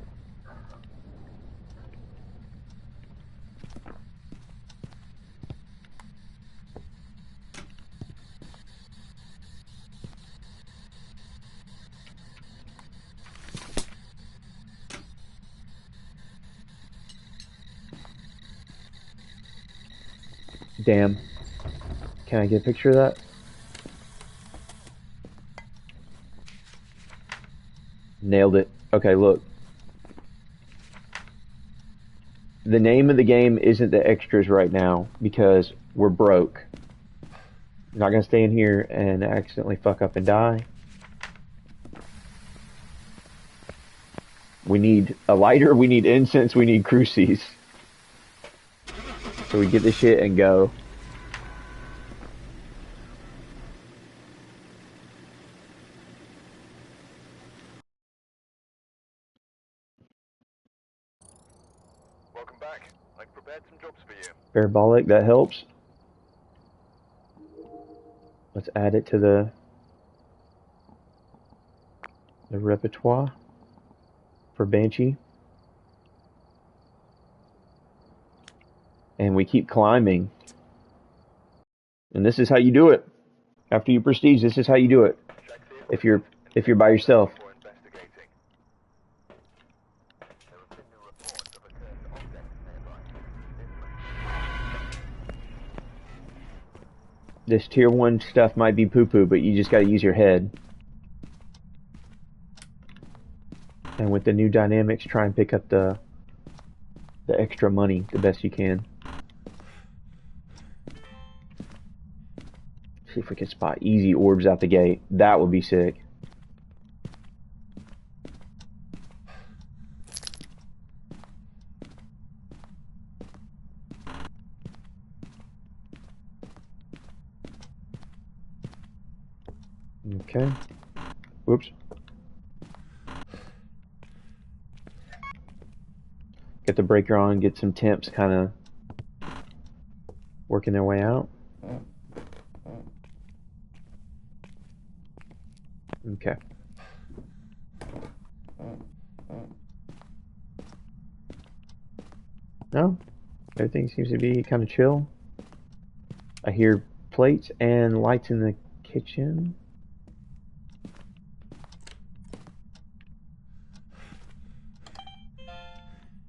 damn. Can I get a picture of that? Nailed it. Okay, look. The name of the game isn't the extras right now because we're broke. I'm not gonna stay in here and accidentally fuck up and die. We need a lighter, we need incense, we need cruces. So we get this shit and go. Welcome back. I've prepared some jobs for you. Parabolic, that helps. Let's add it to the repertoire for Banshee. And we keep climbing. And this is how you do it. After you prestige, this is how you do it. If you're by yourself. For investigating. There have been new reports of a cursed object nearby. This tier 1 stuff might be poo-poo, but you just gotta use your head. And with the new dynamics, try and pick up the extra money the best you can. See if we can spot easy orbs out the gate. That would be sick. Okay. Whoops. Get the breaker on, get some temps kind of working their way out. Okay. No, everything seems to be kind of chill. I hear plates and lights in the kitchen.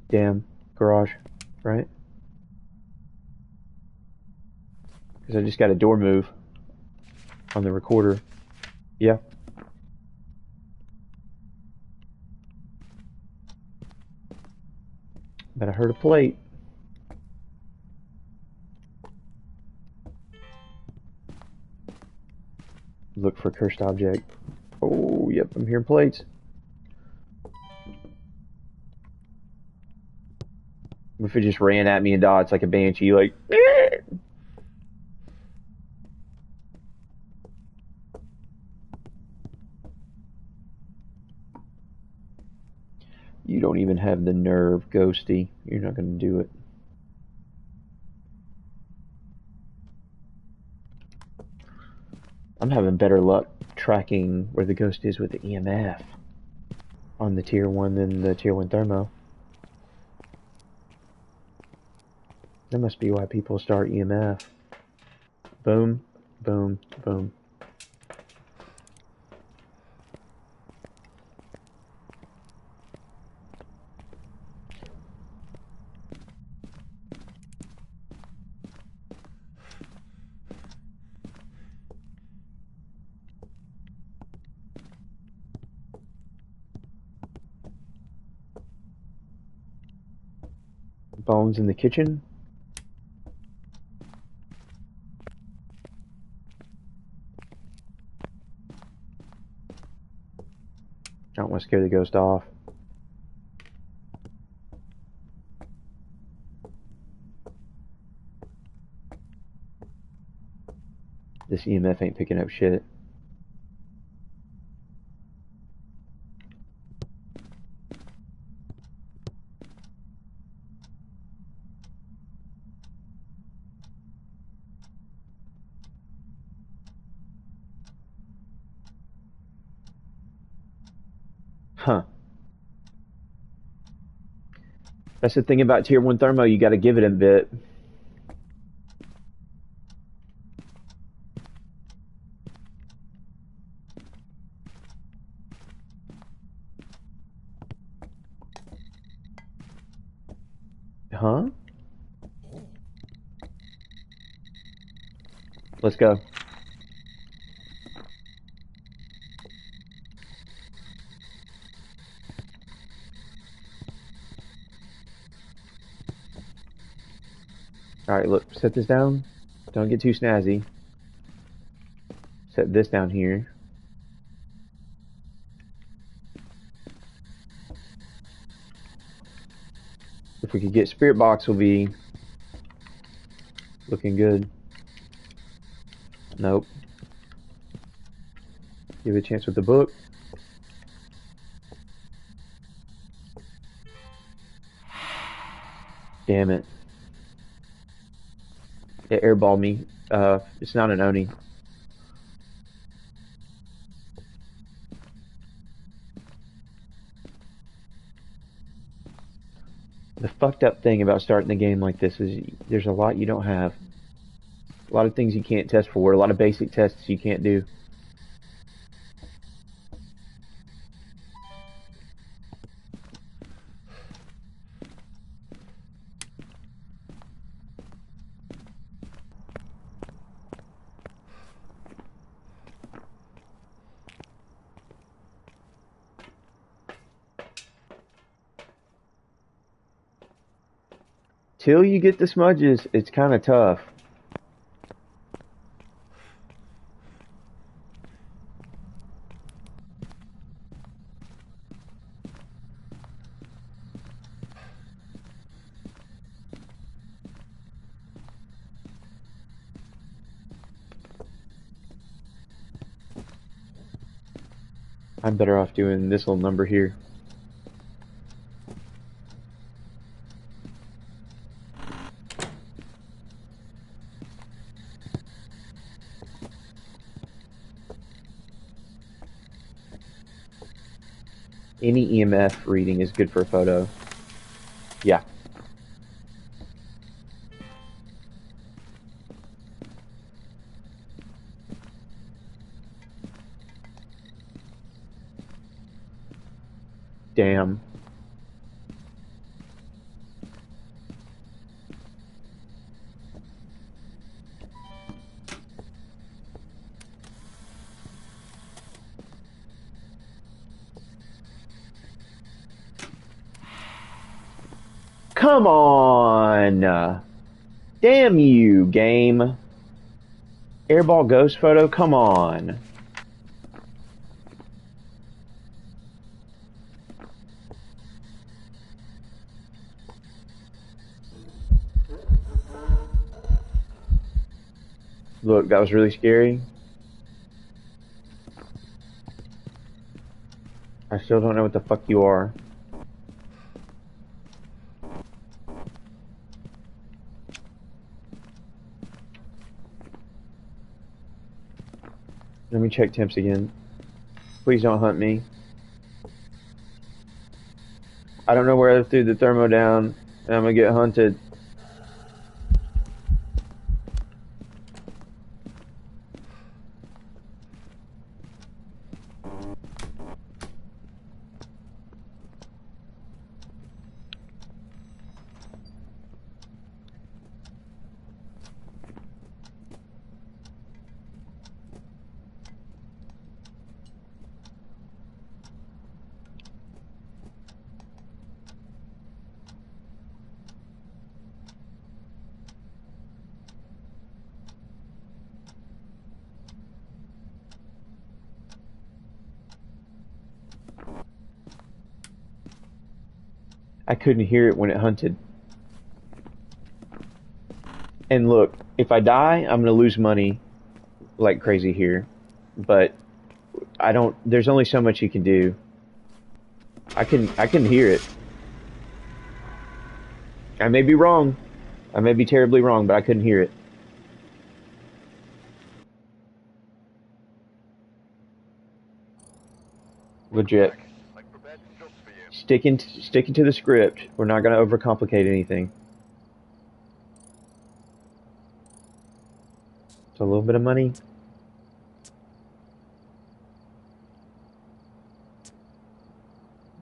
Damn, garage, right? Because I just got a door move on the recorder. Yeah. But I heard a plate. Look for cursed object. Oh, yep, I'm hearing plates. If it just ran at me and dots like a banshee, like. You don't even have the nerve, Ghosty. You're not going to do it. I'm having better luck tracking where the ghost is with the EMF on the tier 1 than the tier 1 thermo. That must be why people start EMF. Boom, boom, boom. Bones in the kitchen. I don't want to scare the ghost off. This EMF ain't picking up shit. Huh. That's the thing about tier 1 thermo, you gotta give it a bit. Huh? Let's go. Alright, look, set this down. Don't get too snazzy. Set this down here. If we could get spirit box, we'll be looking good. Nope. Give it a chance with the book. Damn it. It airballed me. It's not an Oni. The fucked up thing about starting the game like this is there's a lot you don't have. A lot of things you can't test for. A lot of basic tests you can't do. Till you get the smudges, it's kind of tough. I'm better off doing this little number here. Any EMF reading is good for a photo. Yeah. Damn. Come on! Damn you, game. Airball ghost photo, come on. Look, that was really scary. I still don't know what the fuck you are. Let me check temps again. Please don't hunt me. I don't know where I threw the thermo down, and I'm gonna get hunted. I couldn't hear it when it hunted. And look, if I die, I'm gonna lose money like crazy here. But I don't. There's only so much you can do. I can hear it. I may be wrong. I may be terribly wrong, but I couldn't hear it. Legit. I've prepared some jobs for you. Sticking to the script. We're not gonna overcomplicate anything. So a little bit of money.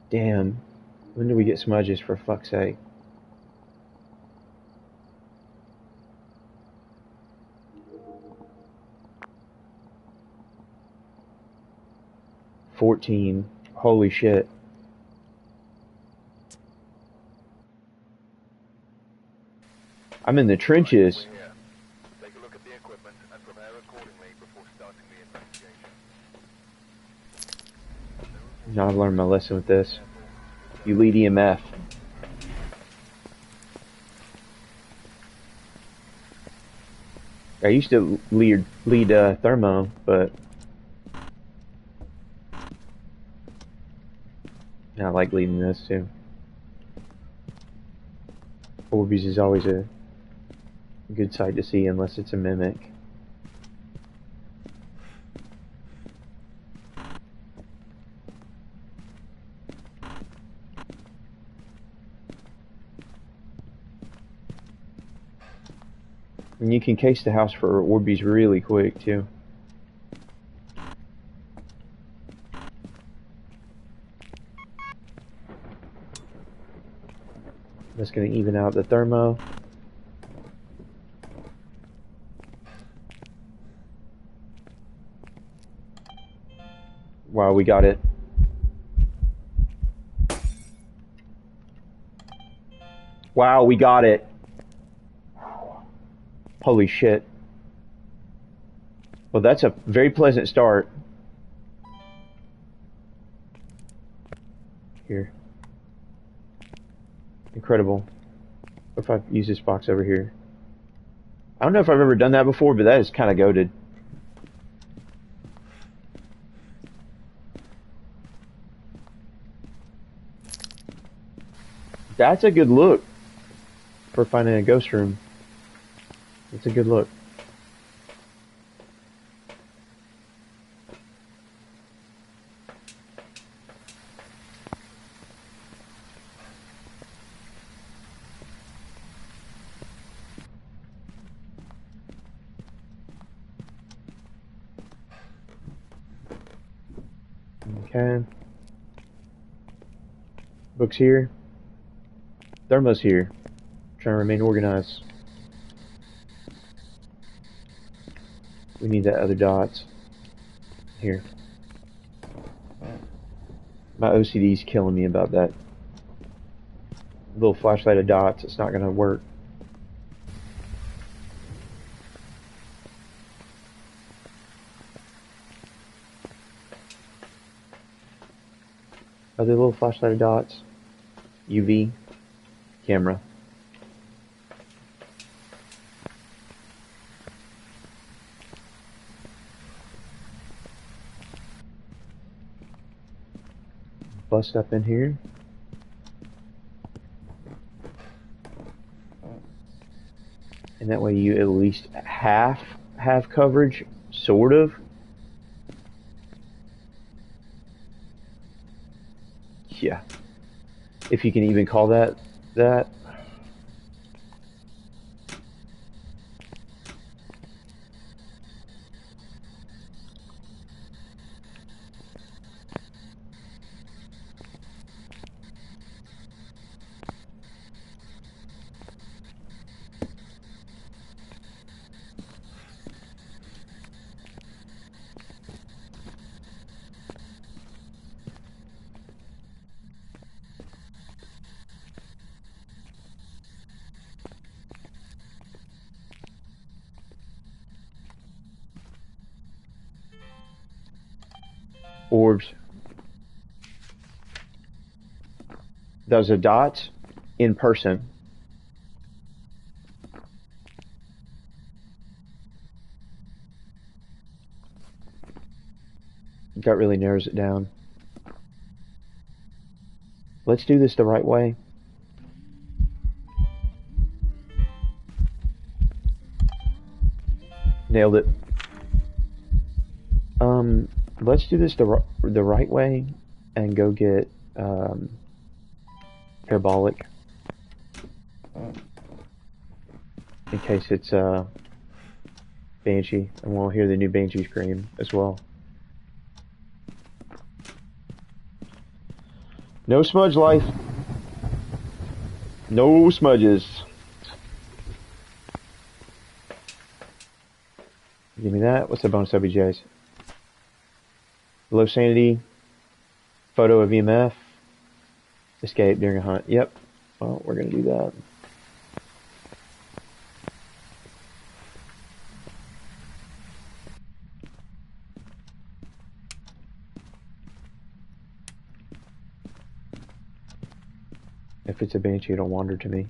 Damn. When do we get smudges, for fuck's sake? $14. Holy shit. I'm in the trenches. We're here. Take a look at the equipment and prepare accordingly before starting the investigation. Now I've learned my lesson with this. You lead EMF. I used to lead thermo, but I like leading this too. Orbeez is always a good sight to see unless it's a mimic. And you can case the house for Orbeez really quick too. That's going to even out the thermo. Wow, we got it. Wow, we got it. Holy shit. Well, that's a very pleasant start. Here. Incredible. What if I use this box over here? I don't know if I've ever done that before, but that is kind of goated. That's a good look for finding a ghost room. It's a good look. Okay. Books here. Thermos here. Trying to remain organized. We need that other dots. Here. My OCD's killing me about that. Little flashlight of dots, it's not gonna work. Other little flashlight of dots. UV. Camera. Bust up in here. And that way you at least have coverage, sort of. Yeah. If you can even call that that. Orbs. Those are dots in person. That really narrows it down. Let's do this the right way. Nailed it. Let's do this the right way and go get parabolic in case it's Banshee, and we'll hear the new Banshee scream as well. No smudge life. No smudges. Give me that. What's the bonus OBJs? Low sanity. Photo of EMF. Escape during a hunt. Yep. Well, we're going to do that. If it's a Banshee, it'll wander to me.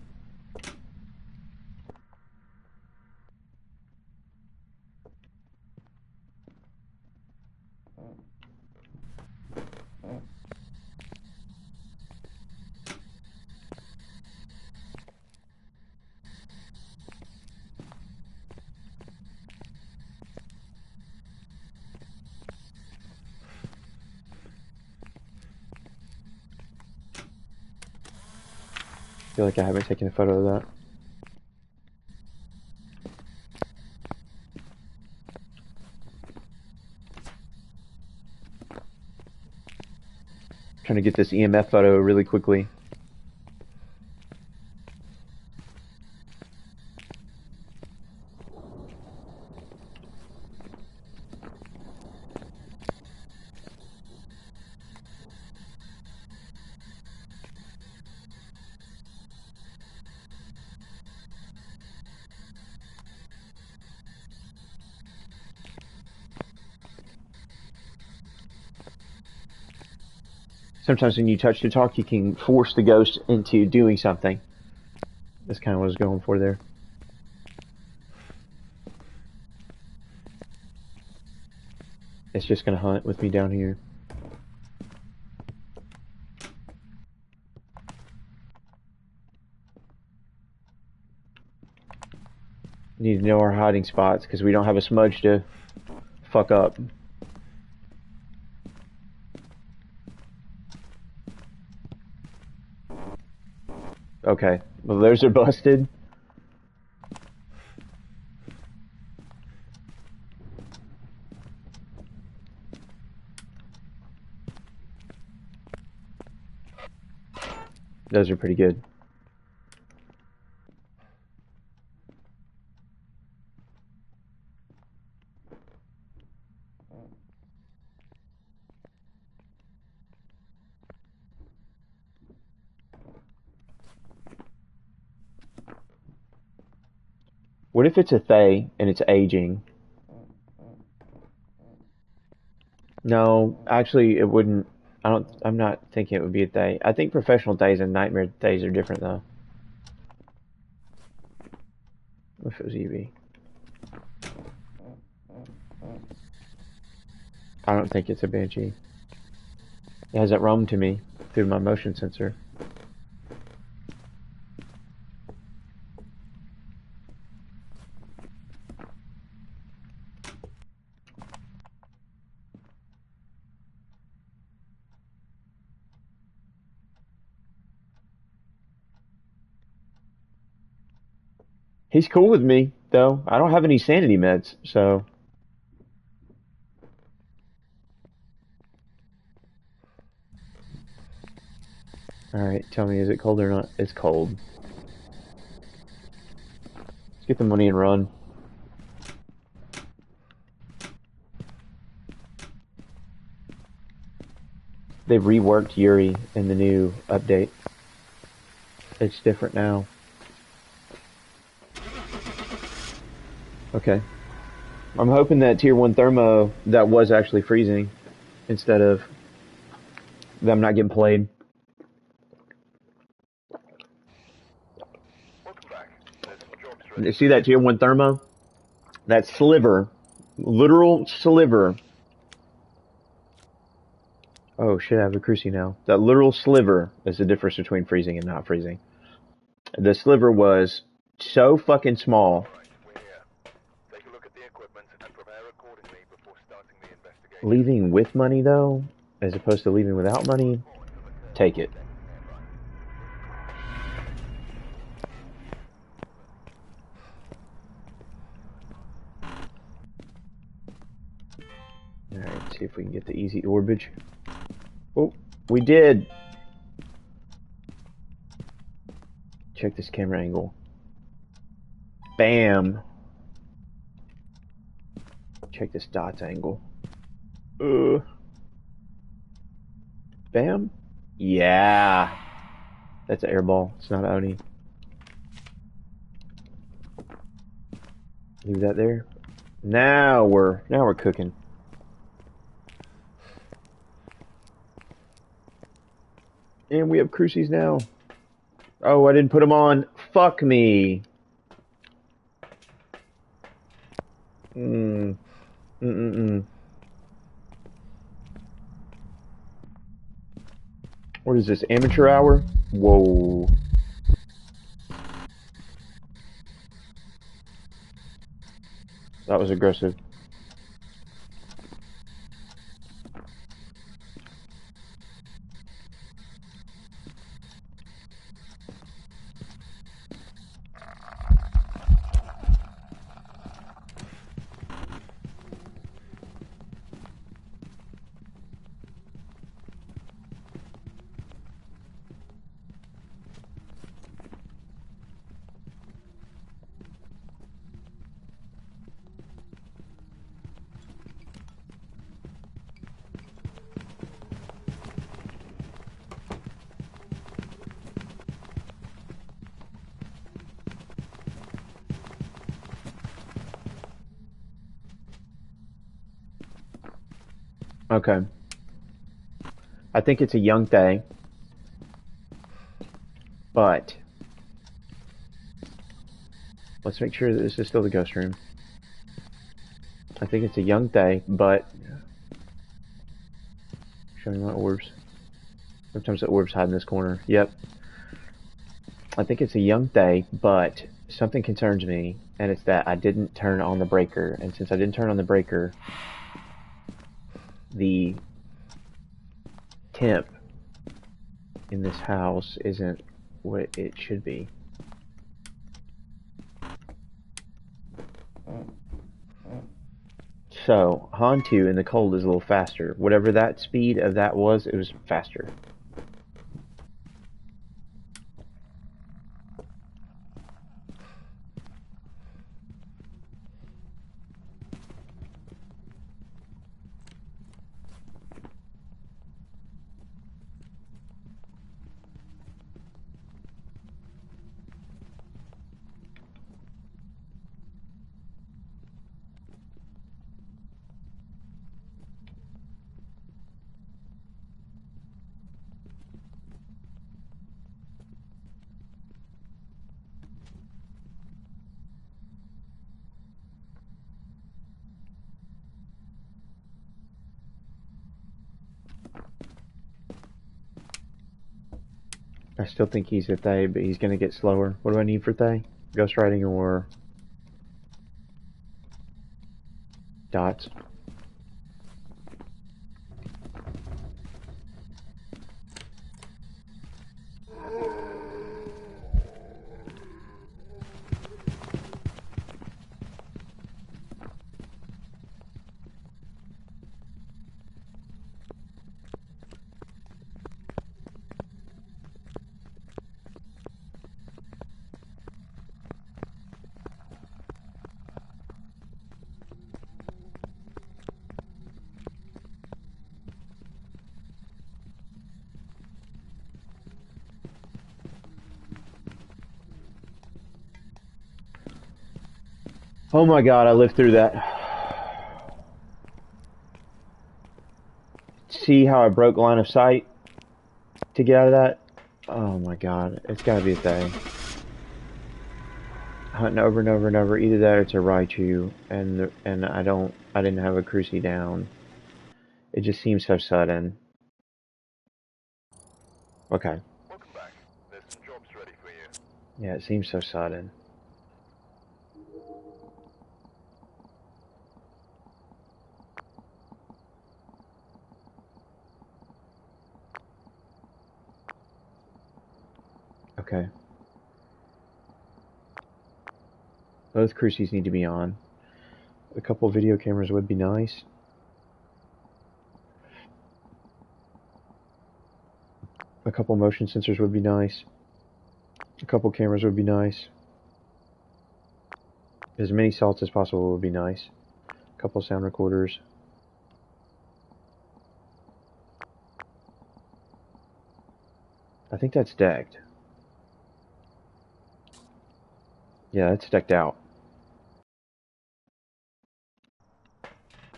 I feel like I haven't taken a photo of that. Trying to get this EMF photo really quickly. Sometimes when you touch to talk, you can force the ghost into doing something. That's kind of what I was going for there. It's just going to hunt with me down here. Need to know our hiding spots because we don't have a smudge to fuck up. Okay, well those are busted. Those are pretty good. What if it's a Thay and it's aging? No, actually it wouldn't. I'm not thinking it would be a Thay. I think professional Thays and nightmare Thays are different though. What if it was Eevee? I don't think it's a Banshee. It hasn't roamed to me through my motion sensor. He's cool with me, though. I don't have any sanity meds, so. Alright, tell me, is it cold or not? It's cold. Let's get the money and run. They've reworked Yuri in the new update. It's different now. Okay. I'm hoping that Tier 1 Thermo, that was actually freezing, instead of them not getting played. Welcome back. There's some jobs You ready. see that Tier 1 Thermo? That sliver. Literal sliver. Oh shit, I have a crucie now. That literal sliver is the difference between freezing and not freezing. The sliver was so fucking small. Alright, we're here. Take a look at the equipment and prepare accordingly before starting the investigation. Leaving with money, though, as opposed to leaving without money, take it. Alright, see if we can get the easy orbage. Oh, we did! Check this camera angle. Bam! Check this dots angle. Bam? Yeah! That's an airball. It's not an Oni. Leave that there. Now we're cooking. And we have crucies now. Oh, I didn't put them on. Fuck me. What is this, amateur hour? Whoa. That was aggressive. Okay. I think it's a young thing. But let's make sure that this is still the ghost room. I think it's a young thing, but show me my orbs. Sometimes the orbs hide in this corner. Yep. I think it's a young thing, but something concerns me, and it's that I didn't turn on the breaker. And since I didn't turn on the breaker, the temp in this house isn't what it should be. So, Han 2 in the cold is a little faster. Whatever that speed of that was, it was faster. I still think he's a Thay, but he's gonna get slower. What do I need for Thay? Ghost riding or dots? Oh my god, I lived through that. See how I broke line of sight to get out of that? Oh my god, it's gotta be a thing. Hunting over and over and over, either that or it's a Raichu, and I didn't have a Cruci down. It just seems so sudden. Okay. Welcome back. There's some jobs ready for you. Yeah, it seems so sudden. Okay. Both Crucis need to be on. A couple video cameras would be nice. A couple motion sensors would be nice. A couple cameras would be nice. As many salts as possible would be nice. A couple sound recorders. I think that's decked. Yeah, that's decked out.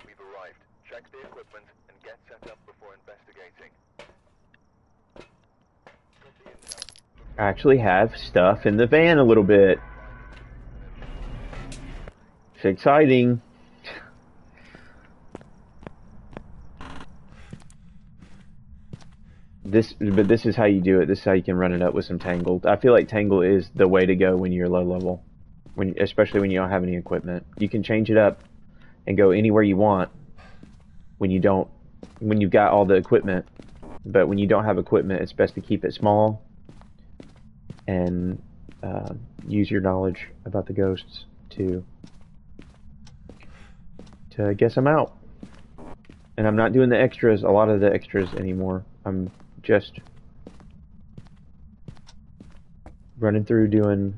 We've arrived. Check the equipment and get set up before investigating. Got the intel. I actually have stuff in the van a little bit. It's exciting. But this is how you do it. This is how you can run it up with some Tangled. I feel like Tangle is the way to go when you're low level, especially when you don't have any equipment. You can change it up and go anywhere you want when you've got all the equipment. But when you don't have equipment, it's best to keep it small and use your knowledge about the ghosts to guess them out. And I'm not doing the extras, a lot of the extras anymore. I'm just running through doing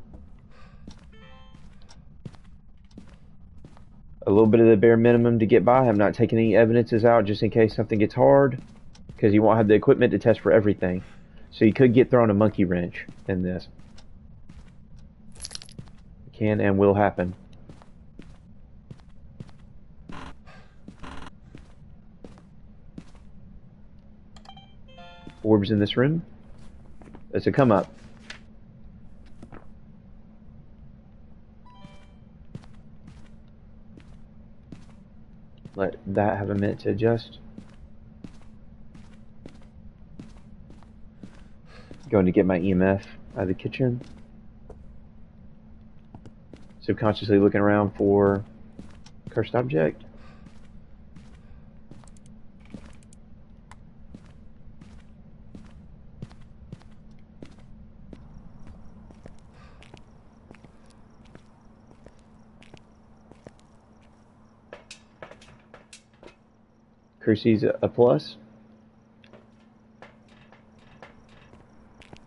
a little bit of the bare minimum to get by. I'm not taking any evidences out just in case something gets hard, because you won't have the equipment to test for everything. So you could get thrown a monkey wrench in this. It can and will happen. Orbs in this room. It's a come up. Let that have a minute to adjust. Going to get my EMF out of the kitchen. Subconsciously looking around for cursed object. Cruci's a plus.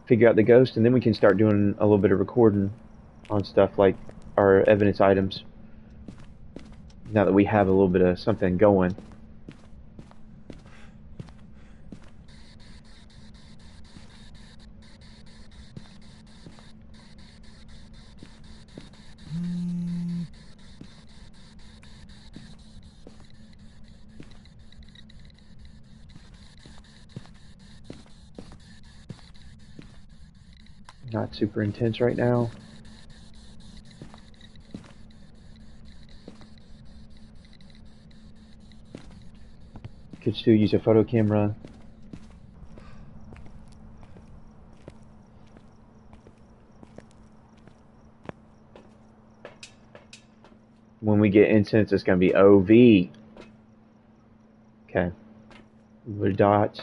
Figure out the ghost, and then we can start doing a little bit of recording on stuff like our evidence items. Now that we have a little bit of something going. Not super intense right now. Could still use a photo camera. When we get incense, it's going to be OV. Okay. Little dots.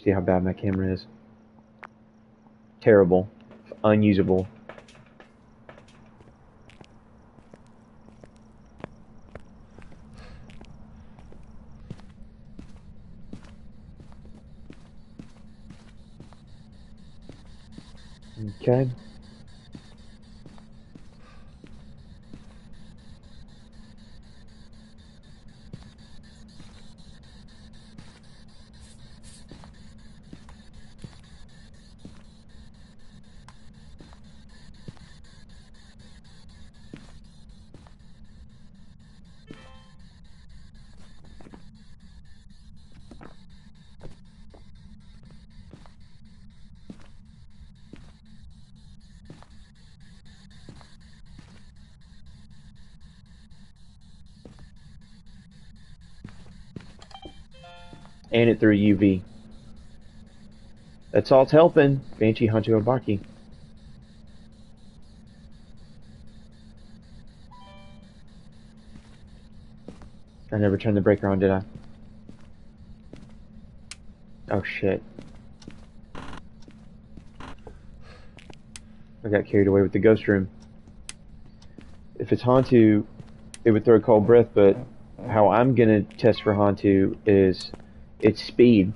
See how bad my camera is. Terrible. Unusable. Okay. And it threw UV. That salt's helping. Banshee, Hantu, Obaki. I never turned the breaker on, did I? Oh shit. I got carried away with the ghost room. If it's Hantu, it would throw a cold breath, but how I'm gonna test for Hantu is its speed.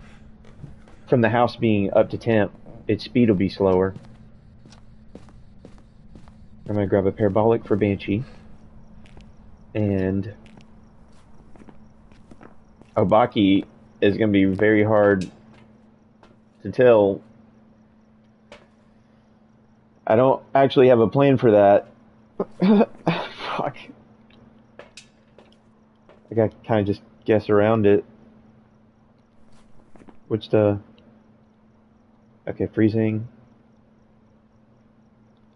From the house being up to temp, its speed will be slower. I'm gonna grab a parabolic for Banshee. And Obaki is gonna be very hard to tell. I don't actually have a plan for that. Fuck. I gotta kind of just guess around it. Which the... Okay, freezing,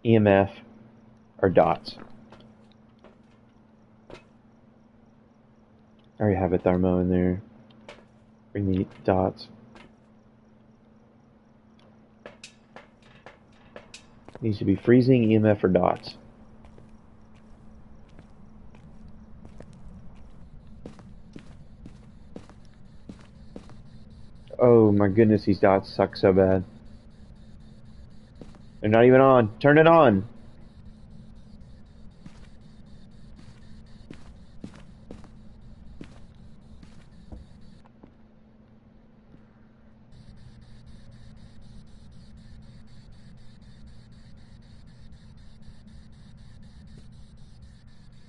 EMF, or dots. I already have a thermo in there. Bring the dots. Needs to be freezing, EMF, or dots. Oh my goodness, these dots suck so bad. They're not even on. Turn it on.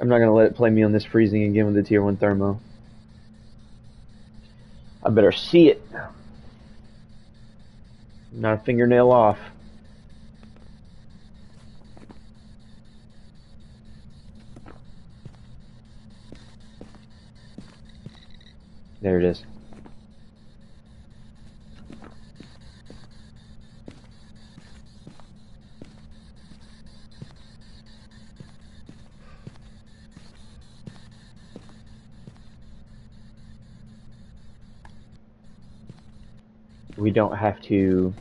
I'm not gonna let it play me on this freezing again with the tier 1 thermo. I better see it. Not a fingernail off. There it is. We don't have to...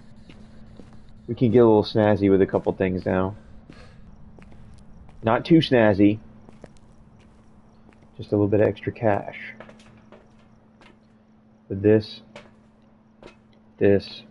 We can get a little snazzy with a couple things now. Not too snazzy. Just a little bit of extra cash. With this, this.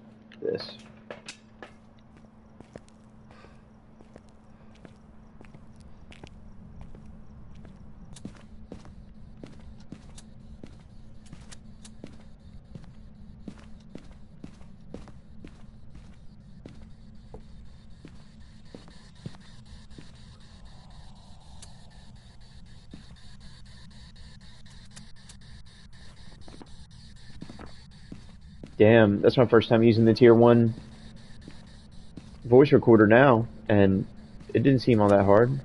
Damn, that's my first time using the tier 1 voice recorder now, and it didn't seem all that hard.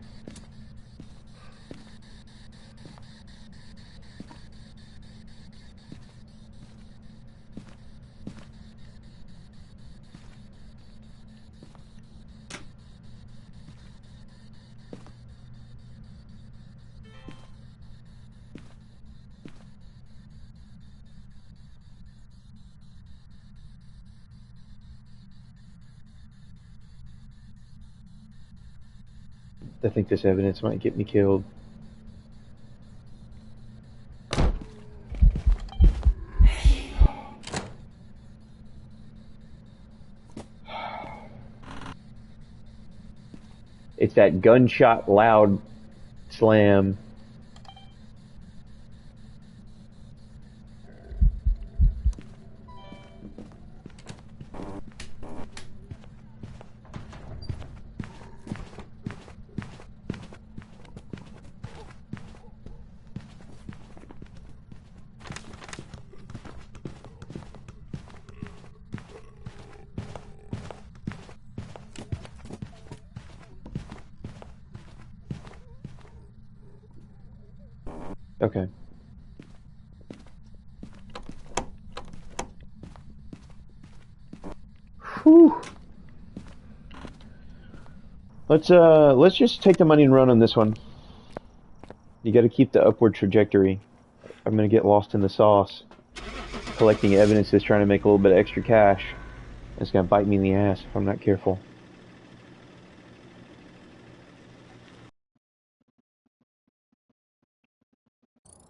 I think this evidence might get me killed. It's that gunshot loud slam. Okay. Whew. Let's just take the money and run on this one. You got to keep the upward trajectory. I'm gonna get lost in the sauce. collecting evidence is trying to make a little bit of extra cash. It's gonna bite me in the ass if I'm not careful.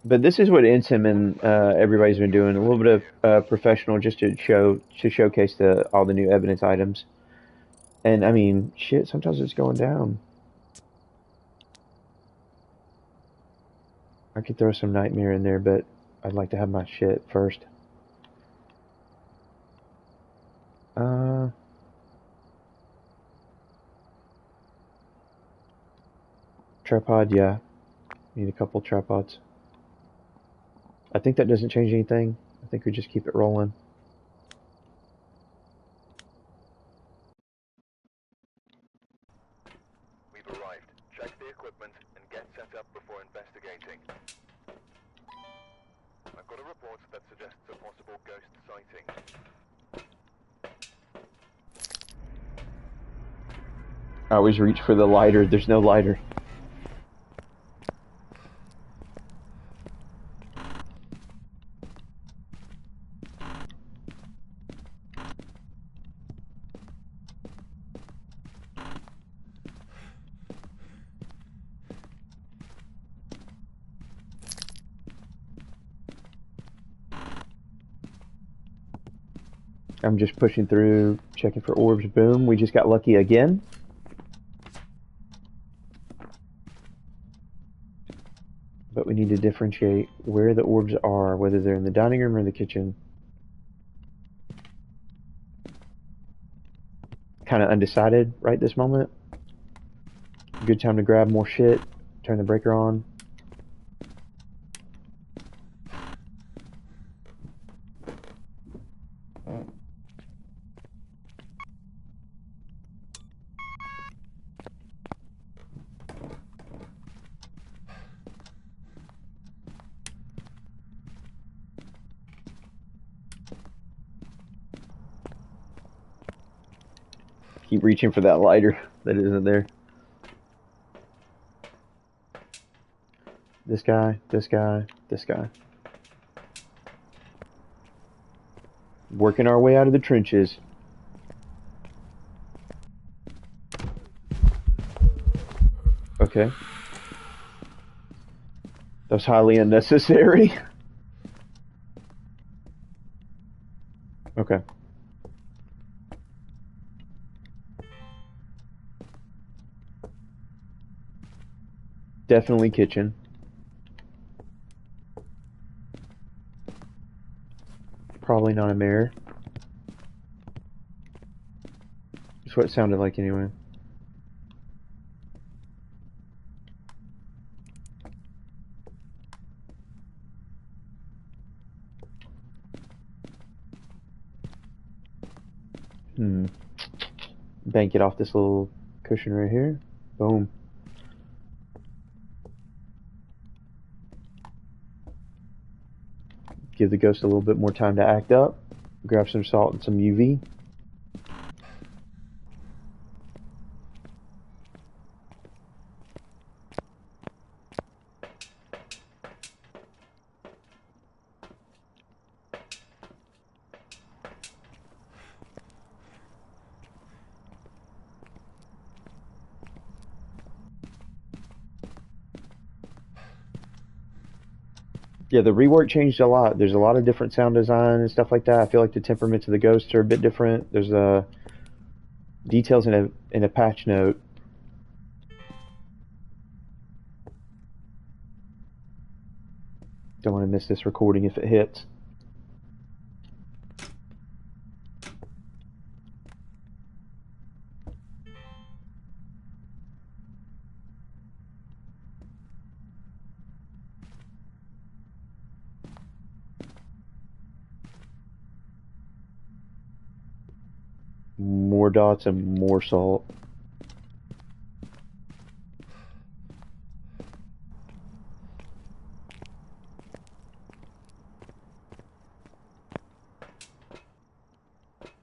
But this is what Ensim and everybody's been doing. A little bit of professional, just to showcase all the new evidence items. And I mean, shit. Sometimes it's going down. I could throw some nightmare in there, but I'd like to have my shit first. Tripod, yeah. Need a couple tripods. I think that doesn't change anything. I think we just keep it rolling. We've arrived. Check the equipment and get set up before investigating. I've got a report that suggests a possible ghost sighting. I always reach for the lighter. There's no lighter. I'm just pushing through, checking for orbs. Boom. We just got lucky again. But we need to differentiate where the orbs are, whether they're in the dining room or the kitchen. Kind of undecided right this moment. Good time to grab more shit. Turn the breaker on. Keep reaching for that lighter that isn't there. This guy, this guy, this guy. Working our way out of the trenches. Okay. That was highly unnecessary. Okay. Definitely kitchen. Probably not a mirror. That's what it sounded like anyway. Bank it off this little cushion right here. Boom. Give the ghost a little bit more time to act up. Grab some salt and some UV. Yeah, the rework changed a lot. There's a lot of different sound design and stuff like that. I feel like the temperaments of the ghosts are a bit different. There's details in a patch note. Don't want to miss this recording if it hits. More dots and more salt.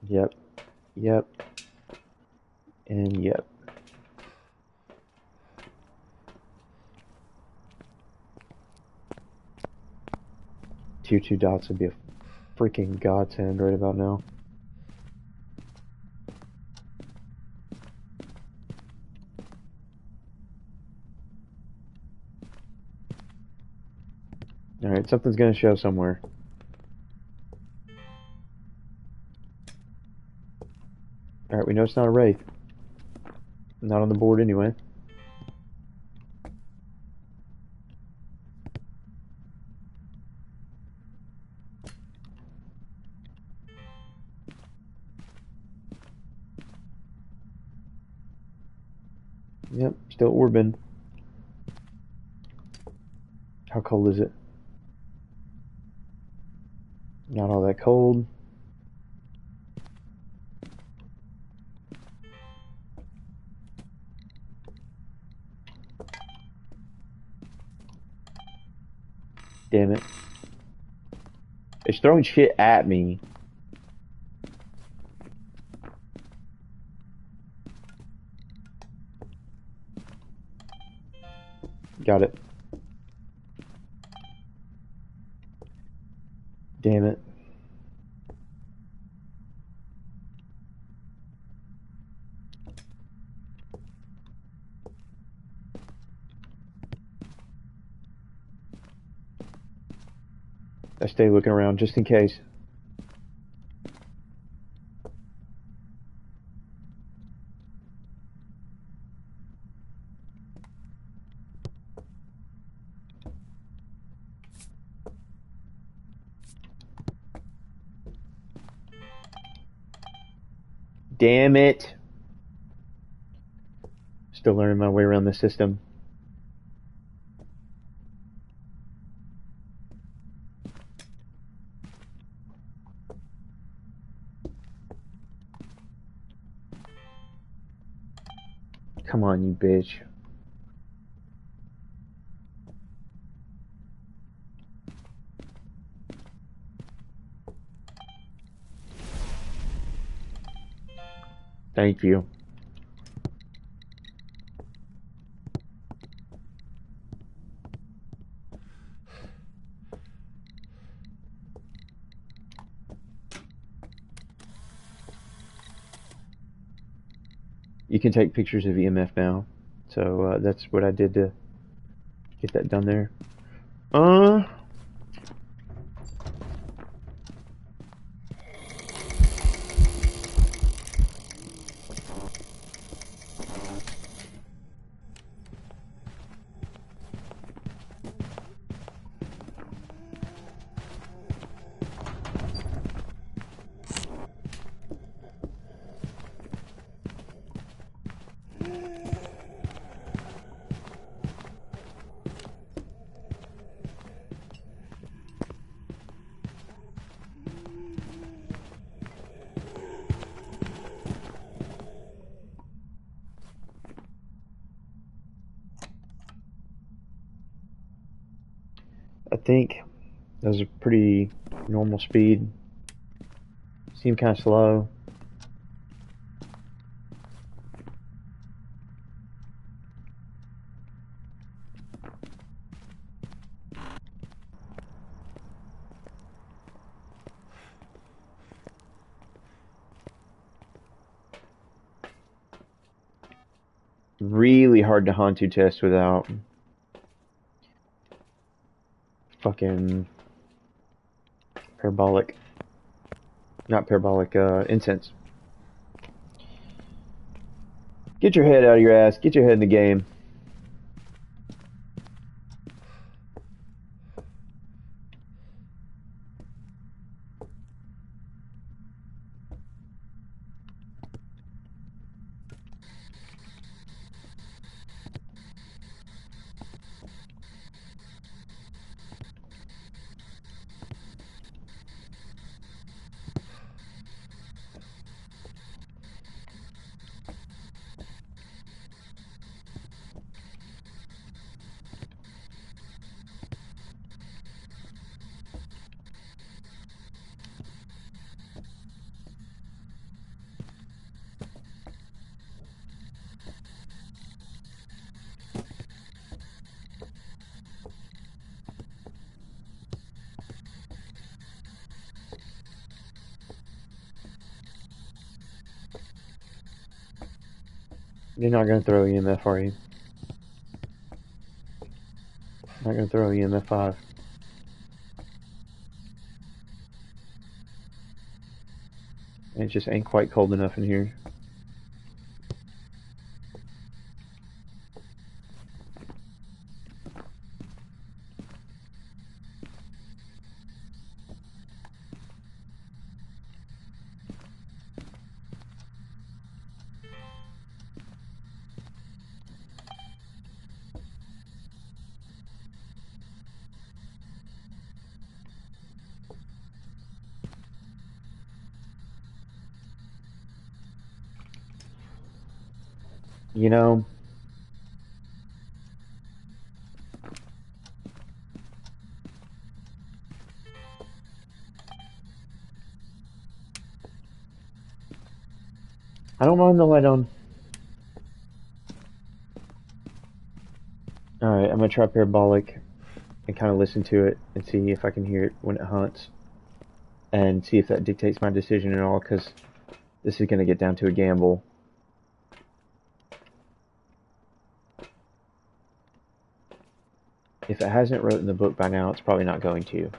Yep. Yep. And yep. Tier 2 dots would be freaking godsend right about now. Alright, something's gonna show somewhere. Alright, we know it's not a wraith. Not on the board anyway. Yep, still orbing. How cold is it? Not all that cold. Damn it. It's throwing shit at me. Got it. Damn it. I stay looking around just in case. Damn it. Still learning my way around the system. Come on, you bitch. Thank you. You can take pictures of EMF now. So that's what I did to get that done there. I think that was a pretty normal speed. Seemed kind of slow. Really hard to Hantu test without fucking parabolic, not parabolic, incense. Get your head out of your ass. Get your head in the game. You're not gonna throw EMF, are you? Not gonna throw EMF 5. It just ain't quite cold enough in here. You know, I don't mind the light on. Alright, I'm gonna try parabolic and kind of listen to it and see if I can hear it when it hunts. And see if that dictates my decision at all, because this is gonna get down to a gamble. If it hasn't wrote in the book by now, it's probably not going to.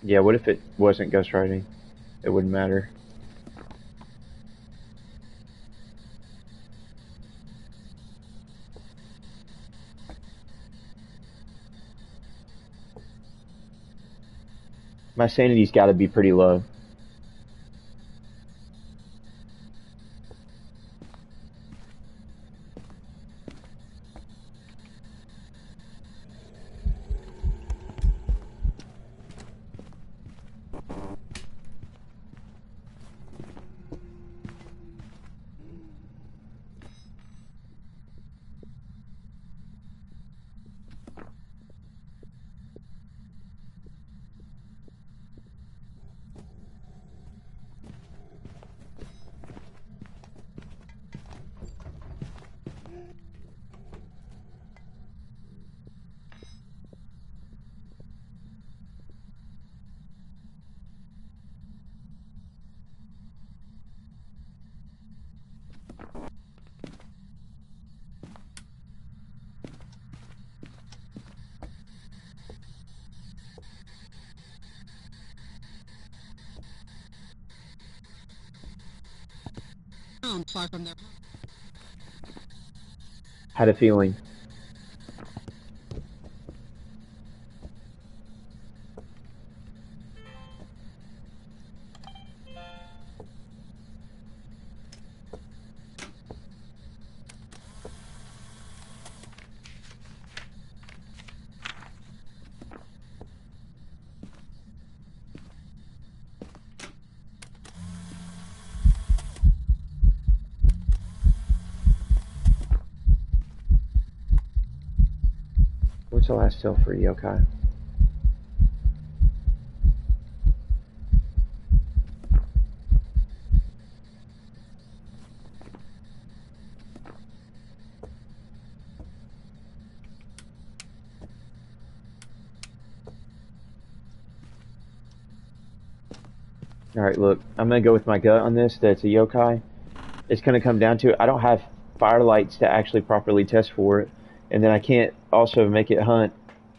Yeah, what if it wasn't ghostwriting? It wouldn't matter. My sanity's gotta be pretty low. Far from their Had a feeling. What's the last cell for yokai? Alright, look, I'm gonna go with my gut on this, that's a yokai. It's gonna come down to it. I don't have firelights to actually properly test for it, and then I can't also make it hunt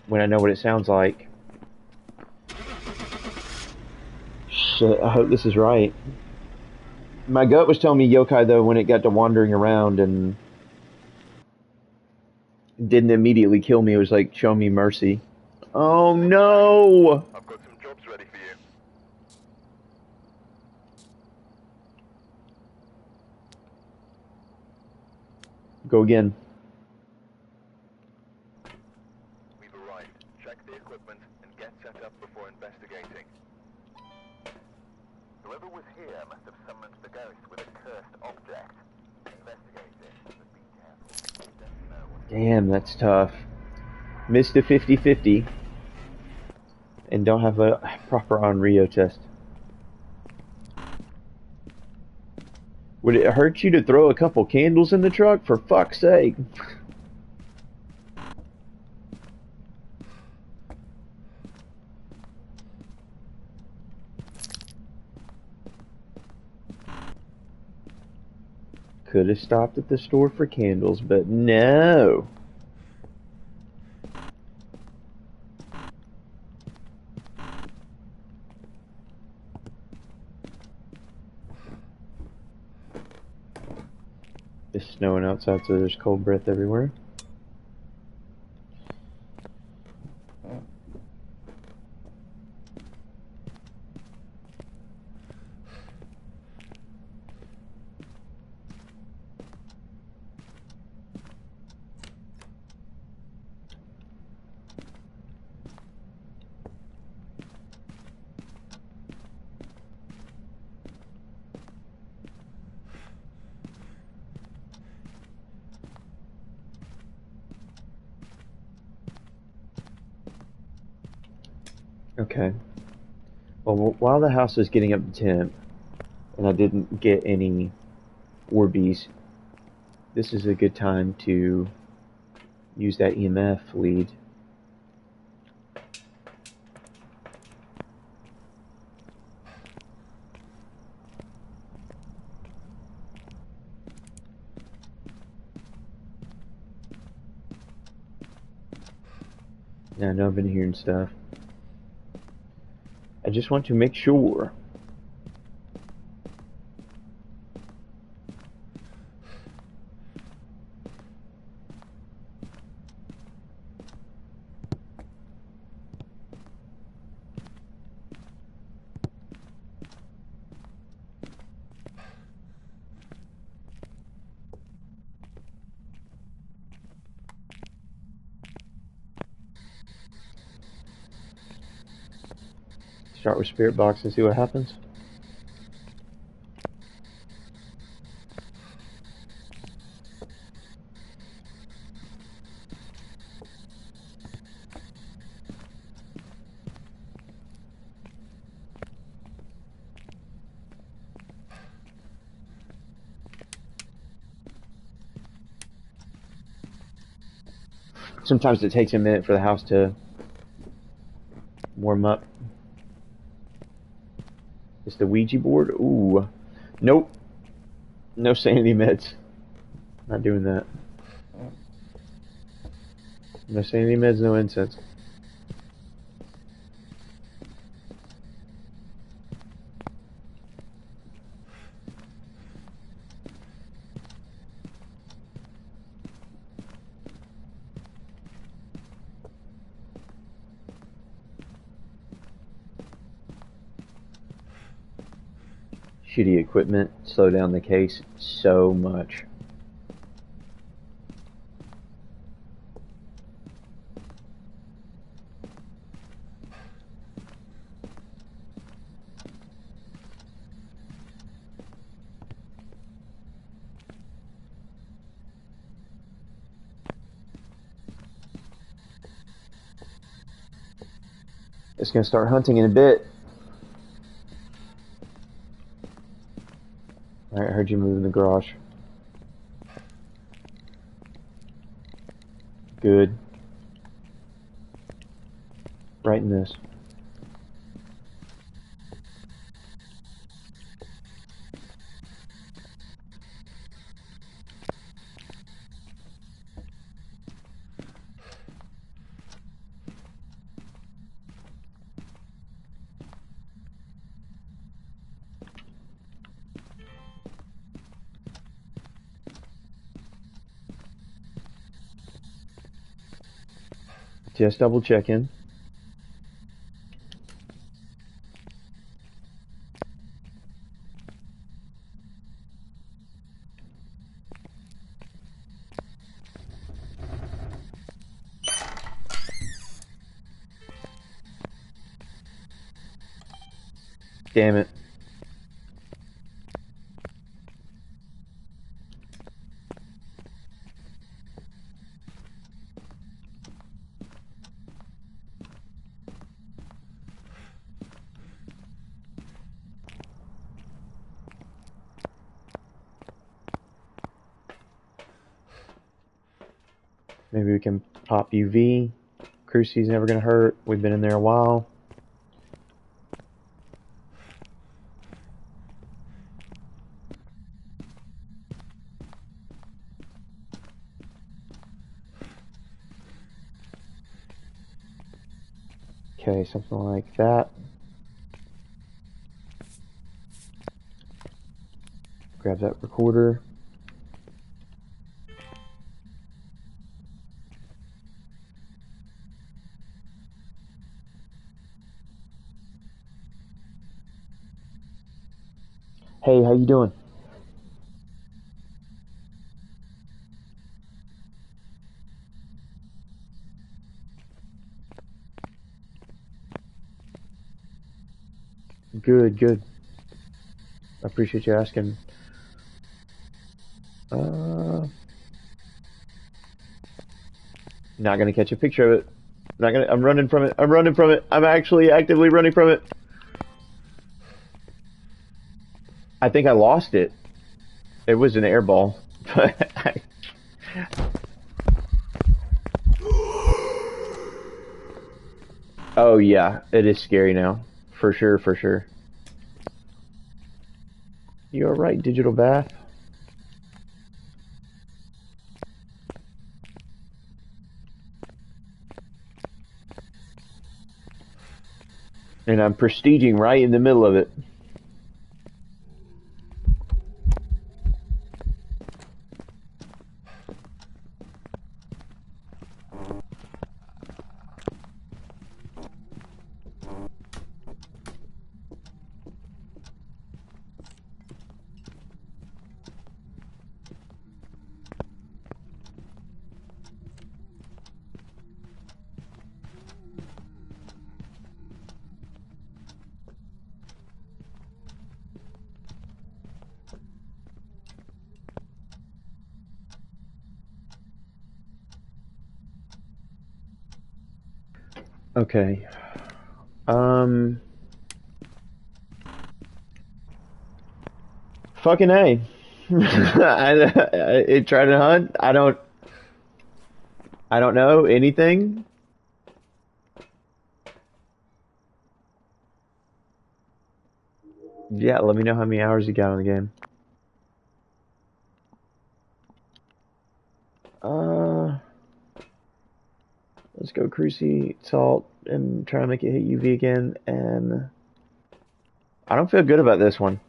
when I know what it sounds like. Shit, I hope this is right. My gut was telling me yokai though when it got to wandering around and didn't immediately kill me. It was like showing me mercy. Oh no! I've got some jobs ready for you. Go again. We've arrived. Check the equipment and get set up before investigating. Whoever was here must have summoned the ghost with a cursed object. Investigate it, but be careful. Damn, that's tough. Missed a 50-50 and don't have a proper on Rio test. Would it hurt you to throw a couple candles in the truck? For fuck's sake. Could have stopped at the store for candles, but no. It's snowing outside, so there's cold breath everywhere. Okay. Well, while the house was getting up to temp, and I didn't get any Orbeez, this is a good time to use that EMF lead. Yeah, I know I've been hearing stuff. I just want to make sure. Start with Spirit Box and see what happens. Sometimes it takes a minute for the house to warm up. It's the Ouija board? Ooh. Nope. No sanity meds. Not doing that. No sanity meds, no incense. Shitty equipment slow down the case so much. It's gonna start hunting in a bit. Alright, I heard you move in the garage. Good. Right in this. Just double checking. Damn it. Maybe we can pop UV. Crucy's never gonna hurt. We've been in there a while. Okay, something like that. Grab that recorder. Hey, how you doing? Good, good. I appreciate you asking. Not gonna catch a picture of it. Not gonna. I'm running from it. I'm running from it. I'm actually actively running from it. I think I lost it. It was an air ball, but oh yeah, it is scary now, for sure, for sure. You are right, digital bath. And I'm prestiging right in the middle of it. Okay. Um. Fucking A. I try to hunt. I don't know anything. Yeah, let me know how many hours you got on the game. Uh, let's go Crucy, Salt, and try to make it hit UV again. And I don't feel good about this one.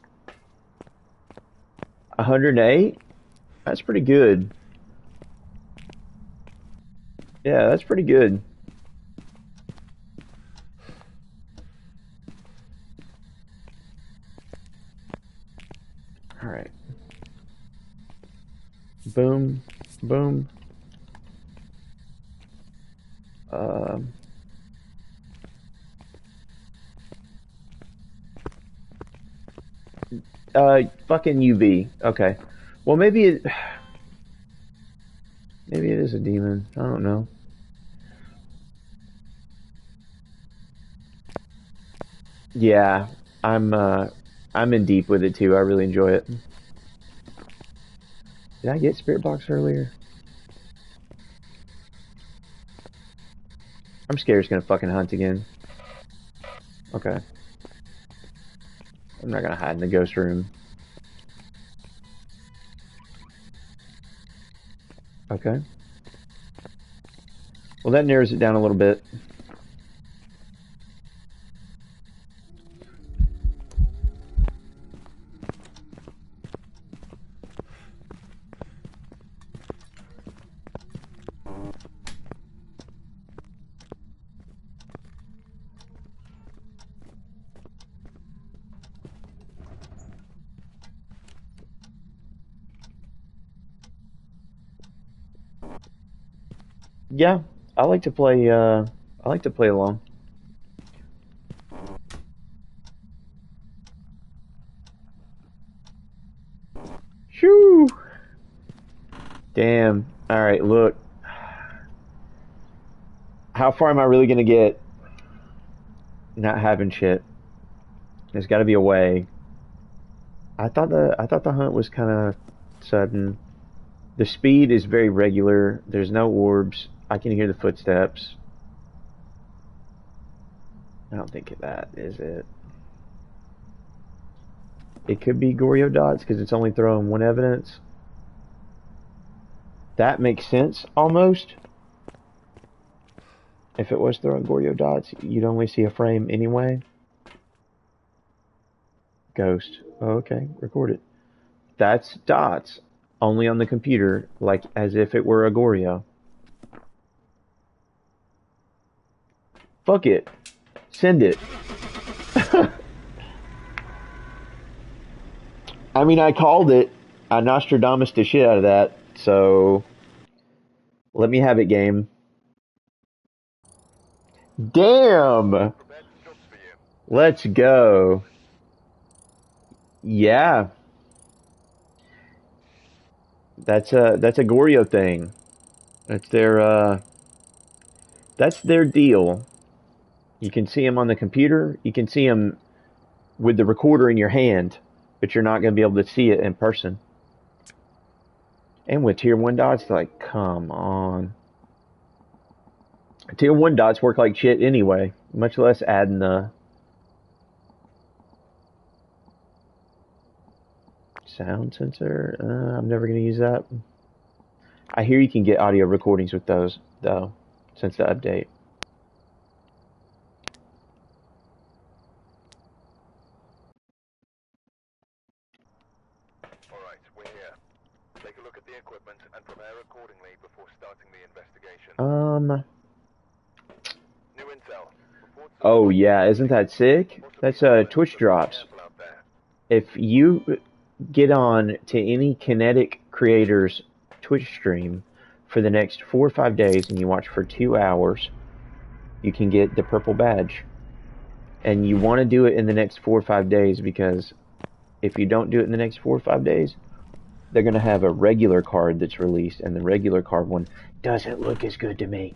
108? That's pretty good. Yeah, that's pretty good. Alright. Boom. Boom. Um. Fucking UV. Okay. Well, maybe it is a demon. I don't know. Yeah, I'm in deep with it too. I really enjoy it. Did I get Spirit Box earlier? I'm scared it's gonna fucking hunt again. Okay. I'm not gonna hide in the ghost room. Okay. Well, that narrows it down a little bit. Yeah, I like to play. I like to play alone. Shoo! Damn. All right, look. How far am I really gonna get? Not having shit. There's got to be a way. I thought the hunt was kind of sudden. The speed is very regular. There's no orbs. I can hear the footsteps. I don't think that is it. It could be Goryo dots because it's only throwing one evidence. That makes sense, almost. If it was throwing Goryo dots, you'd only see a frame anyway. Ghost. Oh, okay, record it. That's dots, only on the computer, like as if it were a Goryo. Fuck it. Send it. I mean, I called it. I Nostradamus the shit out of that, so let me have it, game. Damn! Prepared some jobs for you. Let's go. Yeah. That's a Goryo thing. That's their deal. You can see them on the computer. You can see them with the recorder in your hand, but you're not going to be able to see it in person. And with tier 1 dots, like, come on. Tier 1 dots work like shit anyway, much less adding the sound sensor. I'm never going to use that. I hear you can get audio recordings with those, though, since the update. Alright, we're here. Take a look at the equipment and prepare accordingly before starting the investigation. New intel. Reports of Oh yeah, isn't that sick? That's Twitch drops. careful out there. If you get on to any Kinetic creator's Twitch stream for the next 4 or 5 days and you watch for 2 hours, you can get the purple badge. And you want to do it in the next 4 or 5 days because if you don't do it in the next 4 or 5 days, they're going to have a regular card that's released, and the regular card one doesn't look as good to me.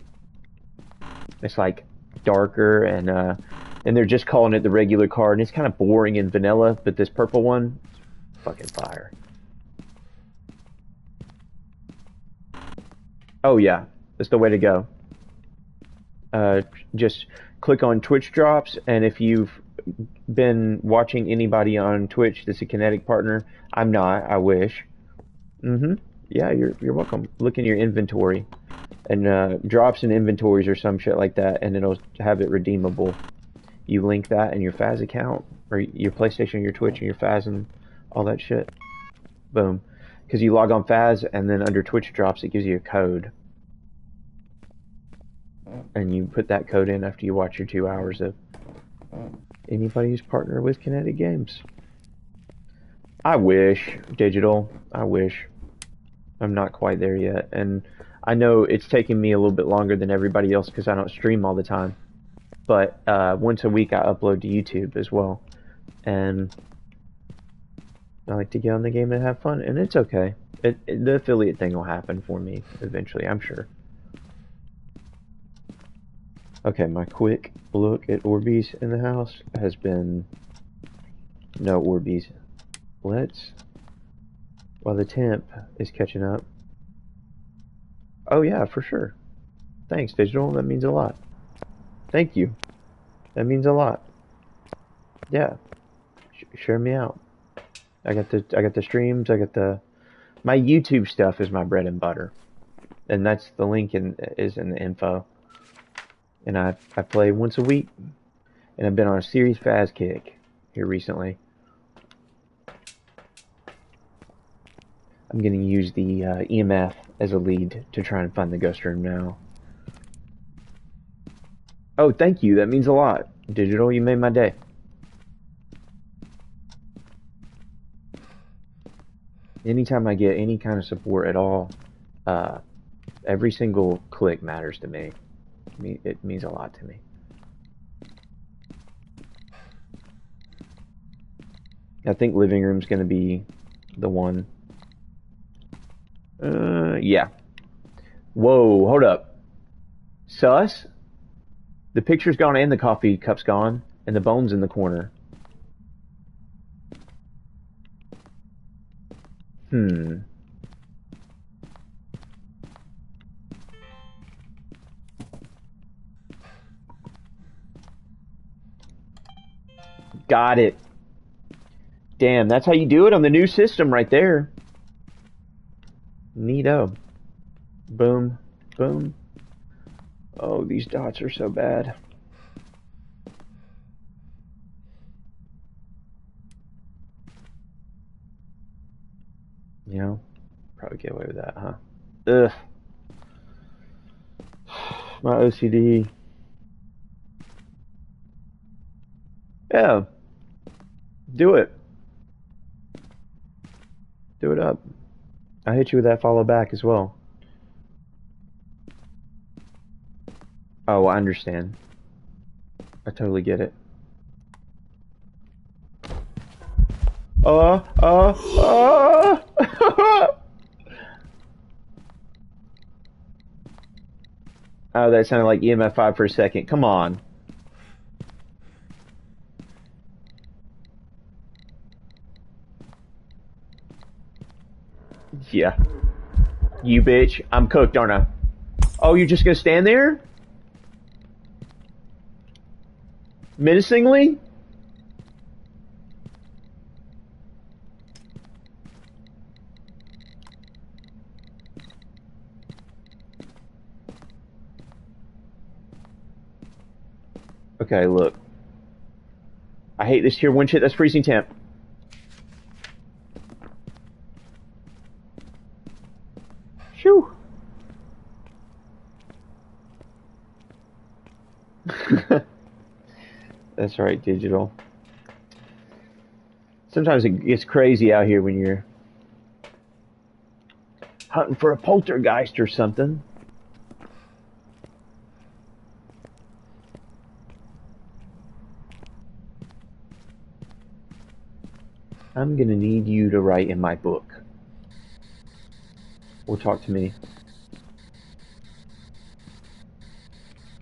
It's like darker, and they're just calling it the regular card, and it's kind of boring and vanilla, but this purple one, fucking fire. Oh yeah, that's the way to go. Just click on Twitch drops, and if you've been watching anybody on Twitch that's a Kinetic partner, I'm not, I wish. Yeah, you're welcome. Look in your inventory, and drops and inventories or some shit like that, and it'll have it redeemable. You link that in your Phas account, or your PlayStation, your Twitch, and your Phas, and all that shit. Boom. Because you log on Phas, and then under Twitch drops, it gives you a code. And you put that code in after you watch your 2 hours of anybody who's partnered with Kinetic Games. I wish, Digital, I wish. I'm not quite there yet, and I know it's taking me a little bit longer than everybody else because I don't stream all the time. But once a week I upload to YouTube as well, and I like to get on the game and have fun, and it's okay. The affiliate thing will happen for me eventually, I'm sure. Okay, my quick look at Orbeez in the house has been no Orbeez. Let's, while the temp is catching up. Oh yeah, for sure. Thanks, Digital. That means a lot. Thank you. That means a lot. Yeah. Share me out. I got the streams. I got my YouTube stuff is my bread and butter, and that's the link is in the info. And I play once a week, and I've been on a serious Phas kick here recently. I'm going to use the EMF as a lead to try and find the ghost room now. Oh, thank you. That means a lot. Digital, you made my day. Anytime I get any kind of support at all, every single click matters to me. It means a lot to me. I think living room's going to be the one. Yeah. Whoa, hold up. Sus? The picture's gone and the coffee cup's gone, and the bone's in the corner. Got it. Damn, that's how you do it on the new system right there. Neato. Boom. Boom. Oh, these dots are so bad. You know, probably get away with that, huh? Ugh. My OCD. Yeah. Do it. Do it up. I hit you with that follow back as well. Oh, I understand. I totally get it. Oh, that sounded like EMF 5 for a second. Come on. Yeah. You bitch. I'm cooked, aren't I? Oh, you're just gonna stand there? Menacingly? Okay, look. I hate this tier 1 shit. That's freezing temp. Shoo. That's right, digital. Sometimes it gets crazy out here when you're hunting for a poltergeist or something. I'm gonna need you to write in my book. Or talk to me.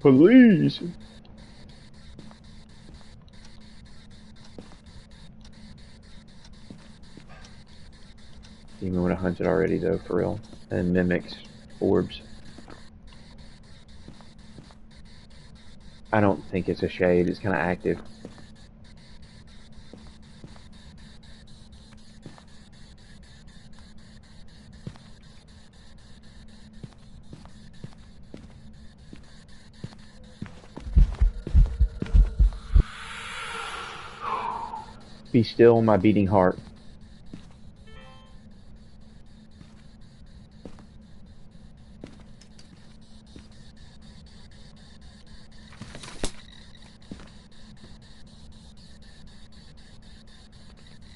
Police! Demon would have hunted already though, for real. And mimics orbs. I don't think it's a shade, it's kinda active. Be still, my beating heart.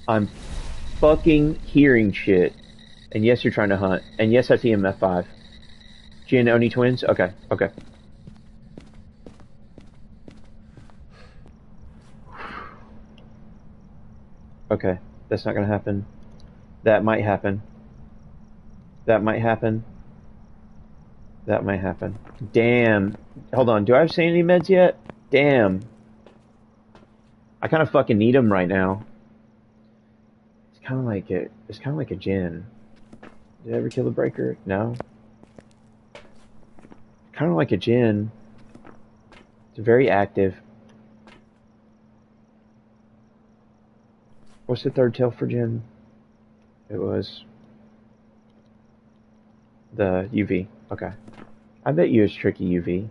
I'm fucking hearing shit. And yes, you're trying to hunt. And yes, that's EMF 5. Jin Oni twins? Okay, okay. Okay, that's not gonna happen. That might happen. That might happen. That might happen. Damn. Hold on, do I have sanity meds yet? Damn. I kind of fucking need them right now. It's kind of like it. It's kind of like a Jin. Did I ever kill the breaker? No. Kind of like a Jin. It's very active. What's the third tail for Jin? It was the UV. Okay. I bet you it's tricky UV.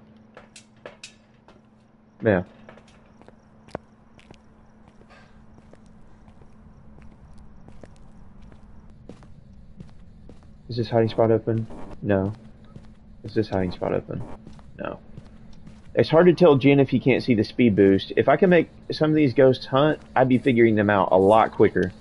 Yeah. Is this hiding spot open? No. Is this hiding spot open? No. It's hard to tell Jin if you can't see the speed boost. If I can make some of these ghosts hunt, I'd be figuring them out a lot quicker.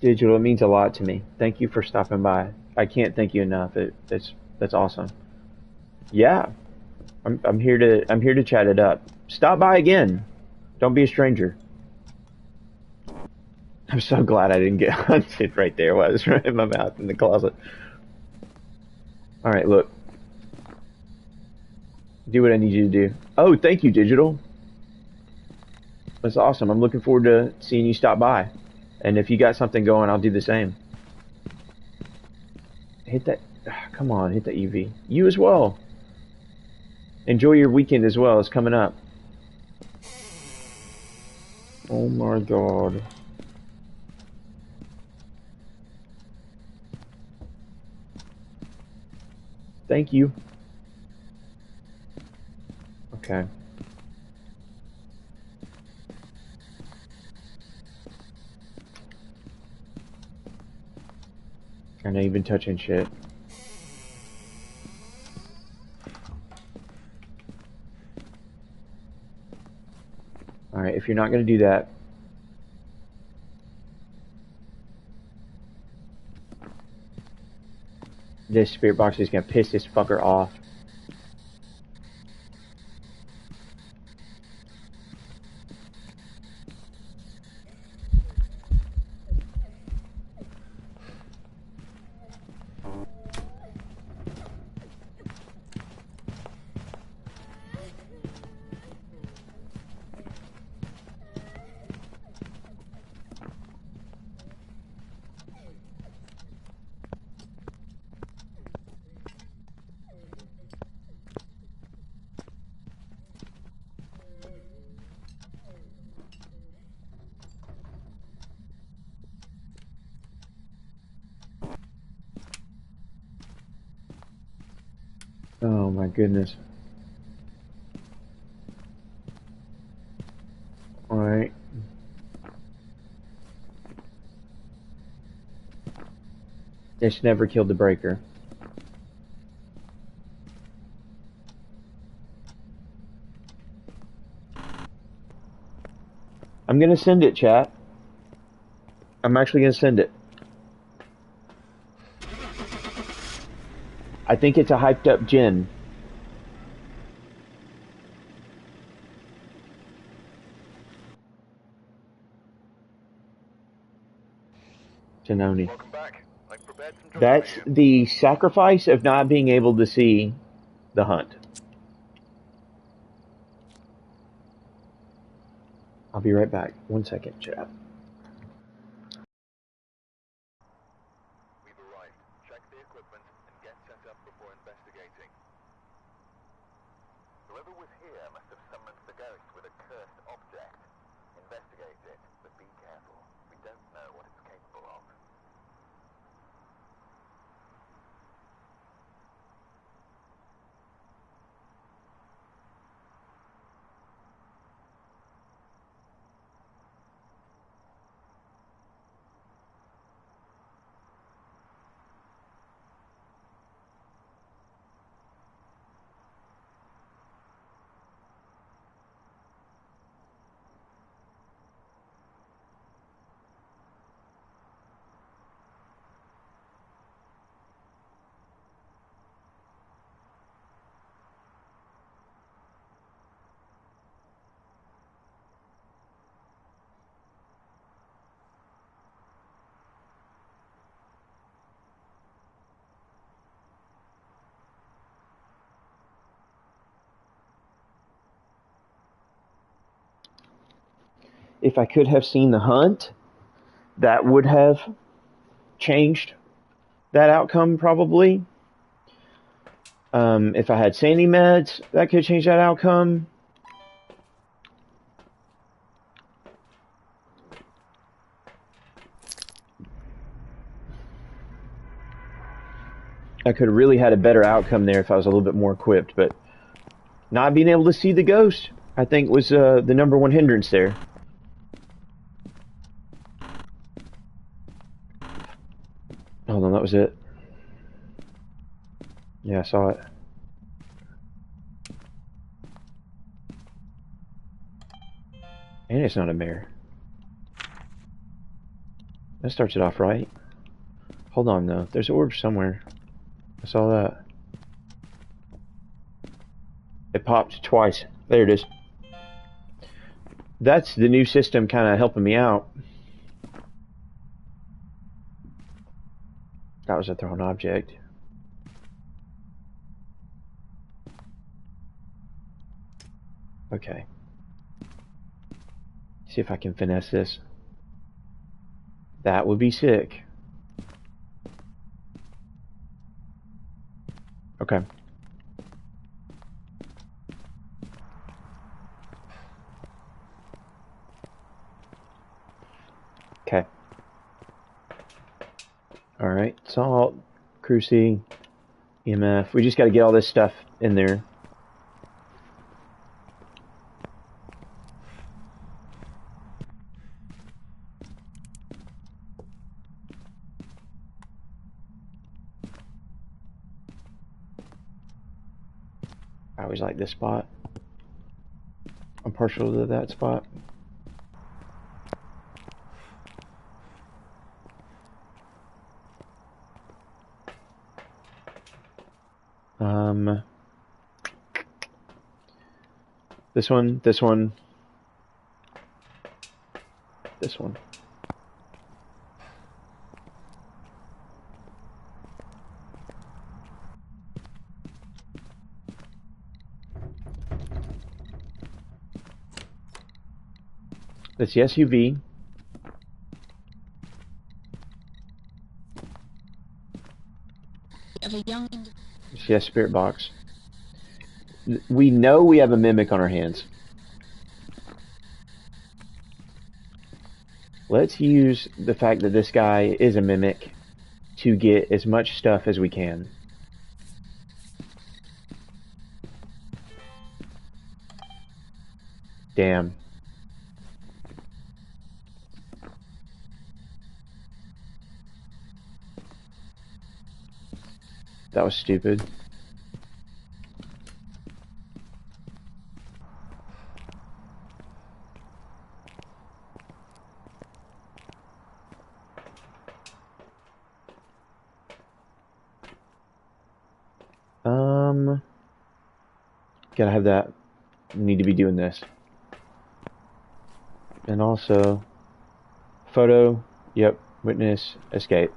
Digital, it means a lot to me. Thank you for stopping by. I can't thank you enough. That's awesome. Yeah, I'm here to chat it up. Stop by again. Don't be a stranger. I'm so glad I didn't get hunted right there while I was running my mouth in the closet. All right, look. Do what I need you to do. Oh, thank you, Digital. That's awesome. I'm looking forward to seeing you stop by. And if you got something going, I'll do the same. Hit that. Come on, hit that UV. You as well. Enjoy your weekend as well. It's coming up. Oh my god. Thank you. Okay. I know you've been touching shit. Alright, if you're not gonna do that. This spirit box is gonna piss this fucker off. Oh my goodness. Alright. This never killed the breaker. I'm gonna send it, chat. I'm actually gonna send it. I think it's a hyped up gin. Janoni. Welcome back. I've prepared some drugs That's for you. the sacrifice of not being able to see the hunt. I'll be right back. 1 second, chat. We've arrived. Check the equipment and get set up before investigating. Whoever was here must have summoned the ghost with a cursed object. Investigate it, but be careful. We don't know what it's capable of. If I could have seen the hunt, that would have changed that outcome probably. If I had sandy meds, that could change that outcome. I could have really had a better outcome there if I was a little bit more equipped, but not being able to see the ghost, I think, was the number one hindrance there. Hold on, that was it. Yeah, I saw it. And it's not a mare. That starts it off right. Hold on, though. There's orbs somewhere. I saw that. It popped twice. There it is. That's the new system kind of helping me out. That was a thrown object. Okay. See if I can finesse this. That would be sick. Okay. Okay. Alright, salt, cruci, EMF. We just got to get all this stuff in there. I always like this spot. I'm partial to that spot. This one, this one, this one. That's the SUV. Of a young Yes, spirit box. We know we have a mimic on our hands. Let's use the fact that this guy is a mimic to get as much stuff as we can. Damn. That was stupid. Gotta have that. Need to be doing this. And also, photo, yep, witness, escape.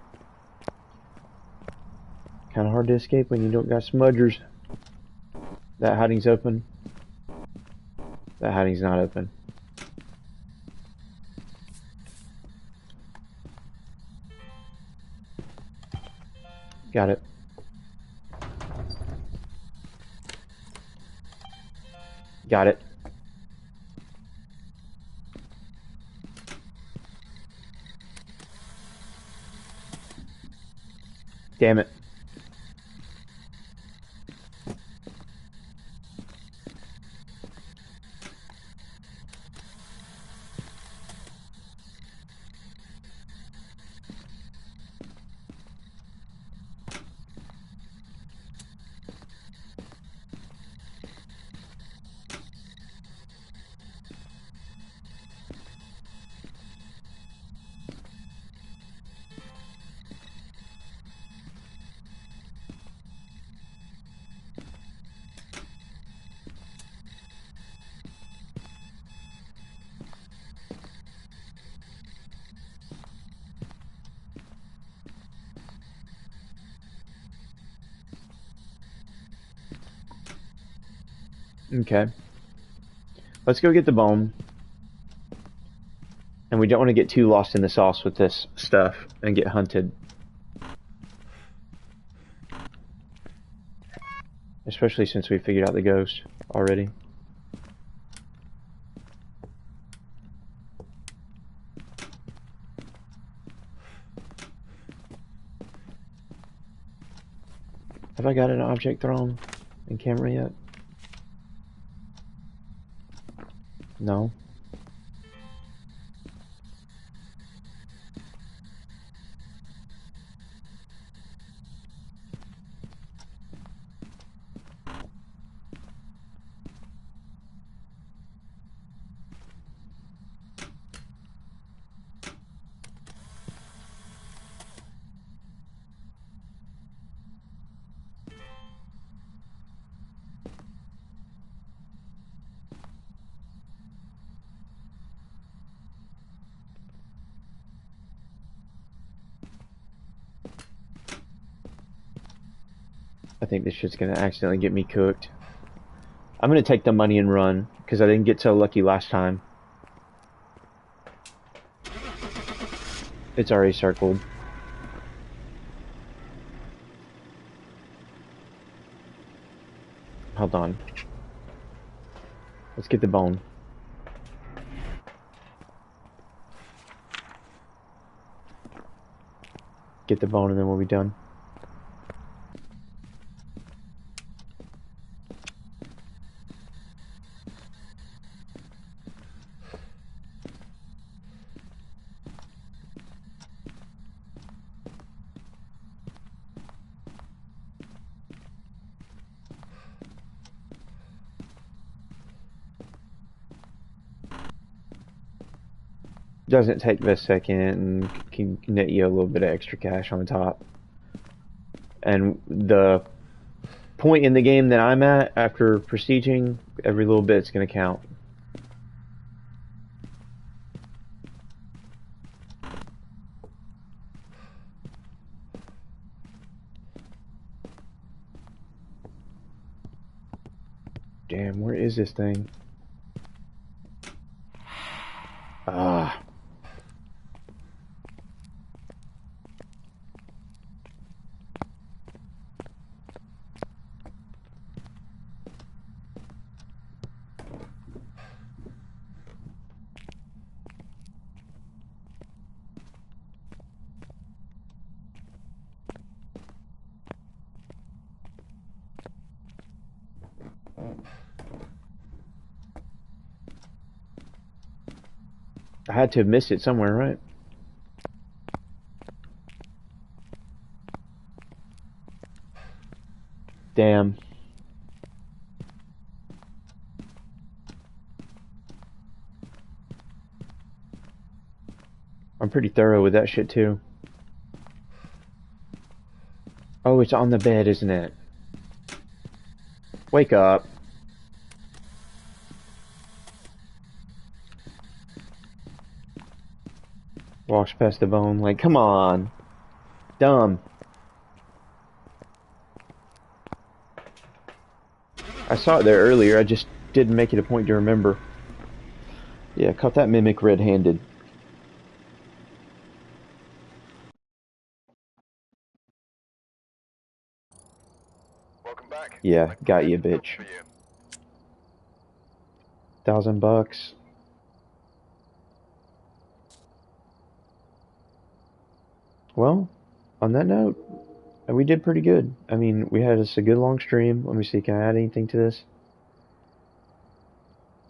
Kinda hard to escape when you don't got smudgers. That hiding's open. That hiding's not open. Got it. Got it. Damn it. Okay. Let's go get the bone. And we don't want to get too lost in the sauce with this stuff and get hunted. Especially since we figured out the ghost already. Have I got an object thrown in camera yet? No. I think this shit's gonna accidentally get me cooked. I'm gonna take the money and run. because I didn't get so lucky last time. It's already circled. Hold on. Let's get the bone. Get the bone and then we'll be done. Doesn't take this second and can net you a little bit of extra cash on the top. And the point in the game that I'm at after prestiging, every little bit's gonna count. Damn, where is this thing? Ah. I had to have missed it somewhere, right? Damn. I'm pretty thorough with that shit too. Oh, it's on the bed, isn't it? Wake up. Walks past the bone, like, come on. Dumb. I saw it there earlier, I just didn't make it a point to remember. Yeah, caught that mimic red-handed. Welcome back. Yeah, got you, bitch. $1,000. Well, on that note, we did pretty good. I mean, we had us a good long stream. Let me see, can I add anything to this?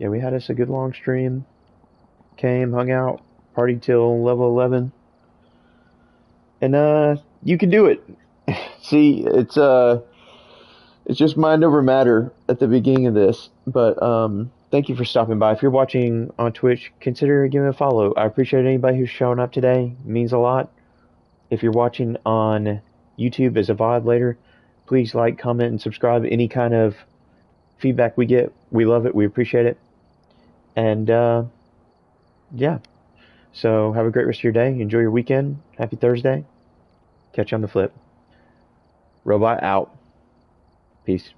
Yeah, we had us a good long stream. Came, hung out, partied till level 11. And, you can do it. See, it's just mind over matter at the beginning of this. But, thank you for stopping by. If you're watching on Twitch, consider giving a follow. I appreciate anybody who's showing up today. It means a lot. If you're watching on YouTube as a VOD later, please like, comment, and subscribe. Any kind of feedback we get, we love it. We appreciate it. And, yeah. So have a great rest of your day. Enjoy your weekend. Happy Thursday. Catch you on the flip. Robot out. Peace.